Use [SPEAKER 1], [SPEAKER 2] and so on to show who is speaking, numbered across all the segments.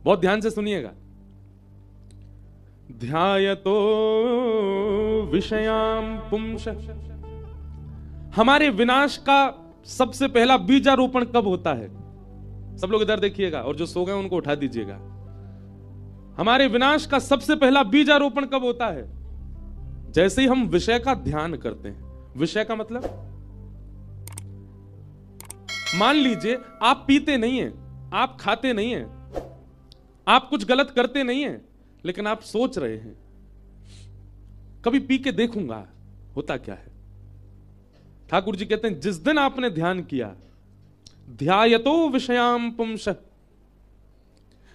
[SPEAKER 1] बहुत ध्यान से सुनिएगा। ध्यायतो विषयाम पुंस। हमारे विनाश का सबसे पहला बीजारोपण कब होता है? सब लोग इधर देखिएगा और जो सो गए उनको उठा दीजिएगा। हमारे विनाश का सबसे पहला बीजारोपण कब होता है? जैसे ही हम विषय का ध्यान करते हैं। विषय का मतलब, मान लीजिए आप पीते नहीं हैं, आप खाते नहीं हैं, आप कुछ गलत करते नहीं हैं, लेकिन आप सोच रहे हैं कभी पी के देखूंगा होता क्या है। ठाकुर जी कहते हैं जिस दिन आपने ध्यान किया, ध्यायतो विषयाम पुंस,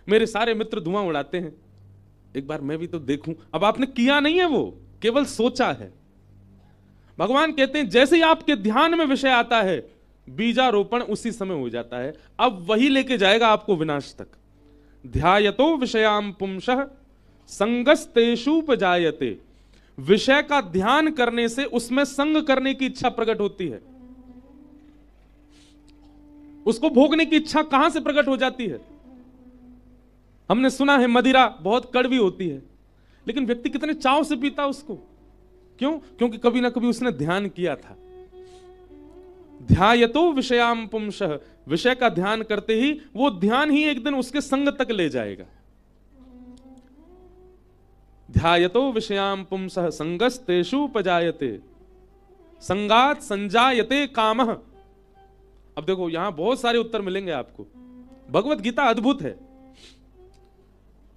[SPEAKER 1] मेरे सारे मित्र धुआं उड़ाते हैं, एक बार मैं भी तो देखूं। अब आपने किया नहीं है, वो केवल सोचा है। भगवान कहते हैं जैसे ही आपके ध्यान में विषय आता है, बीजारोपण उसी समय हो जाता है। अब वही लेके जाएगा आपको विनाश तक। ध्यायतो विषयाम पुंसः संगस्तेषुपजायते। विषय का ध्यान करने से उसमें संग करने की इच्छा प्रकट होती है। उसको भोगने की इच्छा कहां से प्रकट हो जाती है? हमने सुना है मदिरा बहुत कड़वी होती है, लेकिन व्यक्ति कितने चाव से पीता उसको। क्यों? क्योंकि कभी ना कभी उसने ध्यान किया था। ध्यायतो विषयाम पुंसः, विषय का ध्यान करते ही वो ध्यान ही एक दिन उसके संग तक ले जाएगा। ध्यायतो विषयाम पुंसः संगस्तेषुपजायते संगात संजायते कामः। अब देखो यहां बहुत सारे उत्तर मिलेंगे आपको। भगवत गीता अद्भुत है।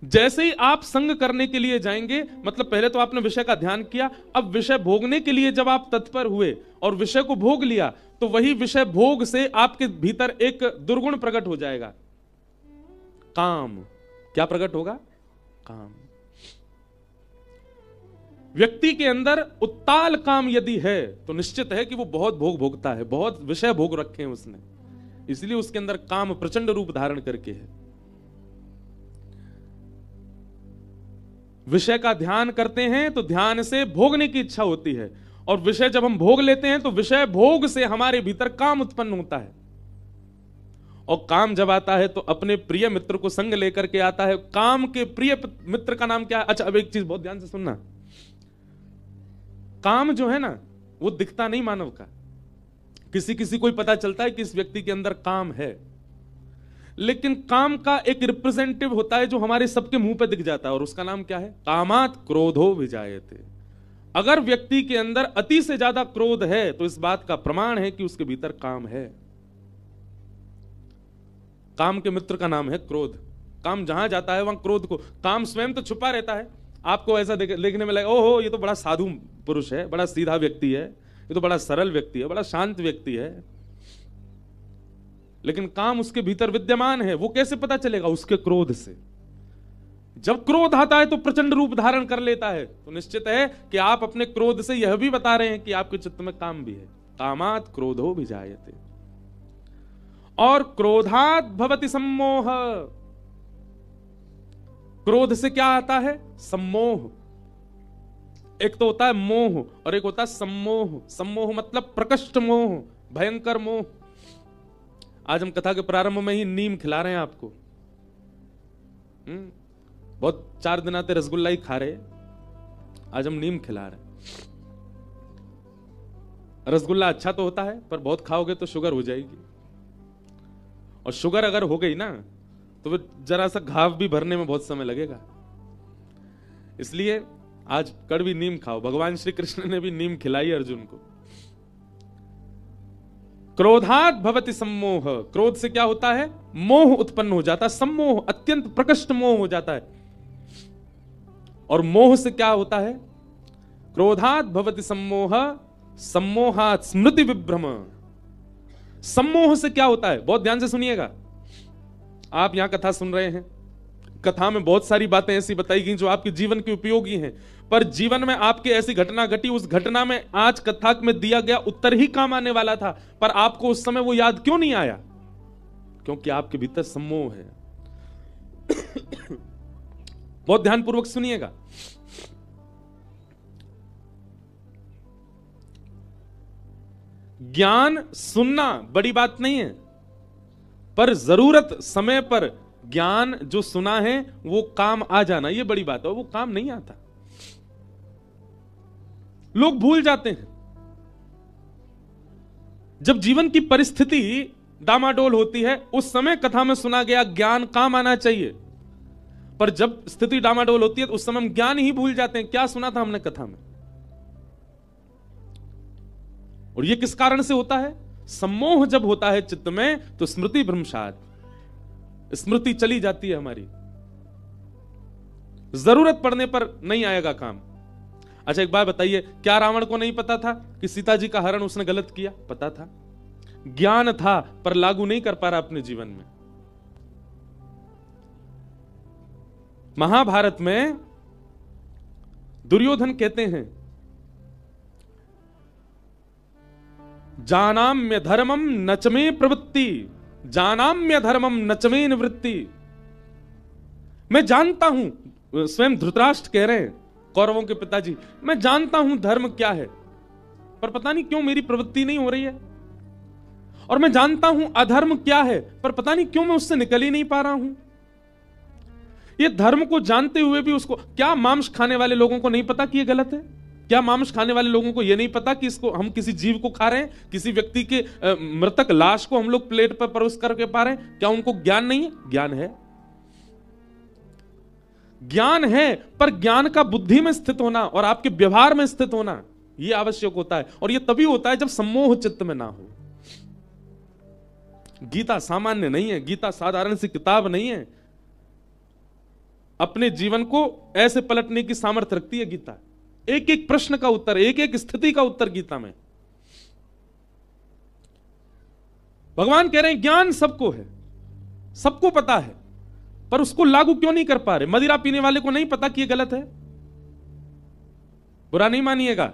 [SPEAKER 1] जैसे ही आप संग करने के लिए जाएंगे, मतलब पहले तो आपने विषय का ध्यान किया, अब विषय भोगने के लिए जब आप तत्पर हुए और विषय को भोग लिया, तो वही विषय भोग से आपके भीतर एक दुर्गुण प्रकट हो जाएगा, काम। क्या प्रकट होगा? काम। व्यक्ति के अंदर उत्ताल काम यदि है तो निश्चित है कि वो बहुत भोग भोगता है, बहुत विषय भोग रखे हैं उसने, इसलिए उसके अंदर काम प्रचंड रूप धारण करके है। विषय का ध्यान करते हैं तो ध्यान से भोगने की इच्छा होती है, और विषय जब हम भोग लेते हैं तो विषय भोग से हमारे भीतर काम उत्पन्न होता है। और काम जब आता है तो अपने प्रिय मित्र को संग लेकर के आता है। काम के प्रिय मित्र का नाम क्या है? अच्छा, अब एक चीज बहुत ध्यान से सुनना। काम जो है ना, वो दिखता नहीं मानव का। किसी किसी को ही पता चलता है कि इस व्यक्ति के अंदर काम है, लेकिन काम का एक रिप्रेजेंटेटिव होता है जो हमारे सबके मुंह पे दिख जाता है, और उसका नाम क्या है? कामात् क्रोधो विजायते। अगर व्यक्ति के अंदर अति से ज्यादा क्रोध है तो इस बात का प्रमाण है कि उसके भीतर काम है। काम के मित्र का नाम है क्रोध। काम जहां जाता है वहां क्रोध को, काम स्वयं तो छुपा रहता है, आपको ऐसा देखने में लगे ओहो ये तो बड़ा साधु पुरुष है, बड़ा सीधा व्यक्ति है, ये तो बड़ा सरल व्यक्ति है, बड़ा शांत व्यक्ति है, लेकिन काम उसके भीतर विद्यमान है। वो कैसे पता चलेगा? उसके क्रोध से। जब क्रोध आता है तो प्रचंड रूप धारण कर लेता है, तो निश्चित है कि आप अपने क्रोध से यह भी बता रहे हैं कि आपके चित्त में काम भी है। कामात् क्रोधो विजायते। और क्रोधात् भवति सम्मोह। क्रोध से क्या आता है? सम्मोह। एक तो होता है मोह और एक होता है सम्मोह। सम्मोह मतलब प्रकष्ट मोह, भयंकर मोह। आज हम कथा के प्रारंभ में ही नीम खिला रहे हैं आपको। बहुत 4 दिन आते रसगुल्ला ही खा रहे, आज हम नीम खिला रहे हैं। रसगुल्ला अच्छा तो होता है, पर बहुत खाओगे तो शुगर हो जाएगी, और शुगर अगर हो गई ना तो फिर जरा सा घाव भी भरने में बहुत समय लगेगा। इसलिए आज कड़वी नीम खाओ। भगवान श्री कृष्ण ने भी नीम खिलाई अर्जुन को। क्रोधात् भवति सम्मोह। क्रोध से क्या होता है? मोह उत्पन्न हो जाता है। सम्मोह अत्यंत प्रकष्ट मोह हो जाता है। और मोह से क्या होता है? क्रोधात् भवति सम्मोह, सम्मोहात् स्मृति विभ्रम। सम्मोह से क्या होता है? बहुत ध्यान से सुनिएगा। आप यहां कथा सुन रहे हैं, कथा में बहुत सारी बातें ऐसी बताई गई जो आपके जीवन की उपयोगी हैं, पर जीवन में आपके ऐसी घटना घटी, उस घटना में आज कथा में दिया गया उत्तर ही काम आने वाला था, पर आपको उस समय वो याद क्यों नहीं आया? क्योंकि आपके भीतर सम्मोह है। बहुत ध्यानपूर्वक सुनिएगा। ज्ञान सुनना बड़ी बात नहीं है, पर जरूरत समय पर ज्ञान जो सुना है वो काम आ जाना, ये बड़ी बात है। वो काम नहीं आता, लोग भूल जाते हैं। जब जीवन की परिस्थिति डामाडोल होती है, उस समय कथा में सुना गया ज्ञान काम आना चाहिए, पर जब स्थिति डामाडोल होती है तो उस समय हम ज्ञान ही भूल जाते हैं, क्या सुना था हमने कथा में। और यह किस कारण से होता है? सम्मोह जब होता है चित्त में तो स्मृति भ्रंशात, स्मृति चली जाती है हमारी, जरूरत पड़ने पर नहीं आएगा काम। अच्छा एक बात बताइए, क्या रावण को नहीं पता था कि सीता जी का हरण उसने गलत किया? पता था, ज्ञान था, पर लागू नहीं कर पा रहा अपने जीवन में। महाभारत में दुर्योधन कहते हैं, जानाम्य धर्मम नचमे प्रवृत्ति, जानाम्य धर्मम नचमे निवृत्ति। मैं जानता हूं, स्वयं धृतराष्ट्र कह रहे हैं, कौरवों के पिताजी, मैं जानता हूं धर्म क्या है, पर पता नहीं क्यों मेरी प्रवृत्ति नहीं हो रही है। और मैं जानता हूं अधर्म क्या है, पर पता नहीं क्यों मैं उससे निकल ही नहीं पा रहा हूं। ये धर्म को जानते हुए भी उसको, क्या मांस खाने वाले लोगों को नहीं पता कि ये गलत है? क्या मांस खाने वाले लोगों को यह नहीं पता कि इसको हम किसी जीव को खा रहे हैं, किसी व्यक्ति के मृतक लाश को हम लोग प्लेट पर परोस करके पा रहे हैं? क्या उनको ज्ञान नहीं है? ज्ञान है, ज्ञान है, पर ज्ञान का बुद्धि में स्थित होना और आपके व्यवहार में स्थित होना यह आवश्यक होता है। और यह तभी होता है जब सम्मोह चित्त में ना हो। गीता सामान्य नहीं है, गीता साधारण सी किताब नहीं है, अपने जीवन को ऐसे पलटने की सामर्थ्य रखती है गीता। एक एक प्रश्न का उत्तर, एक एक स्थिति का उत्तर गीता में। भगवान कह रहे हैं ज्ञान सबको है, सबको पता है, पर उसको लागू क्यों नहीं कर पा रहे? मदिरा पीने वाले को नहीं पता कि यह गलत है, बुरा नहीं मानिएगा,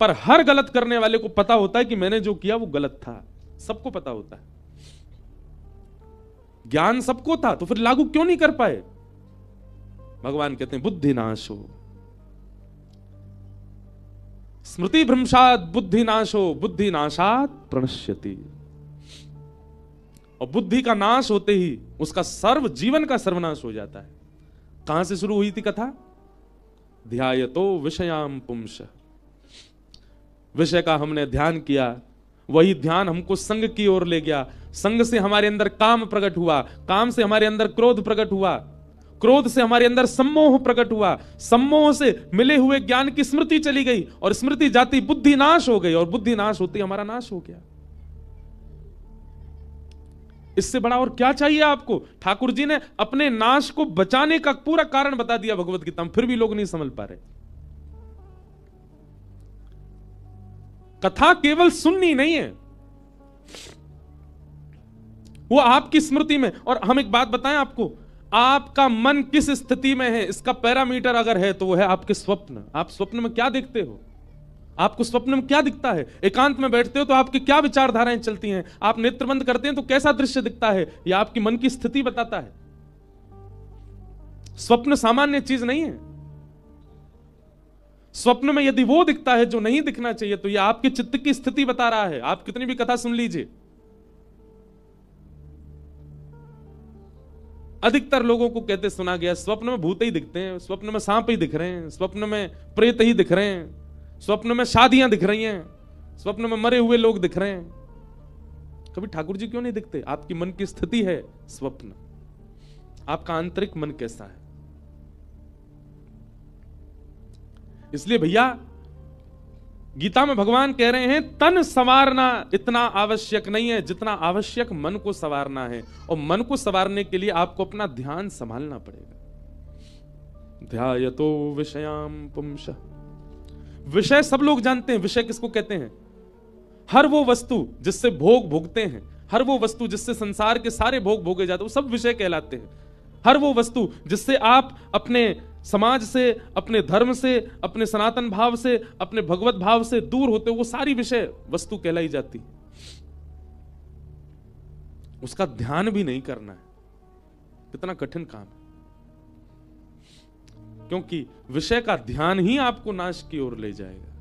[SPEAKER 1] पर हर गलत करने वाले को पता होता है कि मैंने जो किया वो गलत था, सबको पता होता है। ज्ञान सबको था, तो फिर लागू क्यों नहीं कर पाए? भगवान कहते हैं बुद्धि नाश हो, स्मृति भ्रंशात बुद्धि नाशो, बुद्धि नाशात प्रणश्यति। और बुद्धि का नाश होते ही उसका सर्व जीवन का सर्वनाश हो जाता है। कहां से शुरू हुई थी कथा? ध्यायतो विषयाम पुंस, विषय का हमने ध्यान किया, वही ध्यान हमको संग की ओर ले गया, संग से हमारे अंदर काम प्रकट हुआ, काम से हमारे अंदर क्रोध प्रकट हुआ, क्रोध से हमारे अंदर सम्मोह प्रकट हुआ, सम्मोह से मिले हुए ज्ञान की स्मृति चली गई, और स्मृति जाती बुद्धि नाश हो गई, और बुद्धि नाश होती हमारा नाश हो गया। इससे बड़ा और क्या चाहिए आपको? ठाकुर जी ने अपने नाश को बचाने का पूरा कारण बता दिया भगवत गीता में, फिर भी लोग नहीं समझ पा रहे। कथा केवल सुननी नहीं है, वो आपकी स्मृति में। और हम एक बात बताएं आपको, आपका मन किस स्थिति में है, इसका पैरामीटर अगर है तो वो है आपके स्वप्न। आप स्वप्न में क्या देखते हो? आपको स्वप्न में क्या दिखता है? एकांत में बैठते हो तो आपकी क्या विचारधाराएं चलती हैं? आप नेत्र बंद करते हैं तो कैसा दृश्य दिखता है? यह आपकी मन की स्थिति बताता है। स्वप्न सामान्य चीज नहीं है। स्वप्न में यदि वो दिखता है जो नहीं दिखना चाहिए, तो यह आपके चित्त की स्थिति बता रहा है। आप कितनी भी कथा सुन लीजिए, अधिकतर लोगों को कहते सुना गया स्वप्न में भूत ही दिखते हैं, स्वप्न में सांप ही दिख रहे हैं, स्वप्न में प्रेत ही दिख रहे हैं, स्वप्न में शादियां दिख रही हैं, स्वप्न में मरे हुए लोग दिख रहे हैं। कभी ठाकुर जी क्यों नहीं दिखते? आपकी मन की स्थिति है स्वप्न, आपका आंतरिक मन कैसा है। इसलिए भैया गीता में भगवान कह रहे हैं तन संवारना इतना आवश्यक नहीं है जितना आवश्यक मन को संवारना है। और मन को संवारने के लिए आपको अपना ध्यान संभालना पड़ेगा। ध्यायतो विषयाम पुंस, विषय सब लोग जानते हैं। विषय किसको कहते हैं? हर वो वस्तु जिससे भोग भोगते हैं, हर वो वस्तु जिससे संसार के सारे भोग भोगे जाते हैं, वो सब विषय कहलाते हैं। हर वो वस्तु जिससे आप अपने समाज से, अपने धर्म से, अपने सनातन भाव से, अपने भगवत भाव से दूर होते, वो सारी विषय वस्तु कहलाई जाती। उसका ध्यान भी नहीं करना है, कितना कठिन काम है। क्योंकि विषय का ध्यान ही आपको नाश की ओर ले जाएगा।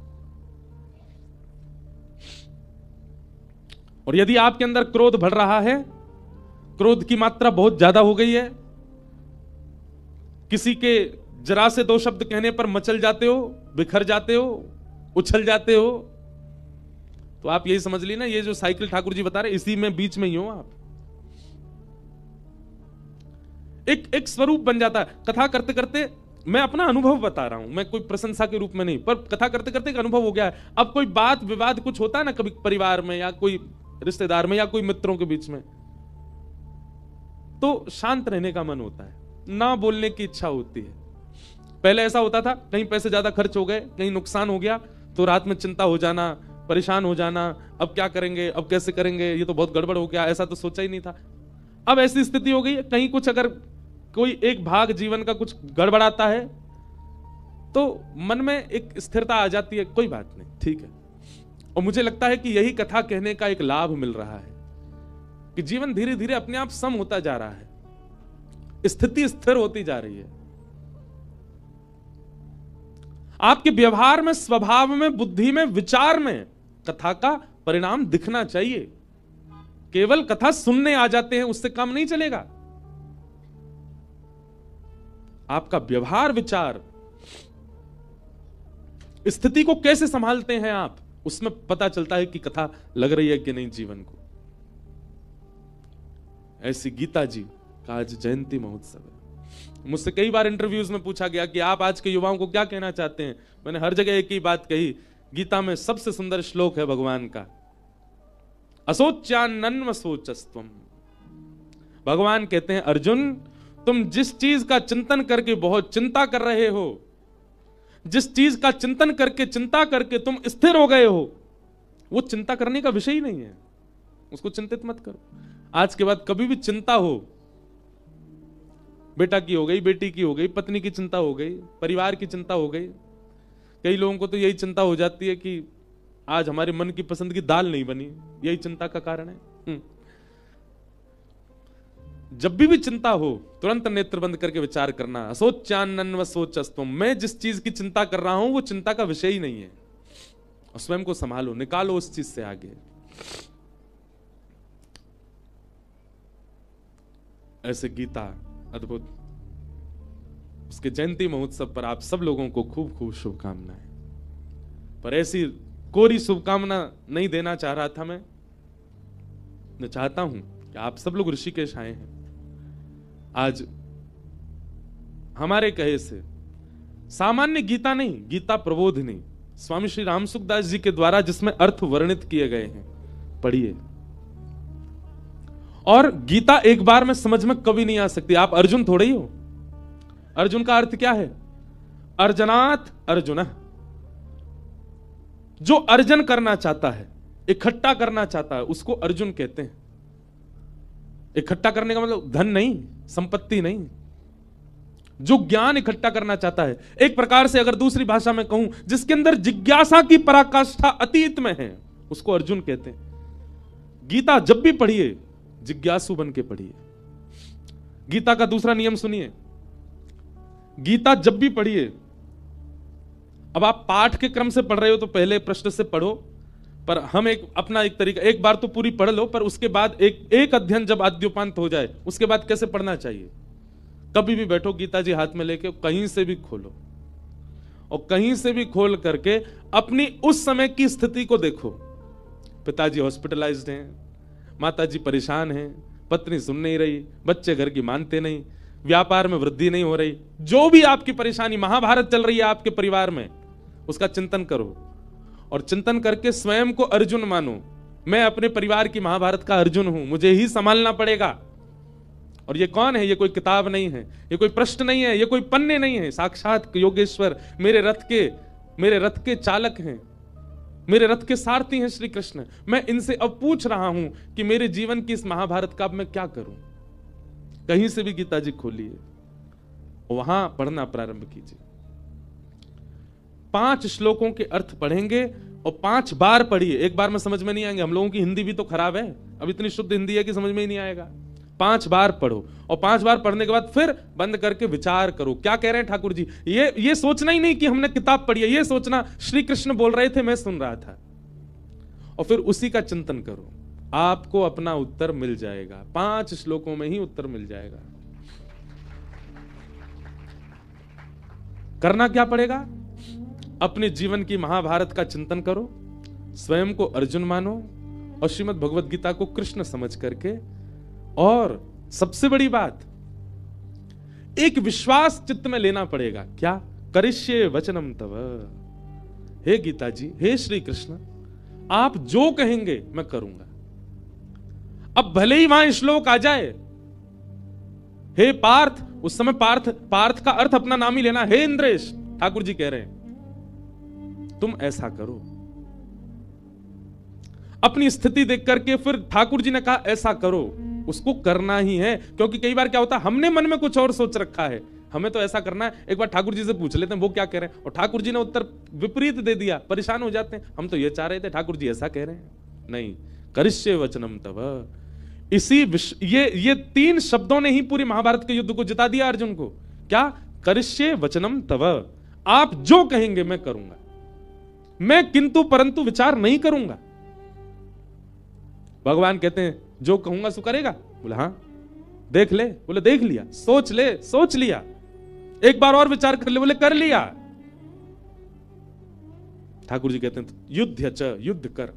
[SPEAKER 1] और यदि आपके अंदर क्रोध बढ़ रहा है, क्रोध की मात्रा बहुत ज्यादा हो गई है, किसी के जरा से दो शब्द कहने पर मचल जाते हो, बिखर जाते हो, उछल जाते हो। तो आप यही समझ ली ना, ये जो साइकिल ठाकुर जी बता रहे, इसी में बीच में ही हो आप। एक स्वरूप बन जाता है। कथा करते करते मैं अपना अनुभव बता रहा हूं, मैं कोई प्रशंसा के रूप में नहीं, पर कथा करते करते एक अनुभव हो गया है। अब कोई बात विवाद कुछ होता है ना, कभी परिवार में या कोई रिश्तेदार में या कोई मित्रों के बीच में, तो शांत रहने का मन होता है, ना बोलने की इच्छा होती है। पहले ऐसा होता था, कहीं पैसे ज्यादा खर्च हो गए, कहीं नुकसान हो गया, तो रात में चिंता हो जाना, परेशान हो जाना, अब क्या करेंगे, अब कैसे करेंगे, ये तो बहुत गड़बड़ हो गया, ऐसा तो सोचा ही नहीं था। अब ऐसी स्थिति हो गई है, कहीं कुछ अगर कोई एक भाग जीवन का कुछ गड़बड़ाता है तो मन में एक स्थिरता आ जाती है, कोई बात नहीं, ठीक है। और मुझे लगता है कि यही कथा कहने का एक लाभ मिल रहा है कि जीवन धीरे धीरे अपने आप सम होता जा रहा है, स्थिति स्थिर होती जा रही है। आपके व्यवहार में, स्वभाव में, बुद्धि में, विचार में कथा का परिणाम दिखना चाहिए। केवल कथा सुनने आ जाते हैं उससे काम नहीं चलेगा। आपका व्यवहार, विचार, स्थिति को कैसे संभालते हैं आप, उसमें पता चलता है कि कथा लग रही है कि नहीं जीवन को। ऐसी गीता जी का आज जयंती महोत्सव है। मुझसे कई बार इंटरव्यूज में पूछा गया कि आप आज के युवाओं को क्या कहना चाहते हैं। मैंने हर जगह एक ही बात कही, गीता में सबसे सुंदर श्लोक है भगवान का, असोच्यान्नन्व सोचस्तुम। भगवान कहते हैं, अर्जुन तुम जिस चीज का चिंतन करके बहुत चिंता कर रहे हो, जिस चीज का चिंतन करके, चिंता करके तुम स्थिर हो गए हो, वो चिंता करने का विषय ही नहीं है, उसको चिंतित मत करो। आज के बाद कभी भी चिंता हो, बेटा की हो गई, बेटी की हो गई, पत्नी की चिंता हो गई, परिवार की चिंता हो गई, कई लोगों को तो यही चिंता हो जाती है कि आज हमारे मन की पसंद की दाल नहीं बनी, यही चिंता का कारण है। जब भी चिंता हो तुरंत नेत्र बंद करके विचार करना, असोच्यान्नन्व सोचस्तुम। मैं जिस चीज की चिंता कर रहा हूं वो चिंता का विषय ही नहीं है, और स्वयं को संभालो, निकालो उस चीज से आगे। ऐसे गीता अद्भुत, उसके जयंती महोत्सव पर आप सब लोगों को खूब खूब शुभकामनाएं। पर ऐसी कोरी शुभकामना नहीं देना चाह रहा था मैं चाहता हूं कि आप सब लोग ऋषिकेश आए हैं। आज हमारे कहे से सामान्य गीता नहीं, गीता प्रबोधिनी स्वामी श्री रामसुखदास जी के द्वारा जिसमें अर्थ वर्णित किए गए हैं, पढ़िए। और गीता एक बार में समझ में कभी नहीं आ सकती। आप अर्जुन थोड़े ही हो। अर्जुन का अर्थ क्या है? अर्जनात अर्जुन, जो अर्जन करना चाहता है, इकट्ठा करना चाहता है, उसको अर्जुन कहते हैं। इकट्ठा करने का मतलब धन नहीं, संपत्ति नहीं, जो ज्ञान इकट्ठा करना चाहता है। एक प्रकार से अगर दूसरी भाषा में कहूं, जिसके अंदर जिज्ञासा की पराकाष्ठा अतीत में है, उसको अर्जुन कहते हैं। गीता जब भी पढ़िए जिज्ञासु बन के पढ़िए। गीता का दूसरा नियम सुनिए, गीता जब भी पढ़िए, अब आप पाठ के क्रम से पढ़ रहे हो तो पहले प्रश्न से पढ़ो, पर हम अपना एक तरीका, एक बार तो पूरी पढ़ लो, पर उसके बाद एक अध्ययन जब आद्योपांत हो जाए उसके बाद कैसे पढ़ना चाहिए। कभी भी बैठो, गीता जी हाथ में लेके कहीं से भी खोलो, और कहीं से भी खोल करके अपनी उस समय की स्थिति को देखो। पिताजी हॉस्पिटलाइज्ड हैं, माताजी परेशान हैं, पत्नी सुन नहीं रही, बच्चे घर की मानते नहीं, व्यापार में वृद्धि नहीं हो रही, जो भी आपकी परेशानी, महाभारत चल रही है आपके परिवार में, उसका चिंतन करो। और चिंतन करके स्वयं को अर्जुन मानो। मैं अपने परिवार की महाभारत का अर्जुन हूं, मुझे ही संभालना पड़ेगा। और ये कौन है? ये कोई किताब नहीं है, ये कोई प्रश्न नहीं है, ये कोई पन्ने नहीं है, साक्षात योगेश्वर मेरे रथ के चालक हैं, मेरे रथ के सारथी हैं श्री कृष्ण। मैं इनसे अब पूछ रहा हूं कि मेरे जीवन की इस महाभारत का अब मैं क्या करूं। कहीं से भी गीता जी खोलिए, वहां पढ़ना प्रारंभ कीजिए। 5 श्लोकों के अर्थ पढ़ेंगे और 5 बार पढ़िए। एक बार में समझ में नहीं आएंगे, हम लोगों की हिंदी भी तो खराब है, अब इतनी शुद्ध हिंदी है कि समझ में ही नहीं आएगा। 5 बार पढ़ो, और 5 बार पढ़ने के बाद फिर बंद करके विचार करो, क्या कह रहे हैं ठाकुर जी। ये सोचना ही नहीं कि हमने किताब पढ़ी है, ये सोचना श्री कृष्ण बोल रहे थे, मैं सुन रहा था, और फिर उसी का चिंतन करो, आपको अपना उत्तर मिल जाएगा। 5 श्लोकों में ही उत्तर मिल जाएगा। करना क्या पड़ेगा? अपने जीवन की महाभारत का चिंतन करो, स्वयं को अर्जुन मानो और श्रीमद् भगवत गीता को कृष्ण समझ करके, और सबसे बड़ी बात, एक विश्वास चित्त में लेना पड़ेगा। क्या? करिष्ये वचनम तव। हे गीता जी, हे श्री कृष्ण, आप जो कहेंगे मैं करूंगा। अब भले ही वहां श्लोक आ जाए, हे पार्थ, उस समय पार्थ का अर्थ अपना नाम ही लेना, हे इंद्रेश, ठाकुर जी कह रहे हैं तुम ऐसा करो। अपनी स्थिति देख करके फिर ठाकुर जी ने कहा ऐसा करो, उसको करना ही है। क्योंकि कई बार क्या होता है, हमने मन में कुछ और सोच रखा है, हमें तो ऐसा करना है, एक बार ठाकुर जी से पूछ लेते हैं वो क्या कह रहे हैं, और ठाकुर जी ने उत्तर विपरीत दे दिया, परेशान हो जाते हैं। हम तो ये चाह रहे थे, ठाकुर जी ऐसा कह रहे हैं। नहीं, करिष्ये वचनम तव। इसी ये 3 शब्दों ने ही पूरी महाभारत के युद्ध को जिता दिया अर्जुन को। क्या? करिष्ये वचनम तव, आप जो कहेंगे मैं करूंगा, मैं किंतु परंतु विचार नहीं करूंगा। भगवान कहते हैं जो कहूंगा सो करेगा? बोले हाँ। देख ले? बोले देख लिया। सोच ले? सोच लिया। एक बार और विचार कर ले? बोले कर लिया। ठाकुर जी कहते हैं युद्ध च, युद्ध कर।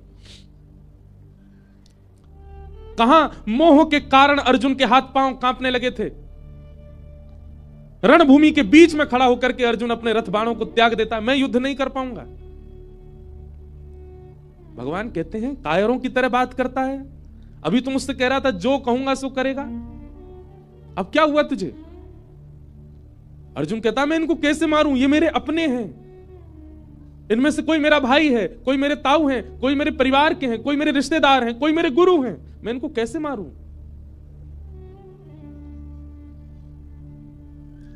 [SPEAKER 1] कहां मोह के कारण अर्जुन के हाथ पांव कांपने लगे थे। रणभूमि के बीच में खड़ा होकर के अर्जुन अपने रथ बाणों को त्याग देता, मैं युद्ध नहीं कर पाऊंगा। भगवान कहते हैं कायरों की तरह बात करता है, अभी तुम मुझसे कह रहा था जो कहूंगा सो करेगा, अब क्या हुआ तुझे? अर्जुन कहता मैं इनको कैसे मारूं, ये मेरे अपने हैं, इनमें से कोई मेरा भाई है, कोई मेरे ताऊ हैं, कोई मेरे परिवार के हैं, कोई मेरे रिश्तेदार हैं, कोई मेरे गुरु हैं, मैं इनको कैसे मारूं?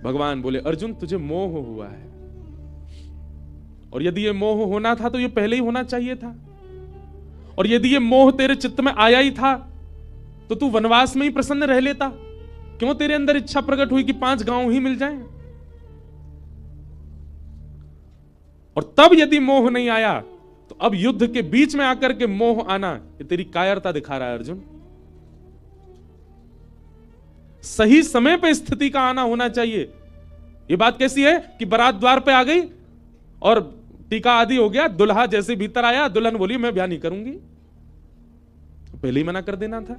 [SPEAKER 1] भगवान बोले अर्जुन तुझे मोह हुआ है, और यदि ये मोह होना था तो ये पहले ही होना चाहिए था, और यदि ये मोह तेरे चित्त में आया ही था तो तू वनवास में ही प्रसन्न रह लेता। क्यों तेरे अंदर इच्छा प्रकट हुई कि 5 गांव ही मिल जाएं? और तब यदि मोह नहीं आया तो अब युद्ध के बीच में आकर के मोह आना, ये तेरी कायरता दिखा रहा है अर्जुन। सही समय पे स्थिति का आना होना चाहिए। ये बात कैसी है कि बारात द्वार पे आ गई और टीका आदि हो गया, दुल्हा जैसे भीतर आया, दुल्हन बोली मैं ब्याह नहीं करूंगी। पहले ही मना कर देना था।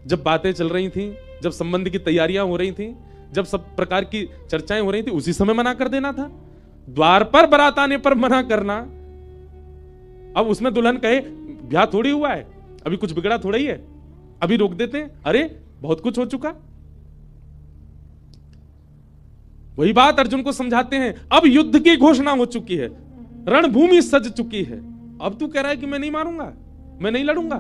[SPEAKER 1] जब बातें चल रही थी, जब संबंध की तैयारियां हो रही थी, जब सब प्रकार की चर्चाएं हो रही थी, उसी समय मना कर देना था। द्वार पर बारात आने पर मना करना, अब उसमें दुल्हन कहे ब्याह थोड़ी हुआ है, अभी कुछ बिगड़ा थोड़ा ही है, अभी रोक देते हैं, अरे बहुत कुछ हो चुका। वही बात अर्जुन को समझाते हैं, अब युद्ध की घोषणा हो चुकी है, रणभूमि सज चुकी है, अब तू कह रहा है कि मैं नहीं मारूंगा, मैं नहीं लड़ूंगा।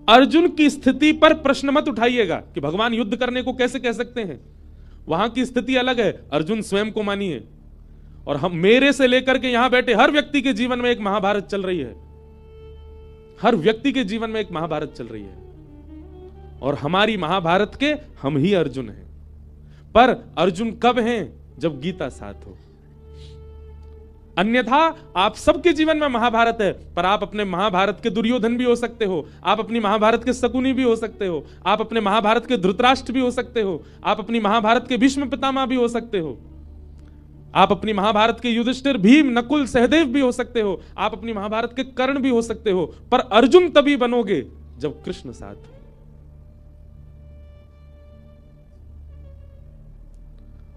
[SPEAKER 1] अर्जुन की स्थिति पर प्रश्न मत उठाइएगा कि भगवान युद्ध करने को कैसे कह सकते हैं। वहां की स्थिति अलग है, अर्जुन स्वयं को मानिए। और हम मेरे से लेकर के यहां बैठे हर व्यक्ति के जीवन में एक महाभारत चल रही है, हर व्यक्ति के जीवन में एक महाभारत चल रही है, और हमारी महाभारत के हम ही अर्जुन हैं। पर अर्जुन कब हैं? जब गीता साथ हो। अन्यथा आप सबके जीवन में महाभारत है, पर आप अपने महाभारत के दुर्योधन भी हो सकते हो, आप अपनी महाभारत के शकुनी भी हो सकते हो, आप अपने महाभारत के धृतराष्ट्र भी हो सकते हो, आप अपनी महाभारत के भीष्म पितामह भी हो सकते हो, आप अपनी महाभारत के युधिष्ठिर, भीम, नकुल, सहदेव भी हो सकते हो, आप अपनी महाभारत के कर्ण भी हो सकते हो, पर अर्जुन तभी बनोगे जब कृष्ण साथ हो।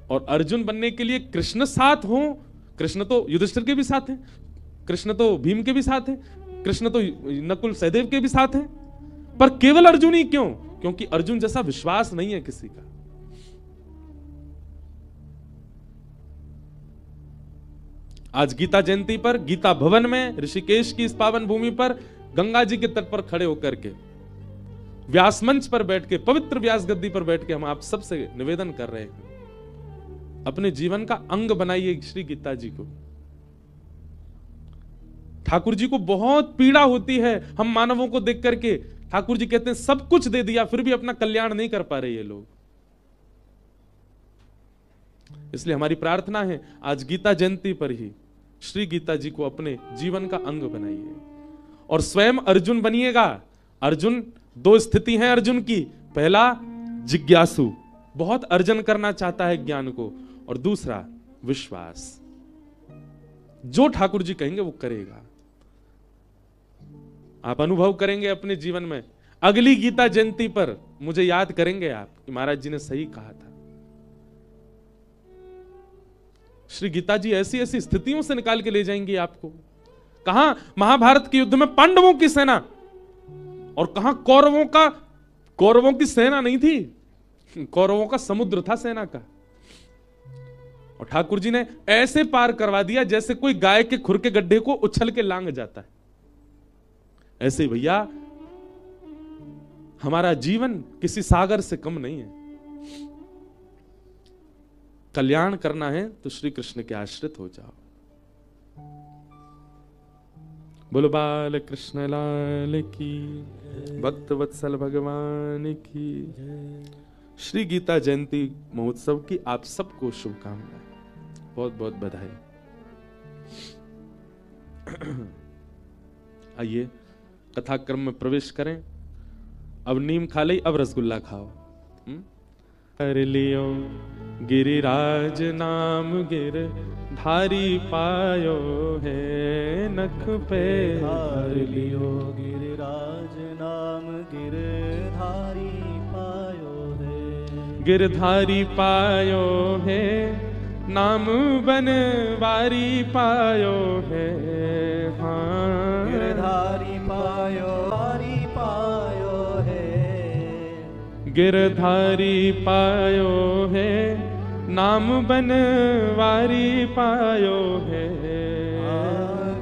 [SPEAKER 1] और अर्जुन बनने के लिए कृष्ण साथ हो। कृष्ण तो युधिष्ठिर के भी साथ हैं, कृष्ण तो भीम के भी साथ हैं, कृष्ण तो नकुल सहदेव के भी साथ हैं, पर केवल अर्जुन ही क्यों? क्योंकि अर्जुन जैसा विश्वास नहीं है किसी का। आज गीता जयंती पर गीता भवन में ऋषिकेश की इस पावन भूमि पर गंगा जी के तट पर खड़े होकर के, व्यास मंच पर बैठ के, पवित्र व्यास गद्दी पर बैठ के हम आप सबसे निवेदन कर रहे हैं, अपने जीवन का अंग बनाइए श्री गीता जी को। ठाकुर जी को बहुत पीड़ा होती है हम मानवों को देख करके। ठाकुर जी कहते हैं सब कुछ दे दिया फिर भी अपना कल्याण नहीं कर पा रहे ये लोग। इसलिए हमारी प्रार्थना है आज गीता जयंती पर ही श्री गीता जी को अपने जीवन का अंग बनाइए और स्वयं अर्जुन बनिएगा। अर्जुन, 2 स्थिति हैं अर्जुन की। पहला जिज्ञासु, बहुत अर्जन करना चाहता है ज्ञान को, और दूसरा विश्वास। जो ठाकुर जी कहेंगे वो करेगा। आप अनुभव करेंगे अपने जीवन में, अगली गीता जयंती पर मुझे याद करेंगे आप कि महाराज जी ने सही कहा था। श्री गीता जी ऐसी ऐसी स्थितियों से निकाल के ले जाएंगी आपको। कहां महाभारत के युद्ध में पांडवों की सेना, और कहां कौरवों की सेना नहीं थी, कौरवों का समुद्र था सेना का। और ठाकुर जी ने ऐसे पार करवा दिया जैसे कोई गाय के खुर के गड्ढे को उछल के लांग जाता है। ऐसे ही भैया हमारा जीवन किसी सागर से कम नहीं है। कल्याण करना है तो श्री कृष्ण के आश्रित हो जाओ। बोलो बाल कृष्ण लाल की, भक्त वत्सल भगवान की। श्री गीता जयंती महोत्सव की आप सबको शुभकामनाएं, बहुत बहुत बधाई। आइए कथाक्रम में प्रवेश करें। अब नीम खा ली, अब रसगुल्ला खाओ। कर लियो गिरिराज नाम गिर धारी पायो है, नख पे
[SPEAKER 2] धार लियो गिरिराज नाम गिर धारी पायो है।
[SPEAKER 1] गिरधारी पायो है, नाम बनवारी पायो है। हाँ
[SPEAKER 2] गिरधारी पायो है।
[SPEAKER 1] गिरधारी पायो है, नाम बनवारी पायो है।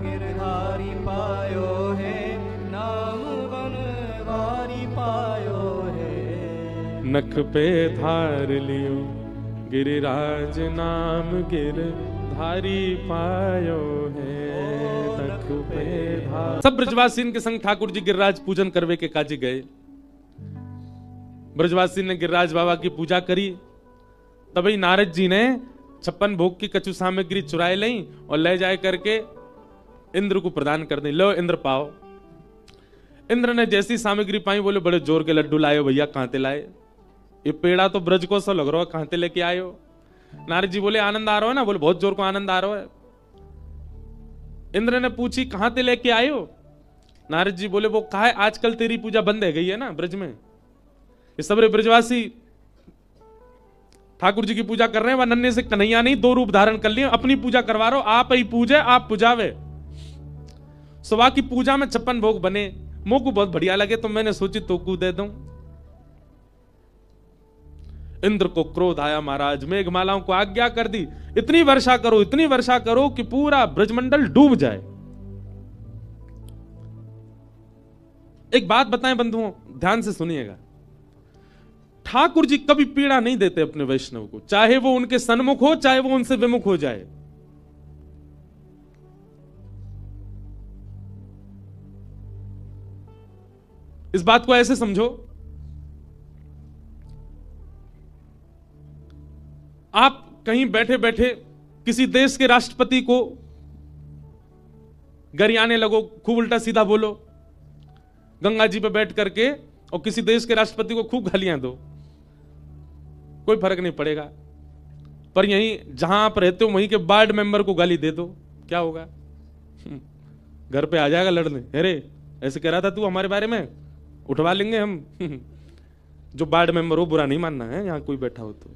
[SPEAKER 2] गिरधारी पायो है, नाम बनवारी पायो है।
[SPEAKER 1] नख पे धार लियो गिरिराज नाम गिर धारी पायो है। नख पे धार। सब ब्रजवासी के संग ठाकुर जी गिरिराज पूजन करवे के काजे गए। ब्रजवासी ने गिरिराज बाबा की पूजा करी। तभी नारद जी ने 56 भोग की कछु सामग्री चुराए ली और ले जाए करके इंद्र को प्रदान कर दी। लो इंद्र पाओ। इंद्र ने जैसी सामग्री पाई, बोले बड़े जोर के लड्डू लाए भैया, कहां ते लाए? ये पेड़ा तो ब्रज को सा लग रहा है, कहां ते लेके आए हो? नारद जी बोले आनंद आ रहा है ना? बोले बहुत जोर को आनंद आ रहा है। इंद्र ने पूछी कहां ते लेके आए हो? नारद जी बोले वो कहा है आजकल तेरी पूजा बंद है गई है ना ब्रज में। ये सबरे ब्रजवासी ठाकुर जी की पूजा कर रहे हैं। वह नन्हे से कन्हैया नहीं, 2 रूप धारण कर लिए, अपनी पूजा करवा रहे हो। आप ही पूजे आप पुजावे। सुबह की पूजा में 56 भोग बने, मुंह को बहुत बढ़िया लगे तो मैंने सोची तो को दे दूं। इंद्र को क्रोध आया, महाराज मेघमालाओं को आज्ञा कर दी इतनी वर्षा करो कि पूरा ब्रजमंडल डूब जाए। एक बात बताएं बंधुओं, ध्यान से सुनिएगा। ठाकुर जी कभी पीड़ा नहीं देते अपने वैष्णव को, चाहे वो उनके सन्मुख हो चाहे वो उनसे विमुख हो जाए। इस बात को ऐसे समझो, आप कहीं बैठे बैठे किसी देश के राष्ट्रपति को गरियाने लगो, खूब उल्टा सीधा बोलो गंगा जी पे बैठ करके, और किसी देश के राष्ट्रपति को खूब गालियां दो, कोई फर्क नहीं पड़ेगा। पर यहीं जहां आप रहते हो वहीं के वार्ड मेंबर को गाली दे दो, क्या होगा? घर पे आ जाएगा लड़ने, अरे ऐसे कह रहा था तू हमारे बारे में, उठवा लेंगे हम। जो वार्ड मेंबर हो बुरा नहीं मानना है, यहां कोई बैठा हो तो।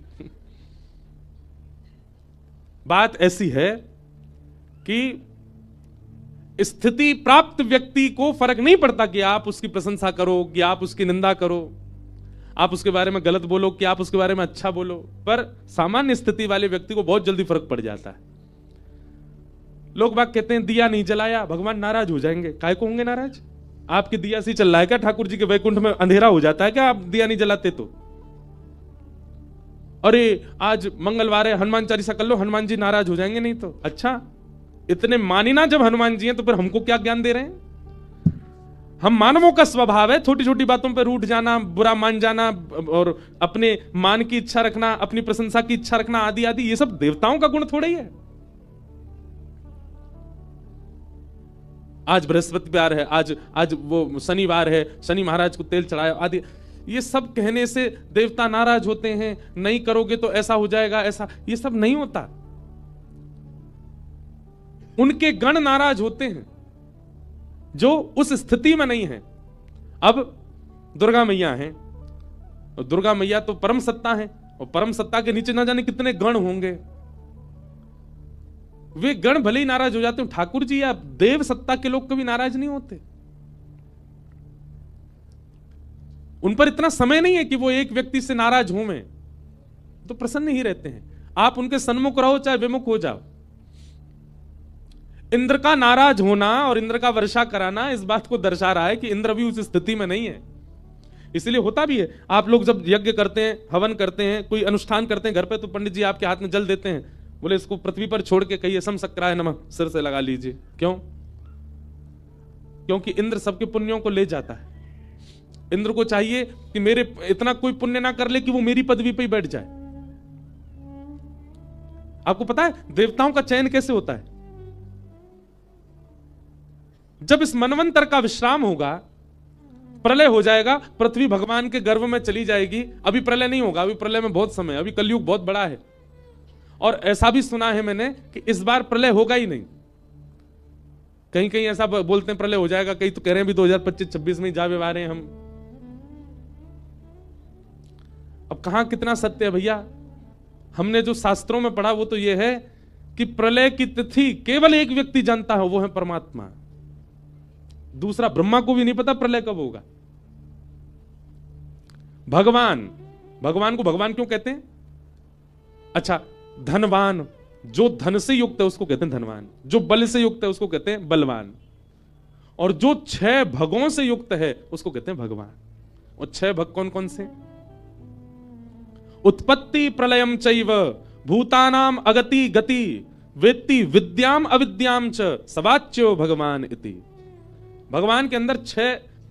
[SPEAKER 1] बात ऐसी है कि स्थिति प्राप्त व्यक्ति को फर्क नहीं पड़ता कि आप उसकी प्रशंसा करो, कि आप उसकी निंदा करो, आप उसके बारे में गलत बोलो, कि आप उसके बारे में अच्छा बोलो। पर सामान्य स्थिति वाले व्यक्ति को बहुत जल्दी फर्क पड़ जाता है। लोग बात कहते हैं दिया नहीं जलाया भगवान नाराज हो जाएंगे। काय को होंगे नाराज? आपके दिया से चल रहा है क्या? ठाकुर जी के वैकुंठ में अंधेरा हो जाता है क्या आप दिया नहीं जलाते तो? अरे आज मंगलवार है, हनुमान चालीसा कर लो, हनुमान जी नाराज हो जाएंगे नहीं तो? अच्छा इतने मानी ना जब हनुमान जी हैं तो फिर हमको क्या ज्ञान दे रहे हैं? हम मानवों का स्वभाव है छोटी छोटी बातों पर रूठ जाना, बुरा मान जाना, और अपने मान की इच्छा रखना, अपनी प्रशंसा की इच्छा रखना, आदि आदि। ये सब देवताओं का गुण थोड़ा ही है। आज बृहस्पतिवार है, आज वो शनिवार है, शनि महाराज को तेल चढ़ाया आदि। ये सब कहने से देवता नाराज होते हैं, नहीं करोगे तो ऐसा हो जाएगा, ऐसा, ये सब नहीं होता। उनके गण नाराज होते हैं जो उस स्थिति में नहीं है। अब दुर्गा मैया हैं, और दुर्गा मैया तो परम सत्ता है, और परम सत्ता के नीचे ना जाने कितने गण होंगे। वे गण भले ही नाराज हो जाते हैं, ठाकुर जी या देव सत्ता के लोग कभी नाराज नहीं होते। उन पर इतना समय नहीं है कि वो एक व्यक्ति से नाराज हों, में तो प्रसन्न ही रहते हैं। आप उनके सन्मुख रहो चाहे विमुख हो जाओ। इंद्र का नाराज होना और इंद्र का वर्षा कराना इस बात को दर्शा रहा है कि इंद्र भी उस स्थिति में नहीं है। इसलिए होता भी है, आप लोग जब यज्ञ करते हैं, हवन करते हैं, कोई अनुष्ठान करते हैं घर पे, तो पंडित जी आपके हाथ में जल देते हैं, बोले इसको पृथ्वी पर छोड़ के कहिए सम सक्राय नमः, सिर से लगा लीजिए। क्यों? क्योंकि इंद्र सबके पुण्यों को ले जाता है। इंद्र को चाहिए कि मेरे इतना कोई पुण्य ना कर ले कि वो मेरी पदवी पे ही बैठ जाए। आपको पता है देवताओं का चयन कैसे होता है? जब इस मनवंतर का विश्राम होगा, प्रलय हो जाएगा, पृथ्वी भगवान के गर्भ में चली जाएगी। अभी प्रलय नहीं होगा, अभी प्रलय में बहुत समय, अभी कलयुग बहुत बड़ा है। और ऐसा भी सुना है मैंने कि इस बार प्रलय होगा ही नहीं। कहीं कहीं ऐसा बोलते हैं प्रलय हो जाएगा, कहीं तो कह रहे हैं भी 2025-26 में जा व्यवहार रहे हैं हम। अब कहां कितना सत्य है भैया? हमने जो शास्त्रों में पढ़ा वो तो ये है कि प्रलय की तिथि केवल एक व्यक्ति जानता है, वो है परमात्मा। दूसरा ब्रह्मा को भी नहीं पता प्रलय कब होगा। भगवान को भगवान क्यों कहते हैं? अच्छा, धनवान, जो धन से युक्त है उसको कहते हैं धनवान, जो बल से युक्त है उसको कहते हैं बलवान, और जो 6 भगों से युक्त है उसको कहते हैं भगवान। और 6 भग कौन कौन से? उत्पत्ति प्रलयम चैव भूतानाम अगति गति वेत्ति विद्याम अविद्याम च सवाच्यो भगवान इति। भगवान के अंदर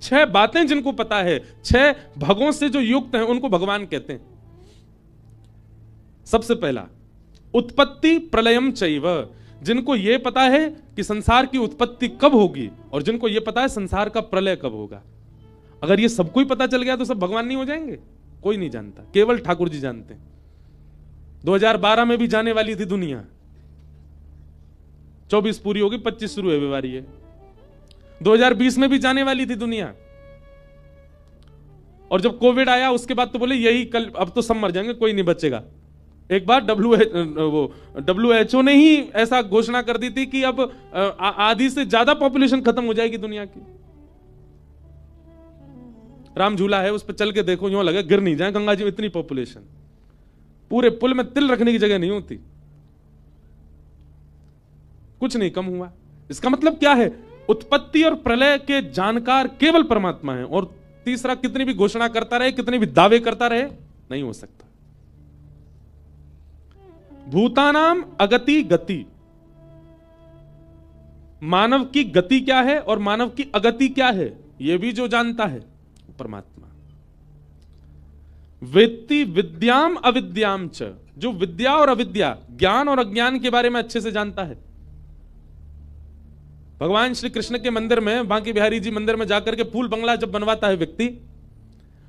[SPEAKER 1] 6 बातें जिनको पता है, 6 भगों से जो युक्त हैं उनको भगवान कहते हैं। सबसे पहला उत्पत्ति प्रलयम चैव, जिनको यह पता है कि संसार की उत्पत्ति कब होगी, और जिनको यह पता है संसार का प्रलय कब होगा। अगर ये सबको ही पता चल गया तो सब भगवान नहीं हो जाएंगे? कोई नहीं जानता, केवल ठाकुर जी जानते हैं। 2012 में भी जाने वाली थी दुनिया, 24 पूरी होगी, 25 शुरू है बीमारी है। 2020 में भी जाने वाली थी दुनिया, और जब कोविड आया उसके बाद तो बोले यही कल, अब तो सब मर जाएंगे, कोई नहीं बचेगा। एक बार WHO ने ही ऐसा घोषणा कर दी थी कि अब आधी से ज्यादा पॉपुलेशन खत्म हो जाएगी दुनिया की। राम झूला है, उस पर चल के देखो, यूं लगे गिर नहीं जाए गंगा जी में, इतनी पॉपुलेशन, पूरे पुल में तिल रखने की जगह नहीं होती। कुछ नहीं कम हुआ। इसका मतलब क्या है? उत्पत्ति और प्रलय के जानकार केवल परमात्मा है। और तीसरा, कितनी भी घोषणा करता रहे, कितने भी दावे करता रहे, नहीं हो सकता। भूतानाम अगति गति, मानव की गति क्या है और मानव की अगति क्या है, यह भी जो जानता है परमात्मा। वेत्ति विद्याम अविद्याम च, जो विद्या और अविद्या, ज्ञान और अज्ञान के बारे में अच्छे से जानता है। भगवान श्री कृष्ण के मंदिर में, बांके बिहारी जी मंदिर में जाकर के फूल बंगला जब बनवाता है व्यक्ति,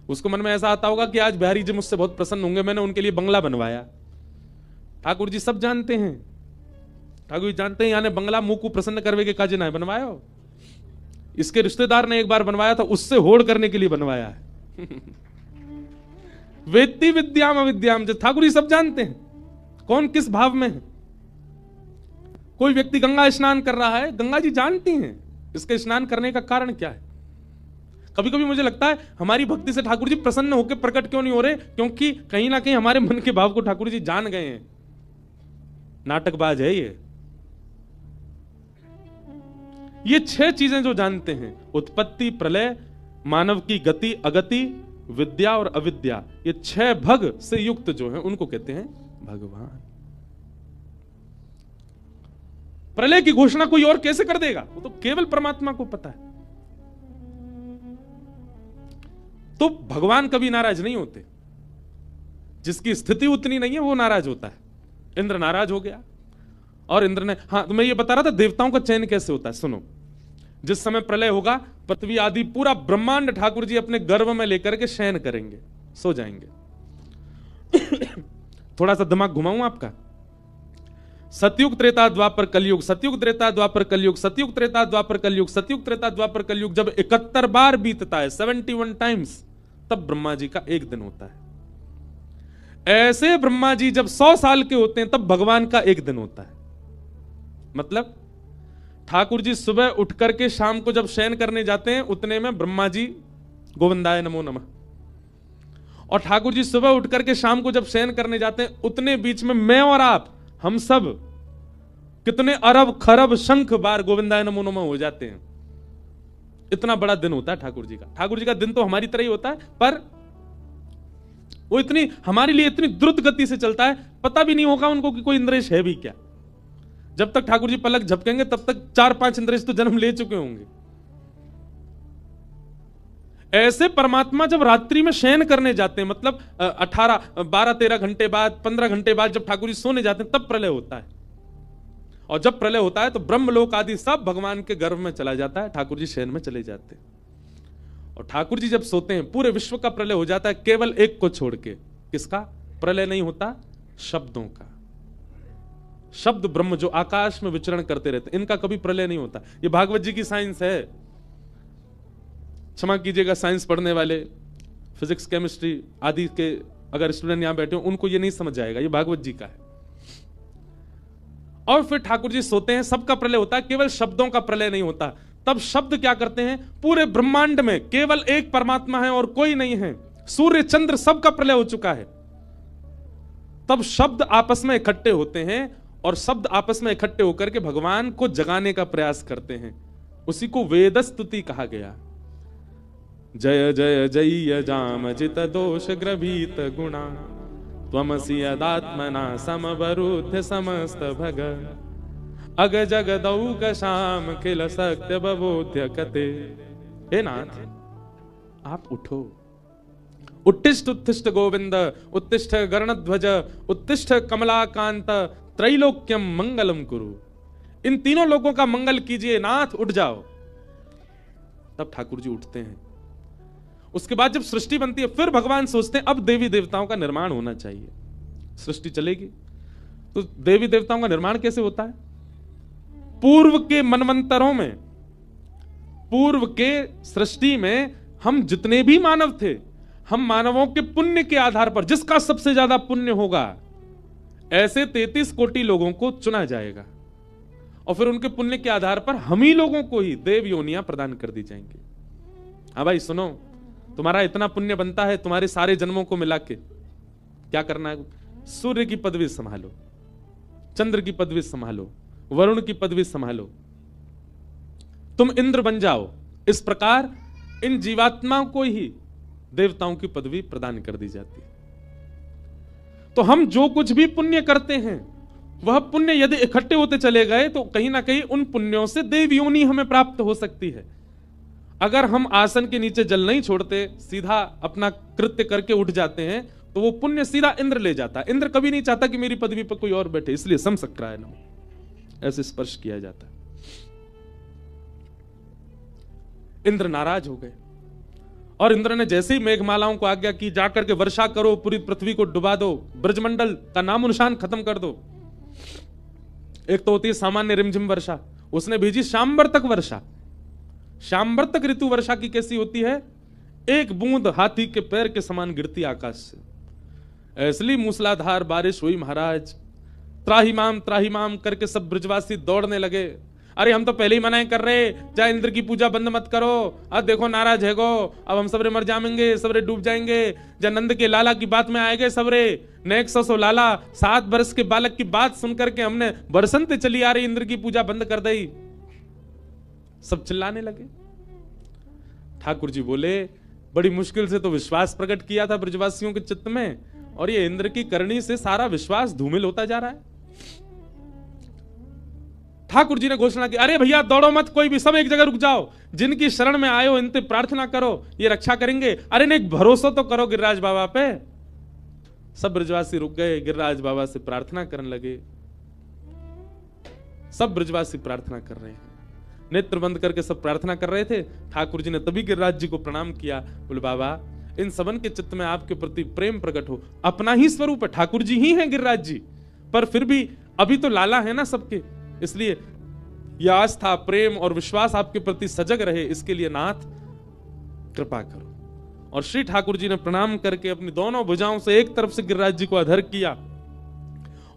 [SPEAKER 1] उसको मन में ऐसा आता होगा कि आज बिहारी जी मुझसे बहुत प्रसन्न होंगे, मैंने उनके लिए बंगला बनवाया। ठाकुर जी सब जानते हैं, ठाकुर जी जानते हैं यानी बंगला मुंह को प्रसन्न करवे के काजे ना बनवाया हो। इसके रिश्तेदार ने एक बार बनवाया था, उससे होड़ करने के लिए बनवाया है। वेत्ति विद्याम अविद्याम, जो ठाकुर जी सब जानते हैं कौन किस भाव में है। कोई व्यक्ति गंगा स्नान कर रहा है, गंगा जी जानती हैं इसके स्नान करने का कारण क्या है। कभी कभी मुझे लगता है हमारी भक्ति से ठाकुर जी प्रसन्न होकर प्रकट क्यों नहीं हो रहे, क्योंकि कहीं ना कहीं हमारे मन के भाव को ठाकुर जी जान गए हैं। नाटकबाज है ये 6 चीजें जो जानते हैं, उत्पत्ति प्रलय, मानव की गति अगति, विद्या और अविद्या, ये 6 भग से युक्त जो है उनको कहते हैं भगवान। प्रलय की घोषणा कोई और कैसे कर देगा? वो तो केवल परमात्मा को पता है। तो भगवान कभी नाराज नहीं होते, जिसकी स्थिति उतनी नहीं है वो नाराज होता है। इंद्र नाराज हो गया, और इंद्र ने, हाँ तो मैं ये बता रहा था देवताओं का चयन कैसे होता है, सुनो। जिस समय प्रलय होगा पृथ्वी आदि पूरा ब्रह्मांड ठाकुर जी अपने गर्भ में लेकर के शयन करेंगे, सो जाएंगे। थोड़ा सा दिमाग घुमाऊं आपका। सतयुग त्रेता द्वापर कलयुग, सतयुग त्रेता द्वापर कलयुग, सतयुग त्रेता द्वापर कलयुग, सतयुग त्रेता द्वापर कलयुग जब 71 बार बीतता है, 71 टाइम्स, तब ब्रह्मा जी का एक दिन होता है। ऐसे ब्रह्मा जी जब 100 साल के होते हैं तब भगवान का एक दिन होता है। मतलब ठाकुर जी सुबह उठ करके शाम को जब शयन करने जाते हैं उतने में ब्रह्मा जी गोविंदाय नमो नमः, और ठाकुर जी सुबह उठ करके शाम को जब शयन करने जाते हैं उतने बीच में मैं और आप, हम सब कितने अरब खरब शंख बार गोविंदाय नमो नमः हो जाते हैं। इतना बड़ा दिन होता है ठाकुर जी का। ठाकुर जी का दिन तो हमारी तरह ही होता है, पर वो इतनी हमारे लिए इतनी द्रुत गति से चलता है, पता भी नहीं होगा उनको कि कोई इंद्रेश है भी क्या। जब तक ठाकुर जी पलक झपकेंगे तब तक 4-5 इंद्रेश तो जन्म ले चुके होंगे। ऐसे परमात्मा जब रात्रि में शयन करने जाते हैं, मतलब 12-13 घंटे बाद, 15 घंटे बाद जब ठाकुर जी सोने जाते हैं तब प्रलय होता है। और जब प्रलय होता है तो ब्रह्मलोक आदि सब भगवान के गर्भ में चला जाता है, ठाकुर जी शयन में चले जाते हैं। और ठाकुर जी जब सोते हैं पूरे विश्व का प्रलय हो जाता है, केवल एक को छोड़ के। किसका प्रलय नहीं होता? शब्दों का। शब्द ब्रह्म जो आकाश में विचरण करते रहते, इनका कभी प्रलय नहीं होता। ये भागवत जी की साइंस है। क्षमा कीजिएगा साइंस पढ़ने वाले, फिजिक्स केमिस्ट्री आदि के अगर स्टूडेंट यहां बैठे हो उनको ये नहीं समझ आएगा, ये भागवत जी का है। और फिर ठाकुर जी सोते हैं, सबका प्रलय होता है, केवल शब्दों का प्रलय नहीं होता। तब शब्द क्या करते हैं? पूरे ब्रह्मांड में केवल एक परमात्मा है और कोई नहीं है, सूर्य चंद्र सबका प्रलय हो चुका है। तब शब्द आपस में इकट्ठे होते हैं और शब्द आपस में इकट्ठे होकर के भगवान को जगाने का प्रयास करते हैं। उसी को वेद स्तुति कहा गया। जय जय जय जाम जित दोष ग्रभीत गुणा त्वमसि यदात्मना समवरुद्ध समस्त भग अग जगदौक शाम किल सत्य बबोध्य कते। हे नाथ आप उठो, उत्तिष्ठ उत्तिष्ठ गोविंद, उत्तिष्ठ गरुणध्वज, उत्तिष्ठ कमलाकांत, त्रैलोक्यम मंगलम कुरु। इन तीनों लोगों का मंगल कीजिए, नाथ उठ जाओ। तब ठाकुर जी उठते हैं। उसके बाद जब सृष्टि बनती है फिर भगवान सोचते हैं अब देवी देवताओं का निर्माण होना चाहिए, सृष्टि चलेगी। तो देवी देवताओं का निर्माण कैसे होता है? पूर्व के मनवंतरों में, पूर्व के सृष्टि में हम जितने भी मानव थे, हम मानवों के पुण्य के आधार पर जिसका सबसे ज्यादा पुण्य होगा ऐसे 33 कोटि लोगों को चुना जाएगा और फिर उनके पुण्य के आधार पर हम ही लोगों को ही देव योनियां प्रदान कर दी जाएंगी। हाँ भाई सुनो, तुम्हारा इतना पुण्य बनता है, तुम्हारे सारे जन्मों को मिला के क्या करना है? सूर्य की पदवी संभालो, चंद्र की पदवी संभालो, वरुण की पदवी संभालो, तुम इंद्र बन जाओ। इस प्रकार इन जीवात्माओं को ही देवताओं की पदवी प्रदान कर दी जाती है। तो हम जो कुछ भी पुण्य करते हैं वह पुण्य यदि इकट्ठे होते चले गए तो कहीं ना कहीं उन पुण्यों से देव योनि हमें प्राप्त हो सकती है। अगर हम आसन के नीचे जल नहीं छोड़ते, सीधा अपना कृत्य करके उठ जाते हैं तो वो पुण्य सीधा इंद्र ले जाता है। इंद्र कभी नहीं चाहता कि मेरी पदवी पर कोई और बैठे, इसलिए समसक्राय नमः ऐसे स्पर्श किया जाता है। इंद्र नाराज हो गए और इंद्र ने जैसे ही मेघमालाओं को आज्ञा की जाकर के वर्षा करो, पूरी पृथ्वी को डुबा दो, ब्रजमंडल का नामो निशान खत्म कर दो। एक तो होती है सामान्य रिमझिम वर्षा, उसने भेजी शाम्बर तक वर्षा। शाम्बर तक ऋतु वर्षा की कैसी होती है? एक बूंद हाथी के पैर के समान गिरती आकाश से। ऐसी मूसलाधार बारिश हुई महाराज, त्राहिमाम करके सब ब्रजवासी दौड़ने लगे। अरे हम तो पहले ही मनाएं कर रहे, चाहे इंद्र की पूजा बंद मत करो, अब देखो नाराज है गो, अब हम सबरे मर जाएंगे, सबरे डूब जाएंगे। जब नंद के लाला की बात में आएंगे सबरे, नेक सो लाला, 7 वर्ष के बालक की बात सुनकर के हमने बरसंते चली आ रही इंद्र की पूजा बंद कर दी। सब चिल्लाने लगे। ठाकुर जी बोले, बड़ी मुश्किल से तो विश्वास प्रकट किया था ब्रजवासियों के चित्त में, और ये इंद्र की करनी से सारा विश्वास धूमिल होता जा रहा है। ठाकुर जी ने घोषणा की, अरे भैया दौड़ो मत, कोई भी, सब एक जगह रुक जाओ, जिनकी शरण में आयो इनसे प्रार्थना करो, ये रक्षा करेंगे। अरे नहीं, भरोसा तो करो गिरिराज बाबा पे। सब ब्रजवासी रुक गए, गिरिराज बाबा से प्रार्थना करने लगे। सब ब्रजवासी प्रार्थना कर रहे हैं। नेत्र बंद करके सब प्रार्थना कर रहे थे। ठाकुर जी ने तभी गिरिराज जी को प्रणाम किया। बोले बाबा, इन सबन के चित्त में आपके प्रति प्रेम प्रकट हो। अपना ही स्वरूप है, ठाकुर जी ही हैं गिरिराज जी, पर फिर भी अभी तो लाला है ना सबके, इसलिए यह आस्था, प्रेम और विश्वास आपके प्रति सजग रहे, इसके लिए नाथ कृपा करो। और श्री ठाकुर जी ने प्रणाम करके अपनी दोनों भुजाओं से एक तरफ से गिरिराज जी को अधर किया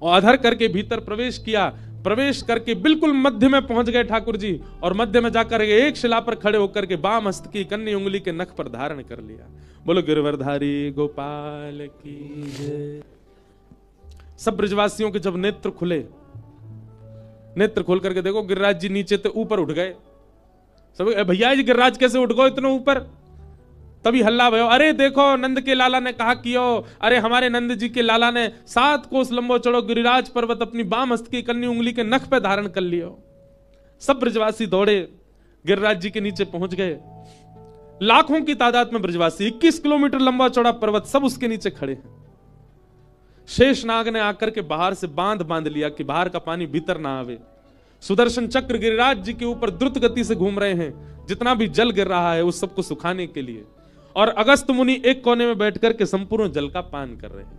[SPEAKER 1] और अधर करके भीतर प्रवेश किया। प्रवेश करके बिल्कुल मध्य में पहुंच गए ठाकुर जी, और मध्य में जाकर एक शिला पर खड़े होकर के बाम हस्त की कन्नी उंगली के नख पर धारण कर लिया। बोलो गिरवरधारी गोपाल की जय। सब ब्रजवासियों के जब नेत्र खुले, नेत्र खोल करके देखो गिरिराज जी नीचे तो ऊपर उठ गए। सब भैया जी गिरिराज कैसे उठ गए इतने ऊपर? तभी हल्ला भयो, अरे देखो नंद के लाला ने कहा कियो, अरे हमारे नंद जी के लाला ने 7 कोस लंबो चढ़ो गिरिराज पर्वत अपनी बाम हस्त की कन्नी उंगली के नख पे धारण कर लियो। सब ब्रजवासी दौड़े, गिरिराज जी के नीचे पहुंच गए। लाखों की तादाद में ब्रजवासी, 21 किलोमीटर लंबा चौड़ा पर्वत, सब उसके नीचे खड़े हैं। शेषनाग ने आकर के बाहर से बांध लिया कि बाहर का पानी भीतर ना आवे। सुदर्शन चक्र गिरिराज जी के ऊपर द्रुत गति से घूम रहे हैं, जितना भी जल गिर रहा है उस सबको सुखाने के लिए। और अगस्त मुनि एक कोने में बैठकर के संपूर्ण जल का पान कर रहे हैं।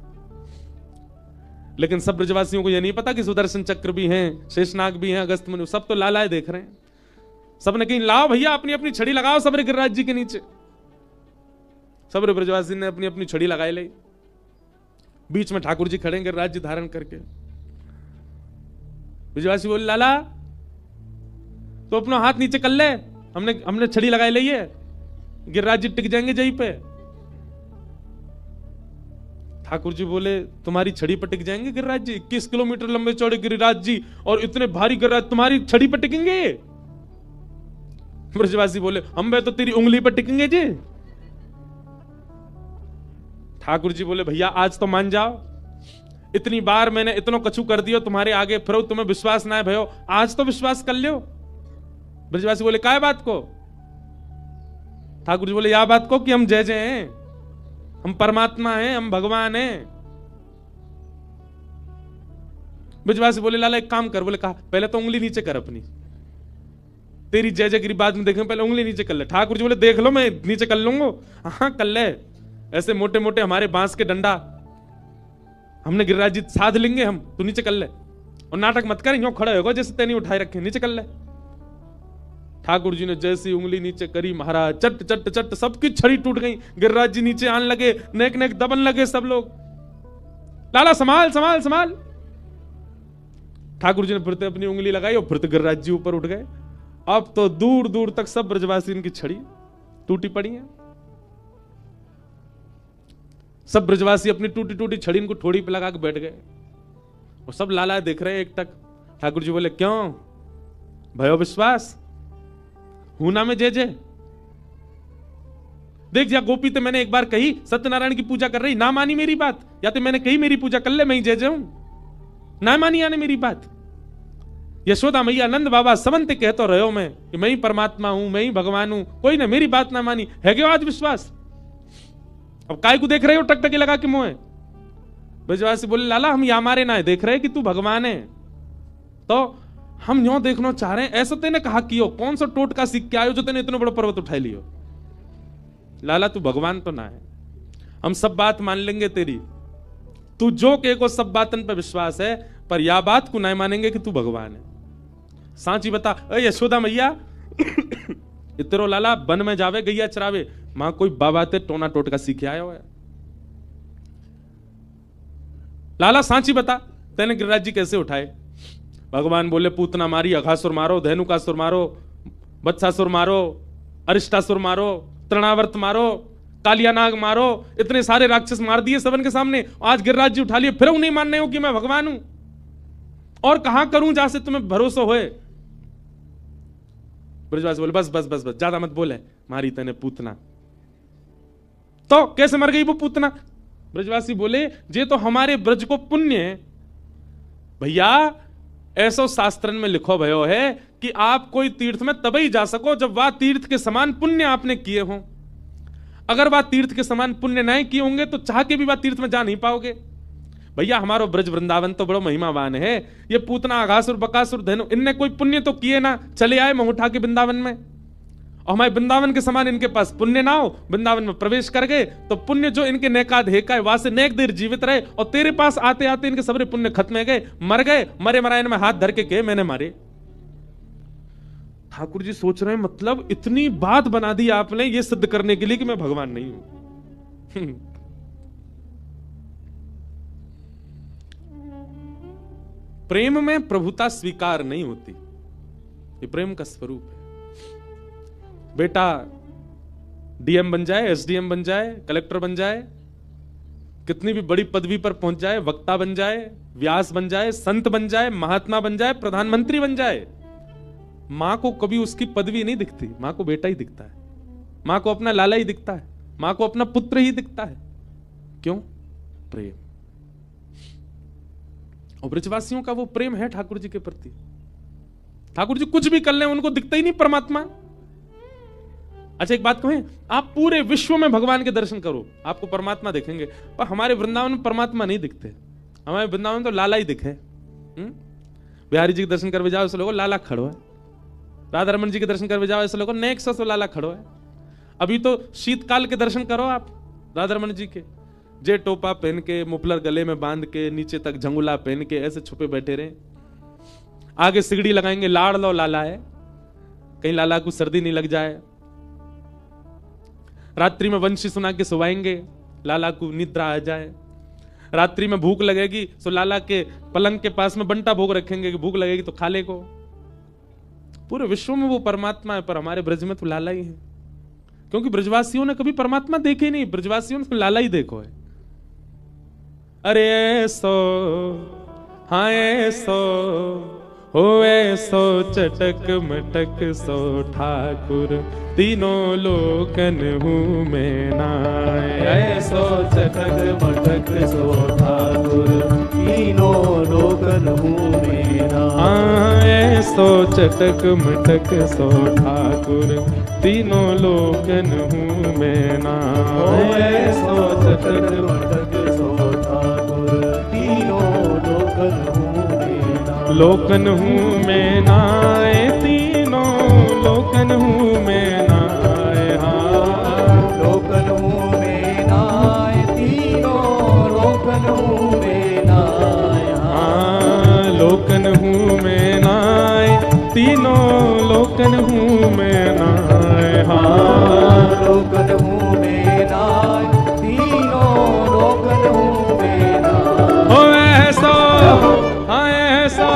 [SPEAKER 1] लेकिन सब ब्रजवासियों को यह नहीं पता कि सुदर्शन चक्र भी हैं, शेषनाग भी हैं, अगस्त मुनि, सब तो लालाए देख रहे हैं। सबने कहीं लाओ भैया अपनी अपनी छड़ी लगाओ सबरे गिरिराज जी के नीचे। सबरे ब्रजवासी ने अपनी अपनी छड़ी लगाई ली। बीच में ठाकुर जी खड़े गिरिराज जी धारण करके। ब्रजवासी बोले लाला तो अपना हाथ नीचे कर ले, हमने छड़ी लगाई ली है, गिरिराज जी टिक जाएंगे जहीं पे। ठाकुर जी बोले तुम्हारी छड़ी पर टिक जाएंगे गिरिराज जी? 21 किलोमीटर लंबे चौड़े गिरिराज जी और इतने भारी गिरिराज तुम्हारी छड़ी पर टिकेंगे? ब्रजवासी बोले हम तो तेरी उंगली पर टिकेंगे जी। ठाकुर जी बोले भैया आज तो मान जाओ, इतनी बार मैंने इतनो कछु कर दियो तुम्हारे आगे, फिर तुम्हें विश्वास ना है भयो, आज तो विश्वास कर लियो। ब्रजवासी बोले काय बात को? ठाकुर जी बोले या बात को कि हम जय जय हैं, हम परमात्मा हैं, हम भगवान हैं। ब्रजवासी बोले लाला एक काम कर। बोले कहा पहले तो उंगली नीचे कर अपनी, तेरी जय जयगिरी बाद में देखें, पहले उंगली नीचे कर ले। ठाकुर जी बोले देख लो मैं नीचे कर लूंगा। हाँ कर ले, ऐसे मोटे मोटे हमारे बांस के डंडा हमने गिरिराज जी साध लेंगे हम, तू नीचे कर ले। और नाटक मत कर, यूं खड़े होगा जैसे तेनी उठाए रखे, नीचे कर ले। ठाकुर जी ने जैसी उंगली नीचे करी महाराज, चट चट चट सबकी छड़ी टूट गई। गिरिराज जी नीचे आने लगे, नेक नेक दबन लगे सब लोग। लाला संभाल संभाल संभाल। ठाकुर जी ने फिर अपनी उंगली लगाई और फिर गिरिराज जी ऊपर उठ गए। अब तो दूर दूर तक सब ब्रजवासी इनकी छड़ी टूटी पड़ी है। सब ब्रजवासी अपनी टूटी टूटी छड़ी इनको ठोड़ी पे लगा के बैठ गए और सब लाला देख रहे हैं एक टक। ठाकुर जी बोले क्यों भयो विश्वास हूना में जय जय? देख जा गोपी तो मैंने एक बार कही सत्यनारायण की पूजा कर रही, ना मानी मेरी बात, या तो मैंने कही मेरी पूजा कर ले मैं ही जय जय हूं, ना मानी आने मेरी बात। यशोदा मैया नंद बाबा समन्ते कहते रहो मैं कि मैं ही परमात्मा हूं, मैं ही भगवान हूं, कोई ना मेरी बात ना मानी, है क्यों आज विश्वास? अब काय को देख रहे हो टकटकी लगा के मुंह? ब्रजवासी बोले लाला हम या मारे ना है, देख रहे कि तू भगवान है तो हम यूं देखना चाह रहे हैं। ऐसा तेने कहा कियो, कौन सा टोटका सीख के आयो जो तेने इतना बड़ा पर्वत उठा लियो? लाला तू भगवान तो ना है, हम सब बात मान लेंगे तेरी, तू जो के को सब बातन पर विश्वास है, पर या बात को नहीं मानेंगे कि तू भगवान है। सांची बता यशोदा मैया इतरो लाला वन में जावे गैया चरावे, मां कोई बाबा ते टोना टोटका सीखे आयो है? लाला सांची बता तेने गिरिराज जी कैसे उठाए? भगवान बोले पूतना मारी, अघासुर मारो, धेनुकासुर मारो, वत्सासुर मारो, अरिष्टासुर मारो, तृणावर्त मारो, कालिया नाग मारो, इतने सारे राक्षस मार दिए सबन के सामने। आज गिरिराज जी उठा लिए, फिर नहीं मानने हो कि मैं भगवान हूं? और कहां करूं जहां से तुम्हें भरोसा होए? ब्रजवासी बोले बस बस बस बस ज्यादा मत बोले, मारी तने पूतना। तो कैसे मर गई वो पूतना? ब्रजवासी बोले जे तो हमारे ब्रज को पुण्य है भैया, ऐसो शास्त्रन में लिखो भयो है कि आप कोई तीर्थ में तभी जा सको जब वह तीर्थ के समान पुण्य आपने किए हों। अगर वह तीर्थ के समान पुण्य नहीं किए होंगे तो चाह के भी वह तीर्थ में जा नहीं पाओगे। भैया हमारो ब्रज वृंदावन तो बड़ो महिमावान है। ये पूतना आघासुर बकासुर धनु इनने कोई पुण्य तो किए ना, चले आए मुंह उठा के वृंदावन में, और हमारे वृंदावन के समान इनके पास पुण्य ना हो, वृंदावन में प्रवेश कर गए तो पुण्य जो इनके नेकाद हेका है वासे नेक देर जीवित रहे, और तेरे पास आते आते इनके सबरे पुण्य खत्म हो गए, मर गए, मरे मरायन में हाथ धर के कहे मैंने मारे। ठाकुर जी सोच रहे हैं मतलब इतनी बात बना दी आपने ये सिद्ध करने के लिए कि मैं भगवान नहीं हूं। प्रेम में प्रभुता स्वीकार नहीं होती, ये प्रेम का स्वरूप है। बेटा डीएम बन जाए, एसडीएम बन जाए, कलेक्टर बन जाए, कितनी भी बड़ी पदवी पर पहुंच जाए, वक्ता बन जाए, व्यास बन जाए, संत बन जाए, महात्मा बन जाए, प्रधानमंत्री बन जाए, मां को कभी उसकी पदवी नहीं दिखती, मां को बेटा ही दिखता है, मां को अपना लाला ही दिखता है, मां को अपना पुत्र ही दिखता है। क्यों? प्रेम। और ब्रजवासियों का वो प्रेम है ठाकुर जी के प्रति। ठाकुर जी कुछ भी कर ले उनको दिखता ही नहीं परमात्मा। अच्छा एक बात कहें, आप पूरे विश्व में भगवान के दर्शन करो आपको परमात्मा दिखेंगे, पर हमारे वृंदावन में परमात्मा नहीं दिखते। हमारे वृंदावन तो लाला ही दिखे। बिहारी जी के दर्शन करवे जाओ ऐसे लोगों लाला खड़ो है, राधा रमन जी के दर्शन करवे जाओ ऐसे लोगों नेक्सस तो लाला खड़ो है। अभी तो शीतकाल के दर्शन करो आप राधा रमन जी के, जे टोपा पहन के, मुफलर गले में बांध के, नीचे तक झंगुला पहन के ऐसे छुपे बैठे रहे, आगे सिगड़ी लगाएंगे, लाड़ लो लाला है, कहीं लाला को सर्दी नहीं लग जाए। रात्रि में वंशी सुना के सुवाएंगे, लाला को निद्रा आ जाए। रात्रि में भूख लगेगी तो लाला के पलंग के पास में बंटा भोग रखेंगे कि भूख लगेगी तो खा ले को। पूरे विश्व में वो परमात्मा है, पर हमारे ब्रज में तो लाला ही है, क्योंकि ब्रजवासियों ने कभी परमात्मा देखे नहीं, ब्रजवासियों ने तो लाला ही देखो है। अरे ऐसो हाँ ऐसो हो ऐसो चटक मटक सो ठाकुर तीनों लोकन हूँ मैं नाय।
[SPEAKER 2] ऐसो चटक मटक सो ठाकुर तीनों लोकन हूँ मैं नाय।
[SPEAKER 1] ऐसो चटक मटक सो ठाकुर तीनों लोकन हूँ मैं नाय।
[SPEAKER 2] ऐसो चटक मटक सो ठाकुर तीनों लोकन हूँ मैं नाय।
[SPEAKER 1] लोकन हूँ मैं नाय, तीनों लोकन हूँ मैं नाय। हाँ
[SPEAKER 2] लोकन हूँ मैं नाय, तीनों लोकन हूँ मैं नाय।
[SPEAKER 1] हाँ लोकन हूँ मैं नाय, तीनों लोकन हूँ मैं नाय। हाँ
[SPEAKER 2] लोकन हूँ मैं नाय, तीनों लोकन हूँ मैं नाय।
[SPEAKER 1] हो ऐसो हाँ ऐसो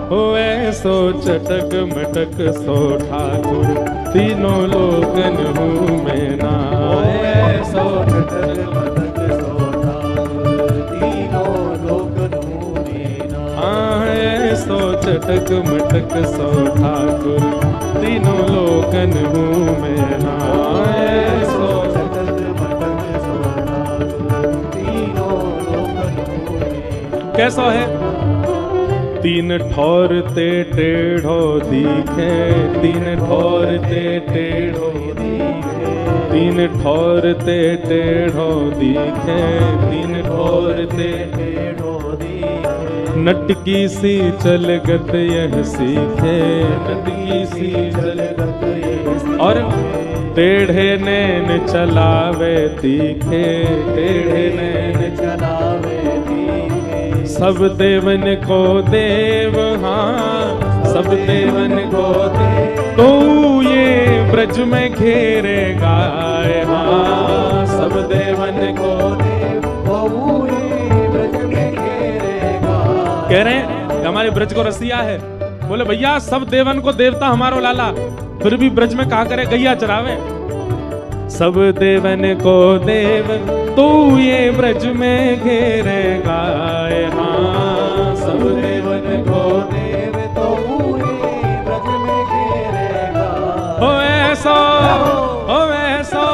[SPEAKER 1] हो ऐसो चटक मटक सो ठाकुर तीनों लोकन हूँ मैं नाय।
[SPEAKER 2] ऐसो चटक मटक सो ठाकुर तीनों लोकन हूँ मैं नाय।
[SPEAKER 1] हाँ ऐसो चटक मटक सो ठाकुर तीनों लोकन हूँ मैं नाय।
[SPEAKER 2] ऐसो चटक मटक सो ठाकुर तीनों लोकन हूँ मैं नाय।
[SPEAKER 1] कैसा है? तीन ठौर ते टेढ़ो दिखे, तीन ठौर ते टेढ़ो दिखे, तीन ठौर ते टेढ़ो दिखे, तीन ठौर ते
[SPEAKER 2] टेढ़ो दिखे।
[SPEAKER 1] नटकी सी चलगत यह सीखे, नटकी सी
[SPEAKER 2] चलगत यह सीखे।
[SPEAKER 1] और टेढ़े नैन चलावे तीखे, टेढ़े नैन
[SPEAKER 2] चलावे तीखे।
[SPEAKER 1] सब देवन को देव हाँ सब देवन को देव तो ये ब्रज में घेरेगा। हाँ सब देवन को देव
[SPEAKER 2] तो ये ब्रज में घेरेगा।
[SPEAKER 1] कह रहे हैं हमारे ब्रज को रसिया है, बोले भैया सब देवन को देवता हमारो लाला, फिर भी ब्रज में कहा करे गैया चरावे। सब देवन को देव तो ये ब्रज में घेरेगा। हाँ सब देवन को
[SPEAKER 2] देव तो ये ब्रज में घेरेगा।
[SPEAKER 1] हो ऐसो हो ऐसो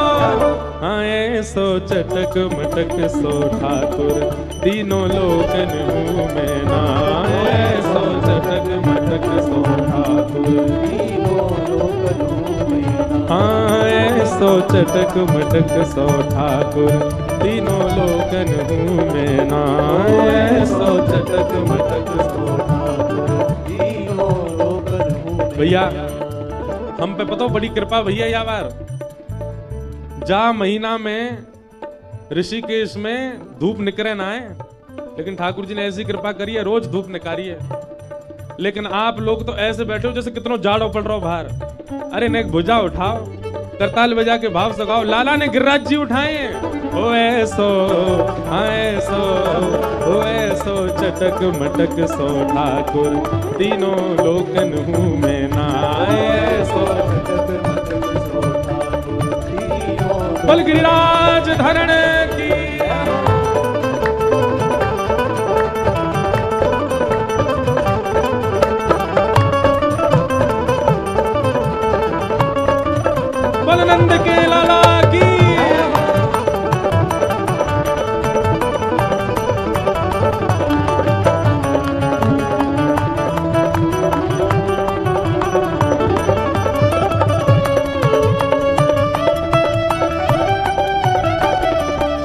[SPEAKER 1] हाँ ऐसो चटक मटक सो ठाकुर तीनों लोकन हूँ मैं नाय। ऐसो चटक मटक सो ठाकुर
[SPEAKER 2] तीनों लोकन हूँ मैं नाय।
[SPEAKER 1] हाँ ऐसो चटक मटक सो ठाकुर तीनों लोकन हूँ मैं ना, ऐसो चटक मटक सो ठाकुर,
[SPEAKER 2] तीनों लोकन हूँ मैं।
[SPEAKER 1] भैया हम पे पता बड़ी कृपा भैया या बार जा महीना में ऋषिकेश में धूप निकरे ना है, लेकिन ठाकुर जी ने ऐसी कृपा करी है रोज धूप निकारी है। लेकिन आप लोग तो ऐसे बैठे हो जैसे कितनों जाड़ो पड़ रहा हो बाहर। अरे ने भुजा उठाओ, करताल बजा के भाव सगाओ, लाला ने गिरिराज जी उठाए हैं। ओ ऐसो ऐसो ओ ऐसो चटक मटक सो ठाकुर, तीनों लोकन हूँ मैं ना, ऐसो
[SPEAKER 2] चटक मटक सो ठाकुर, तीनों
[SPEAKER 1] बोल गिरिराज धरण की। बोल नंद के लाला की।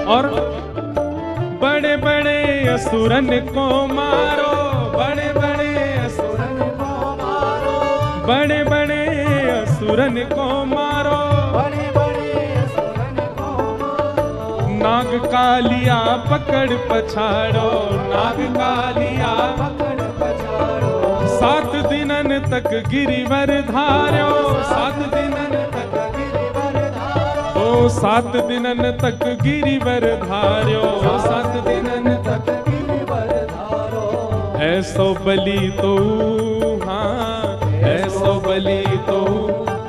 [SPEAKER 1] और बड़े बड़े असुरन को मारो, बड़े बड़े असुरन को मारो, बड़े बड़े असुरन को मारो,
[SPEAKER 2] बड़े बड़े असुरन को मारो,
[SPEAKER 1] नाग कालिया पकड़ पछाड़ो, नाग कालिया
[SPEAKER 2] पकड़ पछाड़ो,
[SPEAKER 1] 7 दिनन तक गिरिवर धार्यो, 7 दिनन तक
[SPEAKER 2] गिरिवर धारो,
[SPEAKER 1] ओ 7 दिनन तक गिरिवर धार्यो, 7 दिनन तक
[SPEAKER 2] गिरिवर धारो,
[SPEAKER 1] ऐसो बलि तो हाँ, ऐसो बलि तो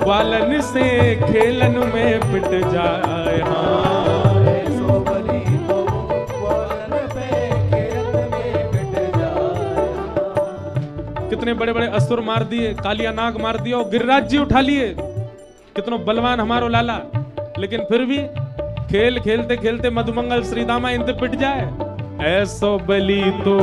[SPEAKER 1] ग्वालन से खेलन में पिट जाए। हाँ
[SPEAKER 2] ऐसो बलि तो ग्वालन पे खेत में पिट जाए।
[SPEAKER 1] कितने बड़े बड़े असुर मार दिए, कालिया नाग मार दिया, और गिरिराज जी उठा लिए। कितनो बलवान हमारो लाला, लेकिन फिर भी खेल खेलते खेलते मधुमंगल श्रीदामा इनते पिट जाए। ऐसो बलि तो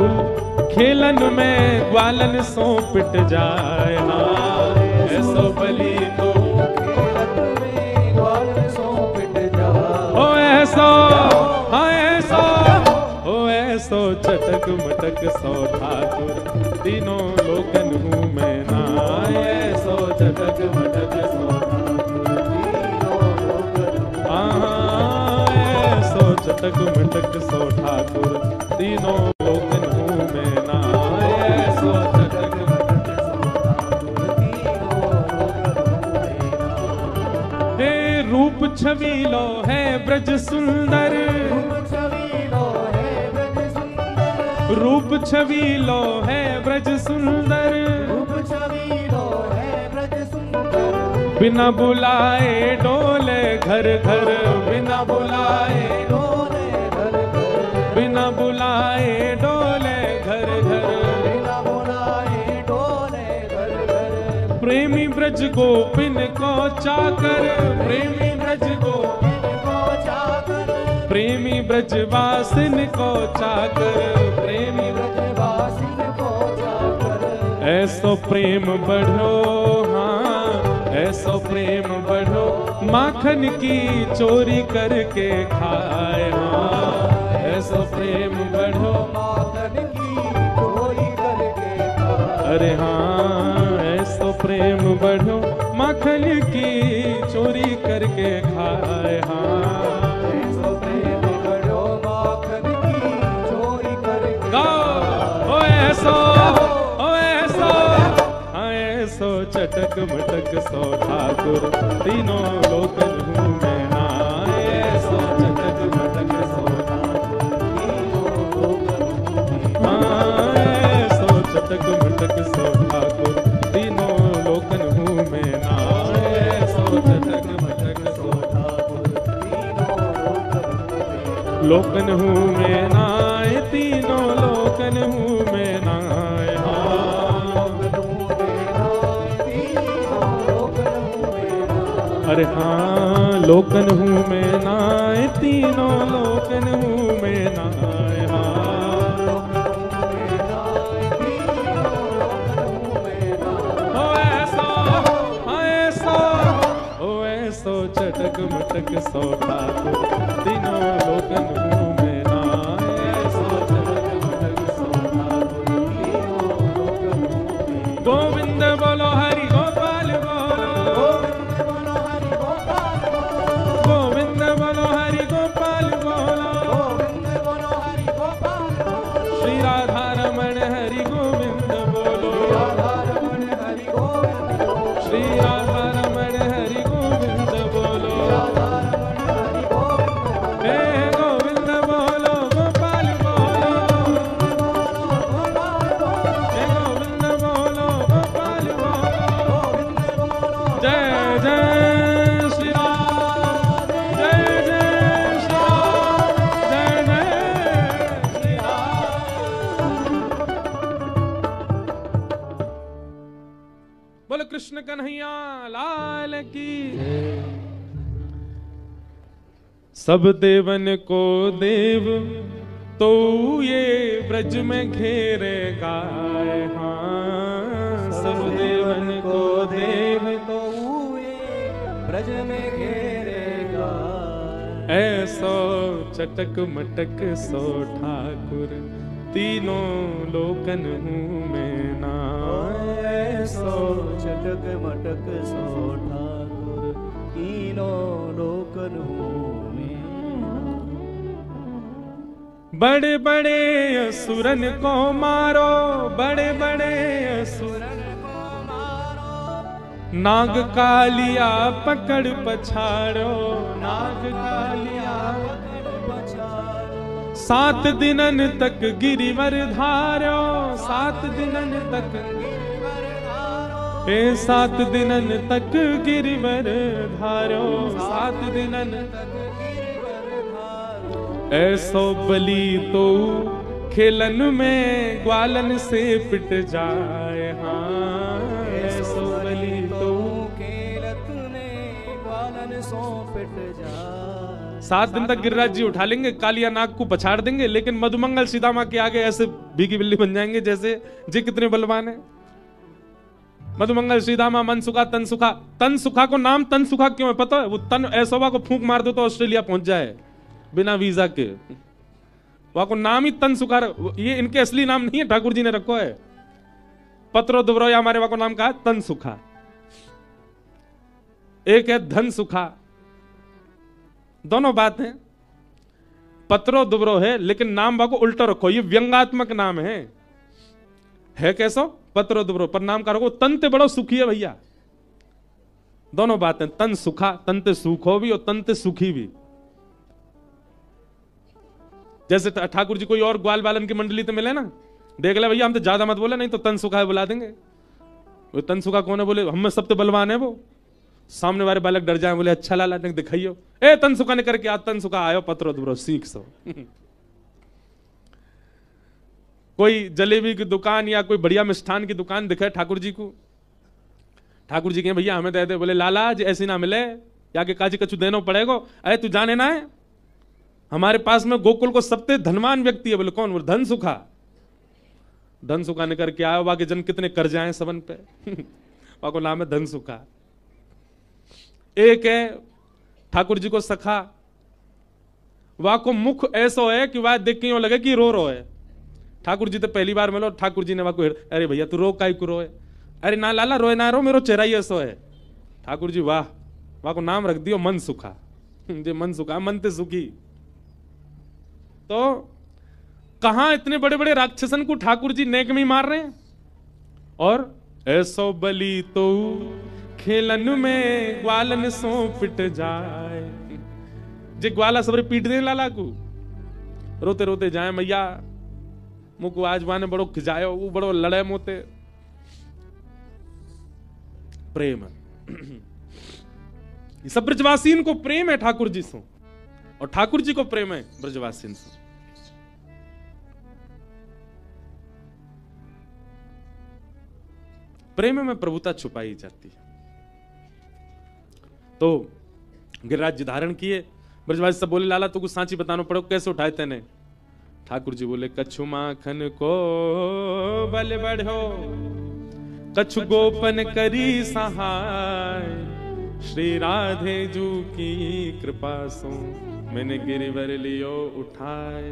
[SPEAKER 1] खेलन में ग्वालन सो पिट जाए। हाँ ऐसो बलि तो
[SPEAKER 2] खेत में ग्वालन सो पिट जाए।
[SPEAKER 1] ओ ऐसो हाँ ऐसो ओ ऐसो चटक मटक सो ठाकुर, तीनों लोकन हूँ मैं ना, ऐसो चटक मटक सो ठाकुर, ऐसो चटक मटक सो ठाकुर, तीनों लोकन हूँ मैं ना, ऐसो चटक मटक सो ठाकुर, तीनों लोकन हूँ मैं ना। हे रूप छबीलो है ब्रज सुंदर, रूप छबीलो है ब्रज सुंदर, बिना बुलाए डोले घर घर, बिना बुलाए
[SPEAKER 2] डोले घर घर,
[SPEAKER 1] बिना बुलाए डोले घर घर,
[SPEAKER 2] बिना बुलाए डोले घर घर,
[SPEAKER 1] प्रेमी ब्रज गोपिन को चाकर, प्रेमी ब्रज गोपिन
[SPEAKER 2] को चाकर,
[SPEAKER 1] प्रेमी ब्रजवासिन को चाकर, प्रेमी
[SPEAKER 2] ब्रजवासिन को चाकर,
[SPEAKER 1] ऐसो प्रेम बढ़ो हाँ ऐसो प्रेम बढ़ो, माखन की चोरी करके खाए। हाँ ऐसो प्रेम बढ़ो,
[SPEAKER 2] माखन की चोरी करके खाए।
[SPEAKER 1] अरे हाँ ऐसो प्रेम बढ़ो, माखन की चोरी करके खाए। हाँ
[SPEAKER 2] ऐसो प्रेम बढ़ो, माखन की चोरी करके
[SPEAKER 1] गाओ ओ ऐसो ऐसो चटक मटक सो ठाकुर, तीनों लोकन हूँ मैं ना, ऐसो चटक मटक सो ठाकुर, तीनों लोकन हूँ मैं ना, ऐसो चटक मटक सो ठाकुर, तीनों लोकन हूँ मैं ना, ऐसो चटक मटक सो ठाकुर, लोकन हूँ मैं ना, तीनों लोकन हूँ मैं ना। अरे हाँ लोकन हूँ मैं ना, तीनों लोकन हूँ मैं ना। हाँ ऐसो चटक मटक सो ठाकुर, तीनों लोक लोकन हूँ मैं नाय।
[SPEAKER 2] ऐसो चटक मटक सो ठाकुर तीनों लोकन हूँ मैं।
[SPEAKER 1] गोविंद बोलो हरि गोपाल बोलो,
[SPEAKER 2] गोविंद बोलो हरि गोपाल बोलो,
[SPEAKER 1] गोविंद बोलो हरि गोपाल बोलो,
[SPEAKER 2] गोविंद बोलो हरि गोपाल बोलो,
[SPEAKER 1] श्री राधा रमण हरि गोविंद बोलो,
[SPEAKER 2] राधा रमण हरि गोविंद बोलो,
[SPEAKER 1] श्री राधा रमण हरि गोविंद बोलो,
[SPEAKER 2] राधा रमण हरि गोविंद बोलो।
[SPEAKER 1] हे गोविंद बोलो गोपाल बोलो,
[SPEAKER 2] गोपाल बोलो,
[SPEAKER 1] हे गोविंद बोलो गोपाल बोलो।
[SPEAKER 2] गोविंद बोलो,
[SPEAKER 1] जय जय श्री राम, जय जय श्री राम, जय जय श्री राम। बोलो कृष्ण कन्हैया लाल की। सब देवन को देव तो ये ब्रज में घेरे गाय, हाँ सब देवन को देव
[SPEAKER 2] तो हुए ब्रज में घेरेगा।
[SPEAKER 1] ऐसो चटक मटक सो ठाकुर तीनों लोकन हूँ मैं नाय।
[SPEAKER 2] ऐसो चटक मटक सो ठाकुर तीनों लोकन हूँ मैं।
[SPEAKER 1] बड़े बड़े असुरन को मारो, बड़े बड़े असुरन को मारो, नाग कालिया पकड़ पछाड़ो, नाग कालिया
[SPEAKER 2] पकड़ पछाड़ो,
[SPEAKER 1] 7 दिनन तक गिरिवर धारो, 7 दिनन तक
[SPEAKER 2] गिरिवर धारो,
[SPEAKER 1] हे 7 दिनन तक गिरिवर धारो, 7 दिनन
[SPEAKER 2] तक गिरिवर धारो।
[SPEAKER 1] ऐसो बलि तो खेलन में ग्वालन से पिट जाए, हाँ ऐसो बलि तो।
[SPEAKER 2] खेलत में ग्वालन सो पिट जा।
[SPEAKER 1] 7 दिन तक गिरिराज जी उठा लेंगे, कालिया नाग को पछाड़ देंगे, लेकिन मधुमंगल सीतामा के आगे ऐसे भीगी बिल्ली बन जाएंगे जैसे जी कितने बलवान है। मधुमंगल सीतामा मनसुखा तनसुखा, तनसुखा को नाम तनसुखा क्यों है पता है? वो तन ऐसोवा को फूंक मार दो तो ऑस्ट्रेलिया पहुंच जाए बिना वीजा के। वहां को नाम ही तनसुखा, ये इनके असली नाम नहीं है, ठाकुर जी ने रखो है। पत्रो दुबरो या हमारे वहां को नाम कहा तनसुखा, एक है धन सुखा, दोनों बात है। पत्रो दुबरो है लेकिन नाम बाको उल्टा रखो, ये व्यंगात्मक नाम है कैसो पत्रो दुबरो, पर नाम का रखो तंते बड़ो सुखी है भैया। दोनों बातें, तन सुखा, तंते सुखो भी और तंते सुखी भी। जैसे ठाकुर जी कोई और ग्वाल बालन की मंडली तो मिले ना, देख ले भैया हम तो ज्यादा मत बोले नहीं तो तन सुखा है बुला देंगे। वो तन सुखा कौन है? बोले हम में सब तो बलवान है वो। सामने वाले बालक डर जाए, बोले अच्छा लाला ने दिखाइयो, ए तन सुखा ने करके आज तन सुखा आयो पत्रो दुबरो सीख सो। कोई जलेबी की दुकान या कोई बढ़िया मिष्ठान की दुकान दिखे ठाकुर जी को, ठाकुर जी कहे भैया हमें दे दे, बोले लाला आज ऐसी ना मिले, या के काजी कछु देनो पड़ेगो। अरे तू जाने ना है हमारे पास में गोकुल को सबसे धनवान व्यक्ति है। बोले कौन? बोले धन सुखा। धन सुखा ने करके आयो, वहां के जन कितने कर्जे आए सबन पे। वहां को नाम है धन सुखा। एक है ठाकुर जी को सखा, वहां को मुख ऐसा है कि वह देख के यूं लगे कि रो है। ठाकुर जी तो पहली बार मिलो, ठाकुर जी ने वहां को, अरे भैया तू रो काई को रोए? अरे ना लाला रोए ना रो, मेरो चेहरा ही ऐसा है। ठाकुर जी वाह, वहां को नाम रख दियो मन सुखा। जे मन सुखा, मन ते सुखी। तो कहां इतने बड़े बड़े राक्षसन को ठाकुर जी नेक में ही मार रहे हैं। और ऐसो बलि तो खेलन में ग्वालन सो पिट जाए। जे ग्वाला सबरे पीट दे लाला को, रोते रोते जाए मैया मुको आज वाने बड़ो खिजायो, वो बड़ो लड़े मोते। प्रेम ये सब ब्रजवासीन को प्रेम है ठाकुर जी से, और ठाकुर जी को प्रेम है ब्रजवासीन से। प्रेम में प्रभुता छुपाई जाती है। तो गिरिराज जी धारण किए, ब्रजवासी सब बोले लाला तो कुछ सांची बताना पड़ो, कैसे उठाए तेने? ठाकुर जी बोले कछु माखन को बल बढ़ो, कछु गोपन करी सहाय, श्री राधे जू की कृपा सो मैंने गिरिवर लियो उठाए।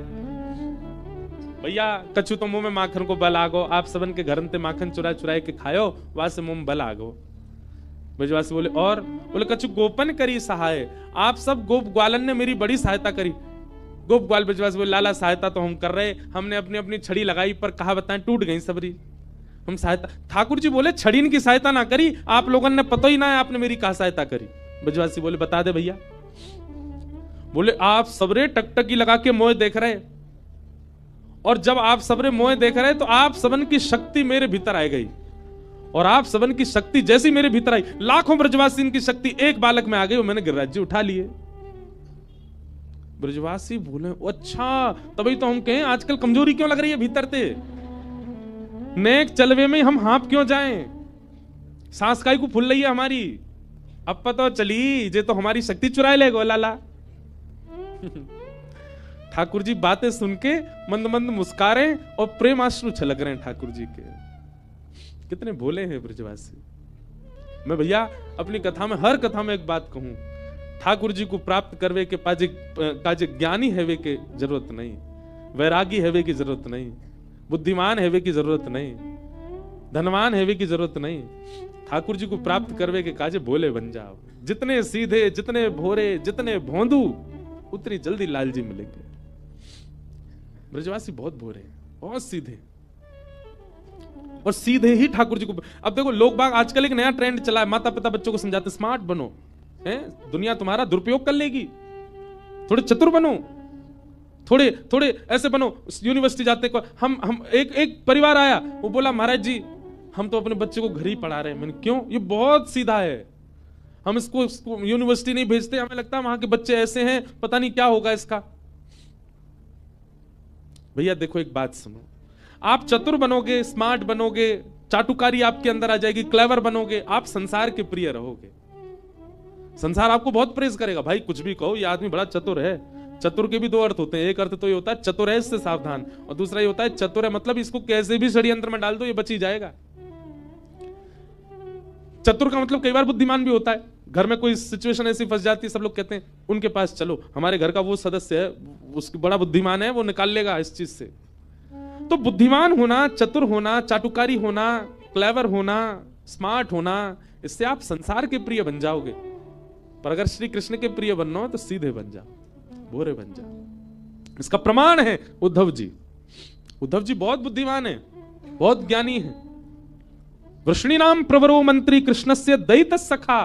[SPEAKER 1] भैया कछु तो मुंह में माखन को बल आगो, आप सबन के घर ते माखन चुरा चुराए के खायो, वहां से मुंह में बल आगो। ब्रजवासी बोले और बोले कछु गोपन करी सहाय, आप सब गोप ग्वालन ने मेरी बड़ी सहायता करी। गोप ग्वाल ब्रजवासी बोले लाला सहायता तो हम कर रहे, हमने अपनी अपनी छड़ी लगाई पर कहा बताएं टूट गई सबरी, हम सहायता। ठाकुर जी बोले छड़ी की सहायता ना करी, आप लोगों ने पता ही ना है आपने मेरी कहा सहायता करी। ब्रजवासी बोले बता दे भैया। बोले आप सबरे टकटकी लगा के मोह देख रहे, और जब आप सबरे मोह देख रहे तो आप सबन की शक्ति मेरे भीतर आ गई, और आप सबन की शक्ति जैसी मेरे भीतर आई, लाखों ब्रजवासी की शक्ति एक बालक में आ गई और मैंने गिरिराज जी उठा लिए। ब्रजवासी बोले अच्छा, तभी तो हम कहें आजकल कमजोरी क्यों लग रही है भीतर ते, नेक चलवे में हम हाँप क्यों जाएं, सांस काई को फूल रही है हमारी, अब पता चली जे तो हमारी शक्ति चुरा ले गो लाला। ठाकुर जी बातें सुन के मंद मंद मुस्कारे और प्रेमाश्रु छलक रहे हैं ठाकुर जी के। कितने भोले हैं ब्रजवासी। मैं भैया अपनी कथा में, हर कथा में एक बात कहूं, ठाकुर जी को प्राप्त करवे के काजे ज्ञानी हैवे के जरूरत नहीं, वैरागी हैवे की जरूरत नहीं, बुद्धिमान हैवे की जरूरत नहीं, धनवान हैवे की जरूरत नहीं। ठाकुर जी को प्राप्त करवे के काजे भोले बन जाओ। जितने सीधे, जितने भोरे, जितने भोंदू, उतनी जल्दी लाल जी मिलेंगे। ब्रजवासी बहुत भोरे हैं, बहुत सीधे, और सीधे ही ठाकुर जी को। अब देखो लोग बाग आजकल एक नया ट्रेंड चला है, माता पिता बच्चों को समझाते स्मार्ट बनो, है दुनिया तुम्हारा दुरुपयोग कर लेगी, थोड़े चतुर बनो, थोड़े थोड़े ऐसे बनो। यूनिवर्सिटी जाते को हम एक परिवार आया, वो बोला महाराज जी हम तो अपने बच्चे को घर ही पढ़ा रहे हैं। मैंने क्यों, ये बहुत सीधा है, हम इसको यूनिवर्सिटी नहीं भेजते, हमें लगता है वहां के बच्चे ऐसे हैं, पता नहीं क्या होगा इसका। भैया देखो एक बात सुनो, आप चतुर बनोगे, स्मार्ट बनोगे, चाटुकारी आपके अंदर आ जाएगी, क्लेवर बनोगे, आप संसार के प्रिय रहोगे। संसार आपको बहुत प्रेज करेगा, भाई कुछ भी कहो ये आदमी बड़ा चतुर है। चतुर के भी दो अर्थ होते हैं, एक अर्थ तो ये होता है चतुर है इससे सावधान, और दूसरा ये होता है चतुर है मतलब इसको कैसे भी षड्यंत्र में डाल दो ये बच ही जाएगा। चतुर का मतलब कई बार बुद्धिमान भी होता है। घर में कोई सिचुएशन ऐसी फंस जाती है, सब लोग कहते हैं उनके पास चलो, हमारे घर का वो सदस्य है, उसकी बड़ा बुद्धिमान है, वो निकाल लेगा इस चीज से। तो बुद्धिमान होना, चतुर होना, चाटुकारी होना, क्लेवर होना, स्मार्ट होना, इससे आप संसार के प्रिय बन जाओगे। पर अगर श्री कृष्ण के प्रिय बनना हो तो सीधे बन जाओ, भोरे बन जाओ। इसका प्रमाण है उद्धव जी। उद्धव जी बहुत बुद्धिमान है, बहुत ज्ञानी है। वृष्णि नाम प्रवरो मंत्री कृष्णस्य दैत सखा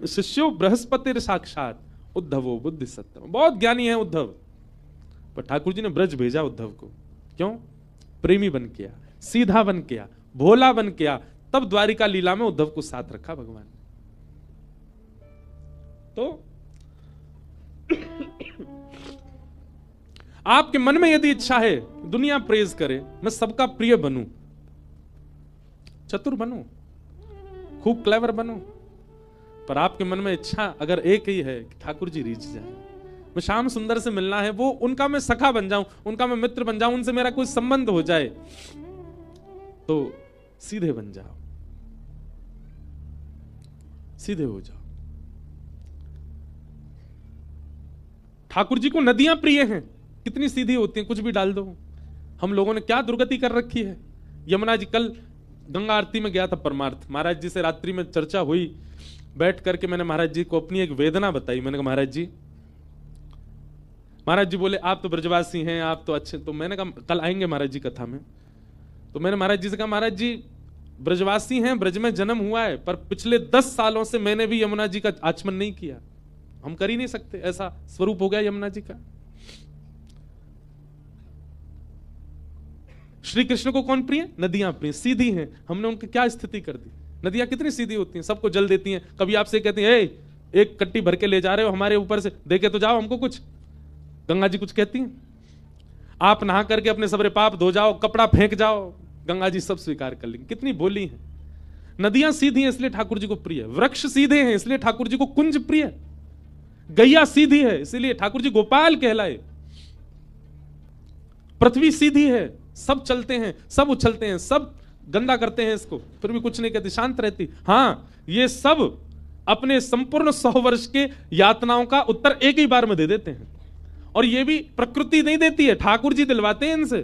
[SPEAKER 1] शिष्यो बृहस्पति साक्षात उद्धवो बुद्धि सत्तम। बहुत ज्ञानी है उद्धव, पर ठाकुर जी ने ब्रज भेजा उद्धव को, क्यों? प्रेमी बन किया, सीधा बन किया, भोला बन किया, तब द्वारिका लीला में उद्धव को साथ रखा भगवान ने। तो आपके मन में यदि इच्छा है दुनिया प्रेज करे, मैं सबका प्रिय बनूं, चतुर बनूं, खूब क्लेवर बनूं, पर आपके मन में इच्छा अगर एक ही है कि ठाकुर जी रीझ जाए, मैं श्याम सुंदर से मिलना है, वो उनका मैं सखा बन जाऊं, उनका मैं मित्र बन जाऊं, उनसे मेरा कोई संबंध हो जाए, तो सीधे बन जाओ, सीधे हो जाओ। ठाकुर जी को नदियां प्रिय हैं, कितनी सीधी होती हैं, कुछ भी डाल दो। हम लोगों ने क्या दुर्गति कर रखी है। यमुना जी, कल गंगा आरती में गया था परमार्थ, महाराज जी से रात्रि में चर्चा हुई, बैठ करके मैंने महाराज जी को अपनी एक वेदना बताई। मैंने कहा महाराज जी बोले आप तो ब्रजवासी हैं, आप तो अच्छे, तो मैंने कहा कल आएंगे महाराज जी कथा में। तो मैंने महाराज जी से कहा महाराज जी ब्रजवासी हैं, ब्रज में जन्म हुआ है, पर पिछले 10 सालों से मैंने भी यमुना जी का आचमन नहीं किया, हम कर ही नहीं सकते, ऐसा स्वरूप हो गया यमुना जी का। श्री कृष्ण को कौन प्रिय? नदियां प्रिय, सीधी हैं। हमने उनकी क्या स्थिति कर दी। नदियां कितनी सीधी होती हैं, सबको जल देती हैं। कभी आपसे कहती हैं एक कट्टी भर के ले जा रहे हो हमारे ऊपर से, देके तो जाओ हमको कुछ। गंगा जी कुछ कहती हैं? आप नहा करके अपने सबरे पाप धो जाओ, कपड़ा फेंक जाओ, गंगा जी सब स्वीकार कर लेंगे। कितनी बोली है। नदियां सीधी हैं इसलिए ठाकुर जी को प्रिय, वृक्ष सीधे हैं इसलिए ठाकुर जी को कुंज प्रिय, गैया सीधी है इसलिए ठाकुर जी गोपाल कहलाए, पृथ्वी सीधी है, सब चलते हैं, सब उछलते हैं, सब गंदा करते हैं इसको, फिर भी कुछ नहीं कहती, शांत रहती। हाँ, ये सब अपने संपूर्ण 100 वर्ष के यातनाओं का उत्तर एक ही बार में दे देते हैं। और ये भी प्रकृति नहीं देती है, ठाकुर जी दिलवाते हैं इनसे।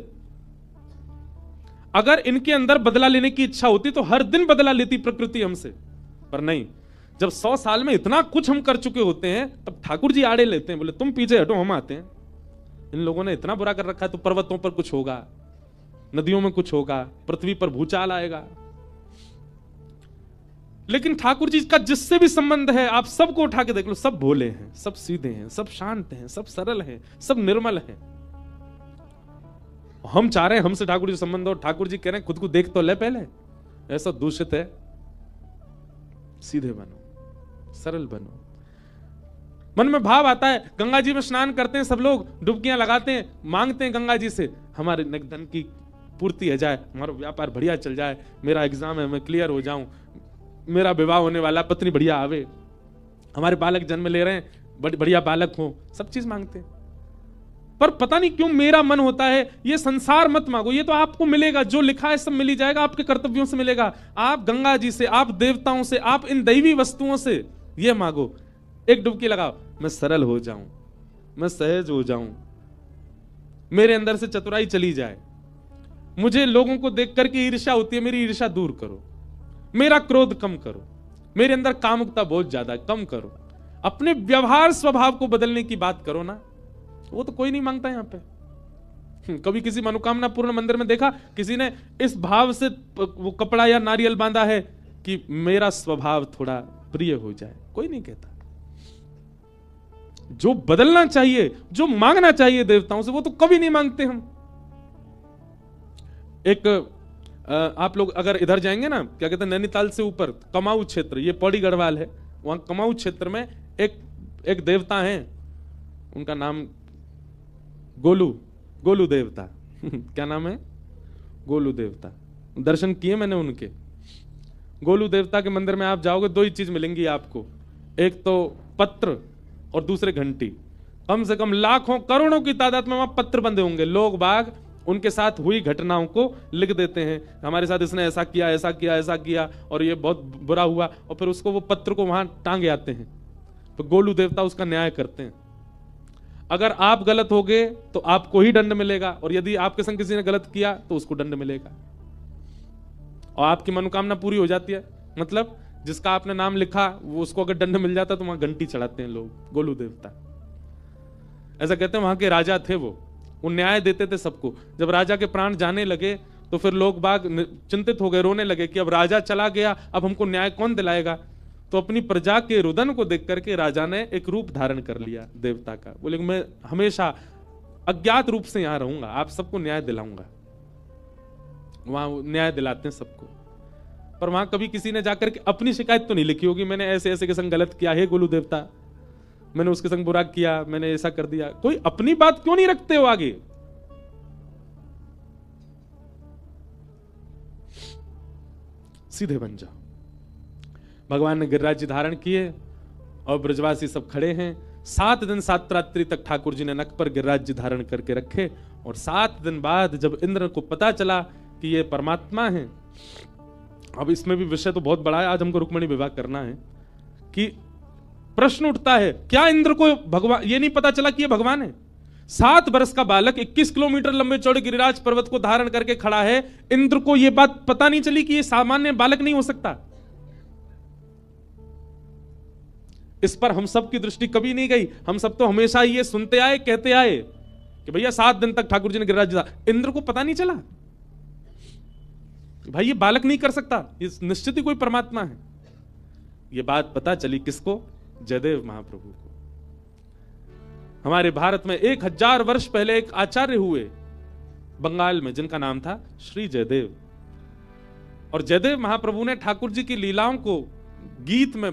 [SPEAKER 1] अगर इनके अंदर बदला लेने की इच्छा होती तो हर दिन बदला लेती प्रकृति हमसे, पर नहीं। जब 100 साल में इतना कुछ हम कर चुके होते हैं तब ठाकुर जी आड़े लेते हैं, बोले तुम पीछे हटो, हम आते हैं। इन लोगों ने इतना बुरा कर रखा है तो पर्वतों पर कुछ होगा, नदियों में कुछ होगा, पृथ्वी पर भूचाल आएगा। लेकिन ठाकुर जी का जिससे भी संबंध है, आप सबको उठा के देख लो, सब भोले हैं, सब सीधे हैं, सब शांत हैं, सब सरल हैं, सब निर्मल हैं। हम चाह रहे हैं हमसे ठाकुर जी संबंध हो, ठाकुर जी कह रहे हैं खुद को देख तो ले पहले, ऐसा दूषित है। सीधे बनो, सरल बनो। मन में भाव आता है, गंगा जी में स्नान करते हैं सब लोग, डुबकियां लगाते हैं, मांगते हैं गंगा जी से हमारे धन की पूर्ति हो जाए, हमारा व्यापार बढ़िया चल जाए, मेरा एग्जाम है मैं क्लियर हो जाऊं, मेरा विवाह होने वाला, पत्नी बढ़िया आवे, हमारे बालक जन्म ले रहे हैं, बढ़िया बालक हो, सब चीज मांगते हैं। पर पता नहीं क्यों मेरा मन होता है ये संसार मत मांगो, ये तो आपको मिलेगा, जो लिखा है सब मिल ही जाएगा, आपके कर्तव्यों से मिलेगा। आप गंगा जी से, आप देवताओं से, आप इन दैवी वस्तुओं से ये मांगो, एक डुबकी लगाओ, मैं सरल हो जाऊं, मैं सहज हो जाऊं, मेरे अंदर से चतुराई चली जाए, मुझे लोगों को देख करके ईर्ष्या होती है, मेरी ईर्ष्या दूर करो, मेरा क्रोध कम करो, मेरे अंदर कामुकता बहुत ज्यादा है, कम करो, अपने व्यवहार स्वभाव को बदलने की बात करो ना। वो तो कोई नहीं मांगता यहां पे। कभी किसी मनोकामना पूर्ण मंदिर में देखा किसी ने इस भाव से वो कपड़ा या नारियल बांधा है कि मेरा स्वभाव थोड़ा प्रिय हो जाए? कोई नहीं कहता। जो बदलना चाहिए, जो मांगना चाहिए देवताओं से, वो तो कभी नहीं मांगते हम। एक आप लोग अगर इधर जाएंगे ना, क्या कहते हैं, नैनीताल से ऊपर कमाऊ क्षेत्र, ये पौड़ी गढ़वाल है, वहां कमाऊ क्षेत्र में एक देवता हैं, उनका नाम गोलू देवता क्या नाम है? गोलू देवता। दर्शन किए मैंने उनके। गोलू देवता के मंदिर में आप जाओगे, दो ही चीज मिलेंगी आपको, एक तो पत्र और दूसरे घंटी। कम से कम लाखों करोड़ों की तादाद में वहां पत्र बंधे होंगे, लोग बाग उनके साथ हुई घटनाओं को लिख देते हैं, हमारे साथ इसने ऐसा किया, ऐसा किया, ऐसा किया, और ये बहुत बुरा हुआ, और फिर उसको वो पत्र को वहां टांगे आते हैं, तो गोलू देवता उसका न्याय करते हैं। अगर आप गलत हो गए तो आपको ही दंड मिलेगा, और यदि आपके संग किसी ने गलत किया तो उसको दंड मिलेगा, और आपकी मनोकामना पूरी हो जाती है। मतलब जिसका आपने नाम लिखा वो, उसको अगर दंड मिल जाता तो वहां घंटी चढ़ाते हैं लोग, गोलू देवता। ऐसा कहते हैं वहां के राजा थे वो न्याय देते थे सबको। जब राजा के प्राण जाने लगे तो फिर लोग बाग चिंतित हो गए, रोने लगे कि अब राजा चला गया, अब हमको न्याय कौन दिलाएगा। तो अपनी प्रजा के रुदन को देख करके राजा ने एक रूप धारण कर लिया देवता का। बोले मैं हमेशा अज्ञात रूप से यहां रहूंगा, आप सबको न्याय दिलाऊंगा। वहां न्याय दिलाते हैं सबको, पर वहां कभी किसी ने जाकर के अपनी शिकायत तो नहीं लिखी होगी, मैंने ऐसे ऐसे के संग गलत किया है गोलू देवता, मैंने उसके संग बुरा किया, मैंने ऐसा कर दिया। कोई अपनी बात क्यों नहीं रखते हो आगे? सीधे बन जाओ। भगवान ने गिरिराज जी धारण किए और ब्रजवासी सब खड़े हैं। 7 दिन 7 रात्रि तक ठाकुर जी ने नक पर गिरिराज जी धारण करके रखे, और 7 दिन बाद जब इंद्र को पता चला कि ये परमात्मा है, अब इसमें भी विषय तो बहुत बड़ा है, आज हमको रुक्मिणी विवाह करना है, कि प्रश्न उठता है क्या इंद्र को भगवान ये नहीं पता चला कि ये भगवान है? 7 वर्ष का बालक 21 किलोमीटर लंबे चौड़े गिरिराज पर्वत को धारण करके खड़ा है, इंद्र को यह बात पता नहीं चली कि यह सामान्य बालक नहीं हो सकता? इस पर हम सब की दृष्टि कभी नहीं गई। हम सब तो हमेशा ये सुनते आए, कहते आए कि भैया 7 दिन तक ठाकुर जी ने गिरिराज जी, इंद्र को पता नहीं चला भाई ये बालक नहीं कर सकता, ये निश्चित ही कोई परमात्मा है। ये बात पता चली किसको? जयदेव महाप्रभु को। हमारे भारत में 1000 वर्ष पहले एक आचार्य हुए बंगाल में, जिनका नाम था श्री जयदेव, और जयदेव महाप्रभु ने ठाकुर जी की लीलाओं को गीत में,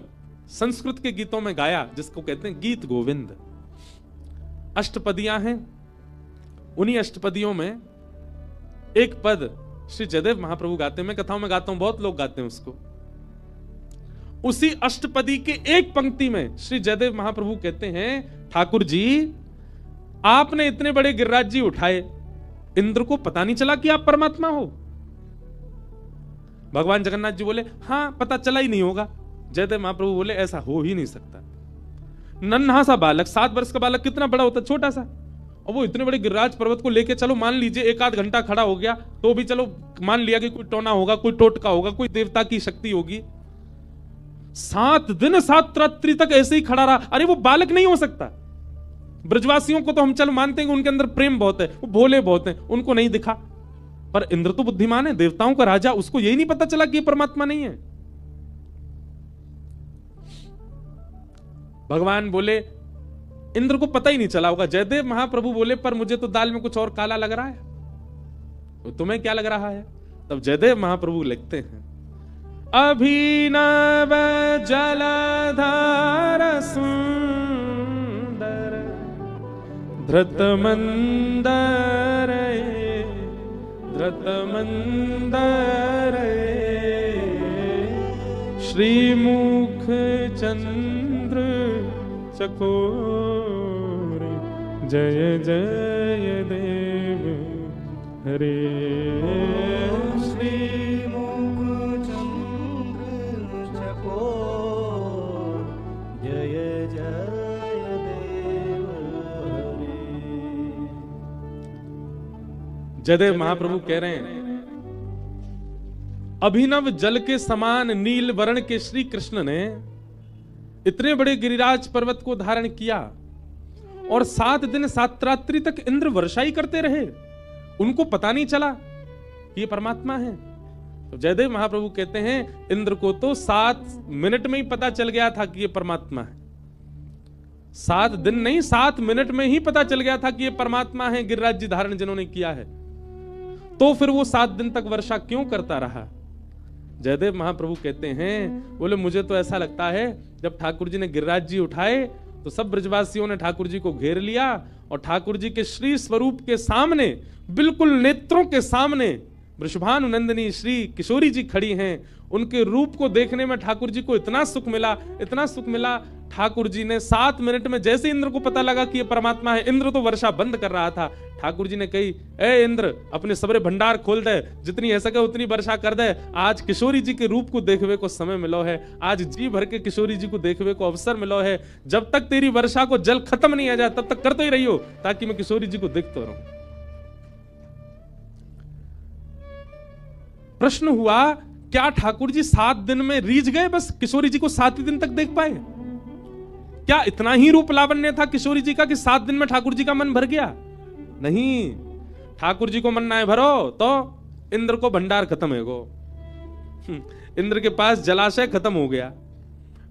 [SPEAKER 1] संस्कृत के गीतों में गाया, जिसको कहते हैं गीत गोविंद। अष्टपदियां हैं, उन्हीं अष्टपदियों में एक पद श्री जयदेव महाप्रभु गाते हैं। मैं कथाओं में गाता हूं, बहुत लोग गाते हैं उसको। उसी अष्टपदी के एक पंक्ति में श्री जयदेव महाप्रभु कहते हैं, ठाकुर जी आपने इतने बड़े गिरिराज जी उठाए, इंद्र को पता नहीं चला कि आप परमात्मा हो? भगवान जगन्नाथ जी बोले हां पता चला ही नहीं होगा। जयदेव महाप्रभु बोले ऐसा हो ही नहीं सकता। नन्हा सा बालक, 7 वर्ष का बालक कितना बड़ा होता? छोटा सा, और वो इतने बड़े गिरिराज पर्वत को लेके चलो, मान लीजिए एक आध घंटा खड़ा हो गया तो भी चलो, मान लिया कि कोई टोना होगा, कोई टोटका होगा, कोई देवता की शक्ति होगी। 7 दिन 7 रात्रि तक ऐसे ही खड़ा रहा। अरे वो बालक नहीं हो सकता। ब्रजवासियों को तो हम चल मानते हैं कि उनके अंदर प्रेम बहुत है, वो भोले बहुत हैं, उनको नहीं दिखा। पर इंद्र तो बुद्धिमान है, देवताओं का राजा, उसको यही नहीं पता चला कि ये परमात्मा नहीं है। भगवान बोले, इंद्र को पता ही नहीं चला होगा। जयदेव महाप्रभु बोले, पर मुझे तो दाल में कुछ और काला लग रहा है, तो तुम्हें क्या लग रहा है? तब जयदेव महाप्रभु लिखते हैं, अभिनव जलधार सुंदर धृत मंदर श्रीमुख चंद्र चकोर जय जय देव हरे।
[SPEAKER 2] श्रीमुख चंद्र चकोर जय जय देव हरे।
[SPEAKER 1] जयदेव महाप्रभु कह रहे हैं, अभिनव जल के समान नील वर्ण के श्री कृष्ण ने इतने बड़े गिरिराज पर्वत को धारण किया और 7 दिन 7 रात्रि तक इंद्र वर्षा ही करते रहे, उनको पता नहीं चला कि ये परमात्मा है। तो जयदेव महाप्रभु कहते हैं, इंद्र को तो 7 मिनट में ही पता चल गया था कि ये परमात्मा है। 7 दिन नहीं, 7 मिनट में ही पता चल गया था कि ये परमात्मा है, गिरिराज जी धारण जिन्होंने किया है। तो फिर वो 7 दिन तक वर्षा क्यों करता रहा? जयदेव महाप्रभु कहते हैं, बोले मुझे तो ऐसा लगता है जब ठाकुर जी ने गिरिराज जी उठाए तो सब ब्रजवासियों ने ठाकुर जी को घेर लिया और ठाकुर जी के श्री स्वरूप के सामने, बिल्कुल नेत्रों के सामने वृषभानु नंदिनी श्री किशोरी जी खड़ी हैं। उनके रूप को देखने में ठाकुर जी को इतना सुख मिला, इतना सुख मिला। ठाकुर जी ने 7 मिनट में जैसे इंद्र को पता लगा कि ये परमात्मा है, इंद्र तो वर्षा बंद कर रहा था, ठाकुर जी ने कही, ए इंद्र अपने सबरे भंडार खोल दे, जितनी ऐसा सके उतनी वर्षा कर दे। आज किशोरी जी के रूप को देखवे को समय मिलो है, आज जी भर के किशोरी जी को देखवे को अवसर मिलो है। जब तक तेरी वर्षा को जल खत्म नहीं आ जाए तब तक करते ही रहियो, ताकि मैं किशोरी जी को देखता रहूं। प्रश्न हुआ, क्या ठाकुर जी 7 दिन में रीझ गए, बस किशोरी जी को 7 ही दिन तक देख पाए? क्या इतना ही रूप लावण्य था किशोरी जी का कि 7 दिन में ठाकुर जी का मन भर गया? नहीं, ठाकुर जी को मन ना भरो तो इंद्र को भंडार खत्म है गो। इंद्र के पास जलाशय खत्म हो गया।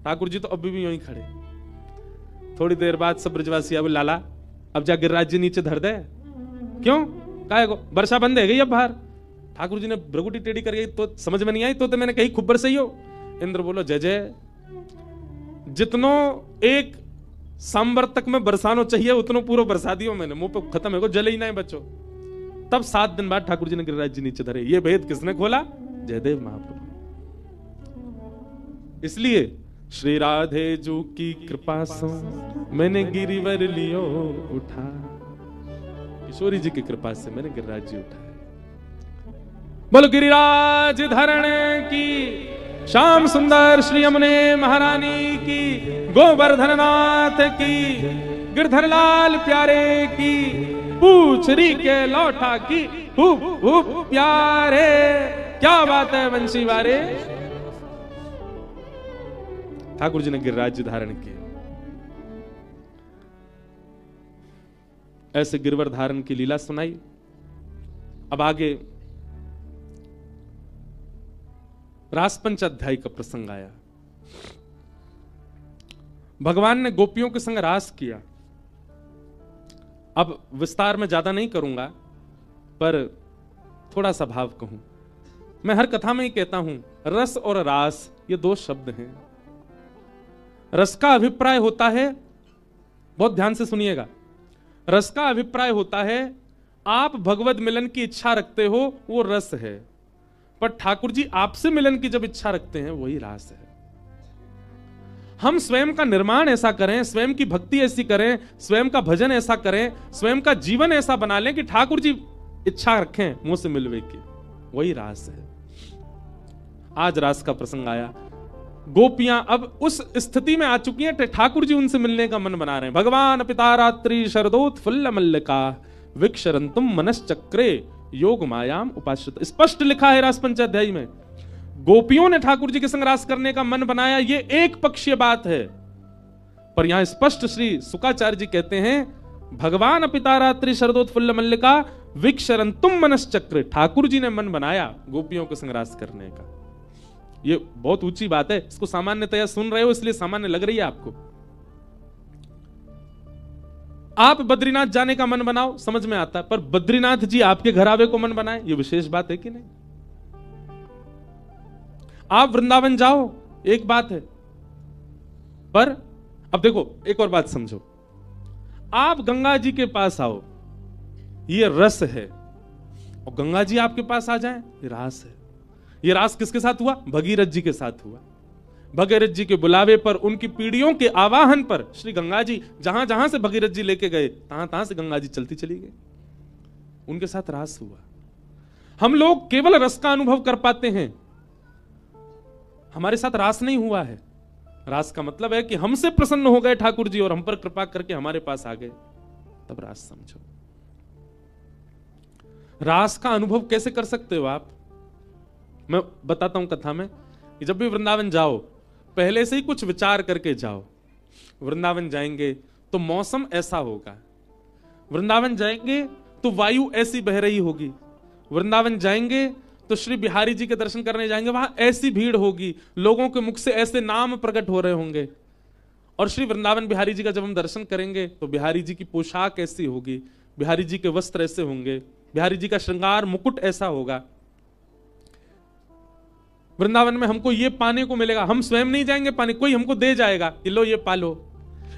[SPEAKER 1] ठाकुर जी तो अभी भी यूं ही खड़े। थोड़ी देर बाद सब ब्रजवासी अब लाला अब जा गिरिराज जी नीचे धर दे। क्यों? काहे को? वर्षा बंद है गई अब बाहर। ठाकुर जी ने भ्रगुटी टेढ़ी कर गई तो समझ में नहीं आई, तो मैंने कही खूब सही हो। इंद्र बोलो, जय जय, जितनो एक सांबर तक में बरसानो चाहिए उतनो पूरा बरसा दियो मैंने, मुंह पे खत्म है को, जले ही ना है बच्चों। तब 7 दिन बाद ठाकुर जी ने गिरिराज जी नीचे धरे। ये भेद किसने खोला? जयदेव महाप्रभु। इसलिए श्री राधे जू की कृपा से मैंने गिरिवर लियो उठा, किशोरी जी की कृपा से मैंने गिरिराज जी उठाए। बोलो गिरिराज धरण की, श्याम सुंदर श्री यमुने महारानी की, गोवर्धन नाथ की, गिरधर लाल प्यारे की, पूछरी के लौटा की, हुप हुप प्यारे। क्या बात है वंशी वारे। ठाकुर जी ने गिरिराज जी धारण किए। ऐसे गिरवर धारण की लीला सुनाई। अब आगे रासपंच अध्याय का प्रसंग आया। भगवान ने गोपियों के संग रास किया। अब विस्तार में ज्यादा नहीं करूंगा, पर थोड़ा सा भाव कहूं। मैं हर कथा में ही कहता हूं, रस और रास ये 2 शब्द हैं। रस का अभिप्राय होता है, बहुत ध्यान से सुनिएगा, रस का अभिप्राय होता है आप भगवत मिलन की इच्छा रखते हो, वो रस है। पर ठाकुर जी आपसे मिलन की जब इच्छा रखते हैं वही रास है। हम स्वयं का निर्माण ऐसा करें, स्वयं की भक्ति ऐसी करें, स्वयं का भजन ऐसा करें, स्वयं का जीवन ऐसा बना लें कि ठाकुर जी इच्छा रखें मुंह से मिलवे की, वही रास है। आज रास का प्रसंग आया। गोपियां अब उस स्थिति में आ चुकी हैं, ठाकुर जी उनसे मिलने का मन बना रहे हैं। भगवान पिता रात्रि शरदोत्फुल्ल मल्लिका विक्षरंतुम मनश्चक्रे योग मायाम उपाश्रित। स्पष्ट लिखा है रास पंचाध्यायी में, गोपियों ने ठाकुर जी के संग रास करने का मन बनाया, ये एक पक्षीय बात है। पर यहां स्पष्ट श्री शुकाचार्य जी कहते हैं भगवान पिता रात्रि शरदोत्फुल्ल मल्लिका विक्षरंतुम मनश्चक्रे, ठाकुर जी ने मन बनाया गोपियों के संग रास करने का। ये बहुत ऊंची बात है, इसको सामान्यतया सुन रहे हो इसलिए सामान्य लग रही है आपको। आप बद्रीनाथ जाने का मन बनाओ, समझ में आता है, पर बद्रीनाथ जी आपके घर आवे को मन बनाए, ये विशेष बात है कि नहीं? आप वृंदावन जाओ, एक बात है, पर अब देखो एक और बात समझो। आप गंगा जी के पास आओ, ये रस है, और गंगा जी आपके पास आ जाएं, ये रास है। ये रास किसके साथ हुआ? भगीरथ जी के साथ हुआ। भगीरथ जी के बुलावे पर, उनकी पीढ़ियों के आवाहन पर श्री गंगा जी जहां जहां से भगीरथ जी लेके गए, तहां तहां से गंगा जी चलती चली गई, उनके साथ रास हुआ। हम लोग केवल रस का अनुभव कर पाते हैं, हमारे साथ रास नहीं हुआ है। रास का मतलब है कि हमसे प्रसन्न हो गए ठाकुर जी और हम पर कृपा करके हमारे पास आ गए, तब रास समझो। रास का अनुभव कैसे कर सकते हो आप? मैं बताता हूं कथा में कि जब भी वृंदावन जाओ पहले से ही कुछ विचार करके जाओ। वृंदावन जाएंगे तो मौसम ऐसा होगा, वृंदावन जाएंगे तो वायु ऐसी बह रही होगी, वृंदावन जाएंगे तो श्री बिहारी जी के दर्शन करने जाएंगे, वहां ऐसी भीड़ होगी, लोगों के मुख से ऐसे नाम प्रकट हो रहे होंगे। और श्री वृंदावन बिहारी जी का जब हम दर्शन करेंगे तो बिहारी जी की पोशाक ऐसी होगी, बिहारी जी के वस्त्र ऐसे होंगे, बिहारी जी का श्रृंगार मुकुट ऐसा होगा। वृंदावन में हमको ये पाने को मिलेगा, हम स्वयं नहीं जाएंगे पाने, कोई हमको दे जाएगा कि लो ये पालो।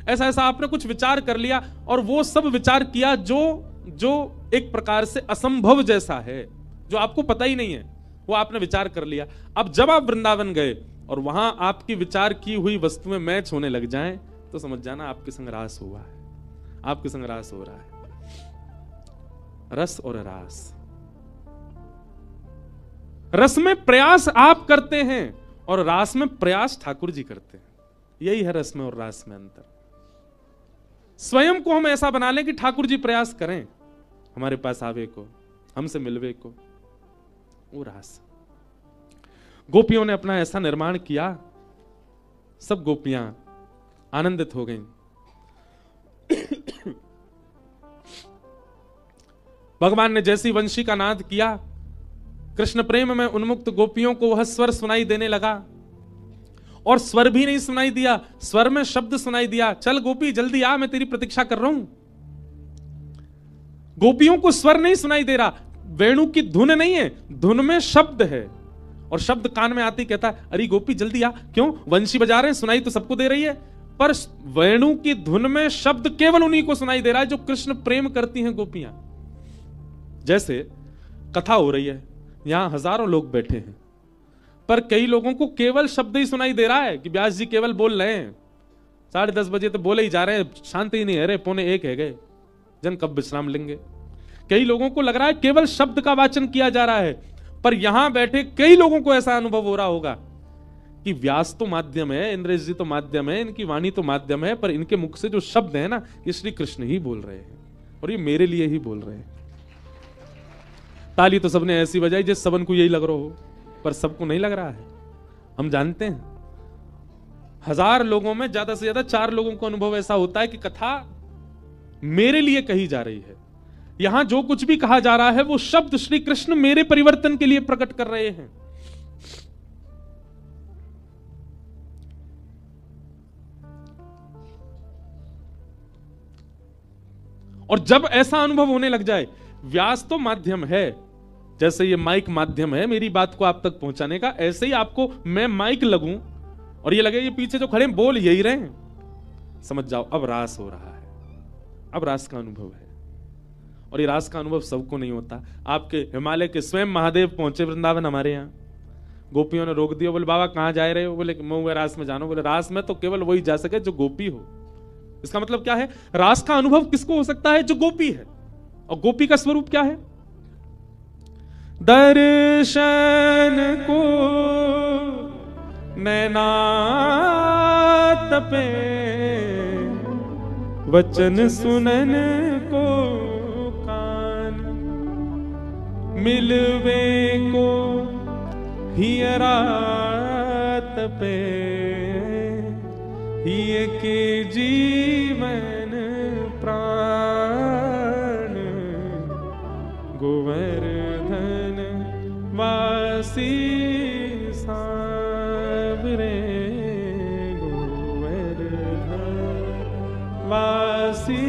[SPEAKER 1] ऐसा ऐसा आपने कुछ विचार कर लिया, और वो सब विचार किया जो एक प्रकार से असंभव जैसा है, जो आपको पता ही नहीं है, वो आपने विचार कर लिया। अब जब आप वृंदावन गए और वहां आपकी विचार की हुई वस्तुएं मैच होने लग जाएं, तो समझ जाना आपके संग रास हुआ है, आपके संग रास हो रहा है। रस और रास, रस में प्रयास आप करते हैं और रास में प्रयास ठाकुर जी करते हैं। यही है रस में और रास में अंतर। स्वयं को हम ऐसा बना लें कि ठाकुर जी प्रयास करें हमारे पास आवे को, हमसे मिलवे को, वो रास। गोपियों ने अपना ऐसा निर्माण किया, सब गोपियां आनंदित हो गईं। भगवान ने जैसी वंशी का नाद किया, कृष्ण प्रेम में उन्मुक्त गोपियों को वह स्वर सुनाई देने लगा, और स्वर भी नहीं सुनाई दिया, स्वर में शब्द सुनाई दिया, चल गोपी जल्दी आ, मैं तेरी प्रतीक्षा कर रहा हूं। गोपियों को स्वर नहीं सुनाई दे रहा, वेणु की धुन नहीं है, धुन में शब्द है, और शब्द कान में आते ही कहता है अरे गोपी जल्दी आ, क्यों वंशी बजा रहे हैं, सुनाई तो सबको दे रही है, पर वेणु की धुन में शब्द केवल उन्हीं को सुनाई दे रहा है जो कृष्ण प्रेम करती हैं गोपियां। जैसे कथा हो रही है, यहां हजारों लोग बैठे हैं, पर कई लोगों को केवल शब्द ही सुनाई दे रहा है कि व्यास जी केवल बोल रहे हैं, 10:30 बजे तो बोले ही जा रहे हैं, शांति ही नहीं है रे, 12:45 है गए, जन कब विश्राम लेंगे। कई लोगों को लग रहा है केवल शब्द का वाचन किया जा रहा है, पर यहां बैठे कई लोगों को ऐसा अनुभव हो रहा होगा कि व्यास तो माध्यम है, इंद्रेश जी तो माध्यम है, इनकी वाणी तो माध्यम है, पर इनके मुख से जो शब्द है ना, ये श्री कृष्ण ही बोल रहे हैं और ये मेरे लिए ही बोल रहे हैं। ताली तो सबने ऐसी बजाई जिस सबन को यही लग रहा हो, पर सबको नहीं लग रहा है। हम जानते हैं 1000 लोगों में ज्यादा से ज्यादा 4 लोगों को अनुभव ऐसा होता है कि कथा मेरे लिए कही जा रही है। यहां जो कुछ भी कहा जा रहा है वो शब्द श्री कृष्ण मेरे परिवर्तन के लिए प्रकट कर रहे हैं। और जब ऐसा अनुभव होने लग जाए, व्यास तो माध्यम है, जैसे ये माइक माध्यम है मेरी बात को आप तक पहुंचाने का, ऐसे ही आपको मैं माइक लगूं और ये लगे ये पीछे जो खड़े बोल यही रहे, समझ जाओ अब रास हो रहा है, अब रास का अनुभव है। और ये रास का अनुभव सबको नहीं होता। आपके हिमालय के स्वयं महादेव पहुंचे वृंदावन हमारे यहाँ, गोपियों ने रोक दिया, बोले बाबा कहां जा रहे हो, बोले मैं रास में जाना। बोले रास में तो केवल वही जा सके जो गोपी हो। इसका मतलब क्या है? रास का अनुभव किसको हो सकता है? जो गोपी है। और गोपी का स्वरूप क्या है? दर्शन को नैना तपे वचन सुनन को कान, मिलवे को हियरा तपे हिय के जीवन प्राण, गोवर्धन वासी सावरे, गोवर्धन वासी।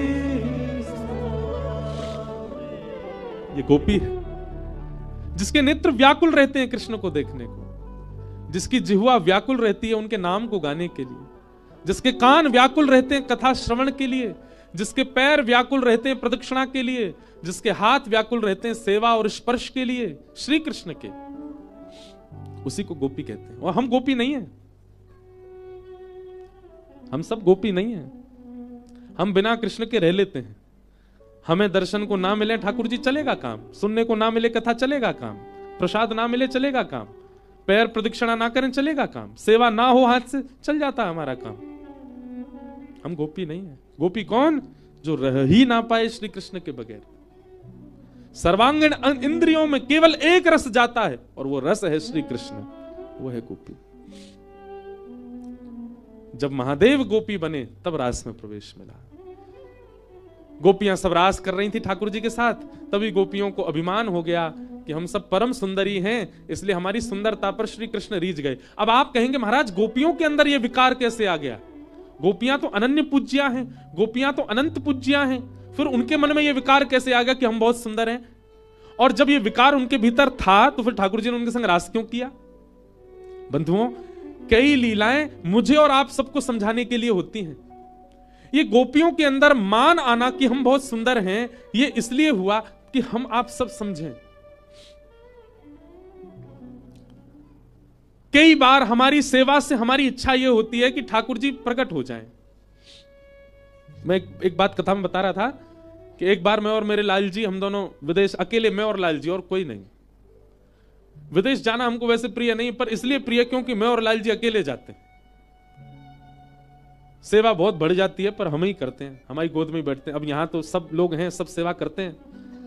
[SPEAKER 1] ये गोपी है जिसके नेत्र व्याकुल रहते हैं कृष्ण को देखने को, जिसकी जिह्वा व्याकुल रहती है उनके नाम को गाने के लिए, जिसके कान व्याकुल रहते हैं कथा श्रवण के लिए, जिसके पैर व्याकुल रहते हैं प्रदक्षिणा के लिए, जिसके हाथ व्याकुल रहते हैं सेवा और स्पर्श के लिए श्री कृष्ण के, उसी को गोपी कहते हैं। और हम गोपी नहीं हैं, हम सब गोपी नहीं हैं। हम बिना कृष्ण के रह लेते हैं। हमें दर्शन को ना मिले ठाकुर जी चलेगा काम, सुनने को ना मिले कथा चलेगा काम, प्रसाद ना मिले चलेगा काम, पैर प्रदक्षिणा ना करें चलेगा काम, सेवा ना हो हाथ से चल जाता है हमारा काम। हम गोपी नहीं है। गोपी कौन? जो रह ही ना पाए श्री कृष्ण के बगैर। सर्वांगीण इंद्रियों में केवल एक रस जाता है और वो रस है श्री कृष्ण, वो है गोपी। जब महादेव गोपी बने तब रास में प्रवेश मिला। गोपियां सब रास कर रही थी ठाकुर जी के साथ, तभी गोपियों को अभिमान हो गया कि हम सब परम सुंदरी हैं, इसलिए हमारी सुंदरता पर श्री कृष्ण रीझ गए। अब आप कहेंगे महाराज गोपियों के अंदर यह विकार कैसे आ गया? गोपियां तो अनन्य पूज्या हैं, गोपियां तो अनंत पूज्या हैं, फिर उनके मन में यह विकार कैसे आ गया कि हम बहुत सुंदर हैं? और जब यह विकार उनके भीतर था तो फिर ठाकुर जी ने उनके संग रास क्यों किया? बंधुओं, कई लीलाएं मुझे और आप सबको समझाने के लिए होती हैं। ये गोपियों के अंदर मान आना कि हम बहुत सुंदर हैं, ये इसलिए हुआ कि हम आप सब समझें। कई बार हमारी सेवा से हमारी इच्छा यह होती है कि ठाकुर जी प्रकट हो जाएं। मैं एक बात कथा में बता रहा था कि एक बार मैं और मेरे लाल जी, हम दोनों विदेश, अकेले मैं और लाल जी और कोई नहीं। विदेश जाना हमको वैसे प्रिय नहीं, पर इसलिए प्रिय क्योंकि मैं और लाल जी अकेले जाते हैं। सेवा बहुत बढ़ जाती है पर हम ही करते हैं, हमारी गोद में ही बैठते हैं। अब यहाँ तो सब लोग हैं, सब सेवा करते हैं।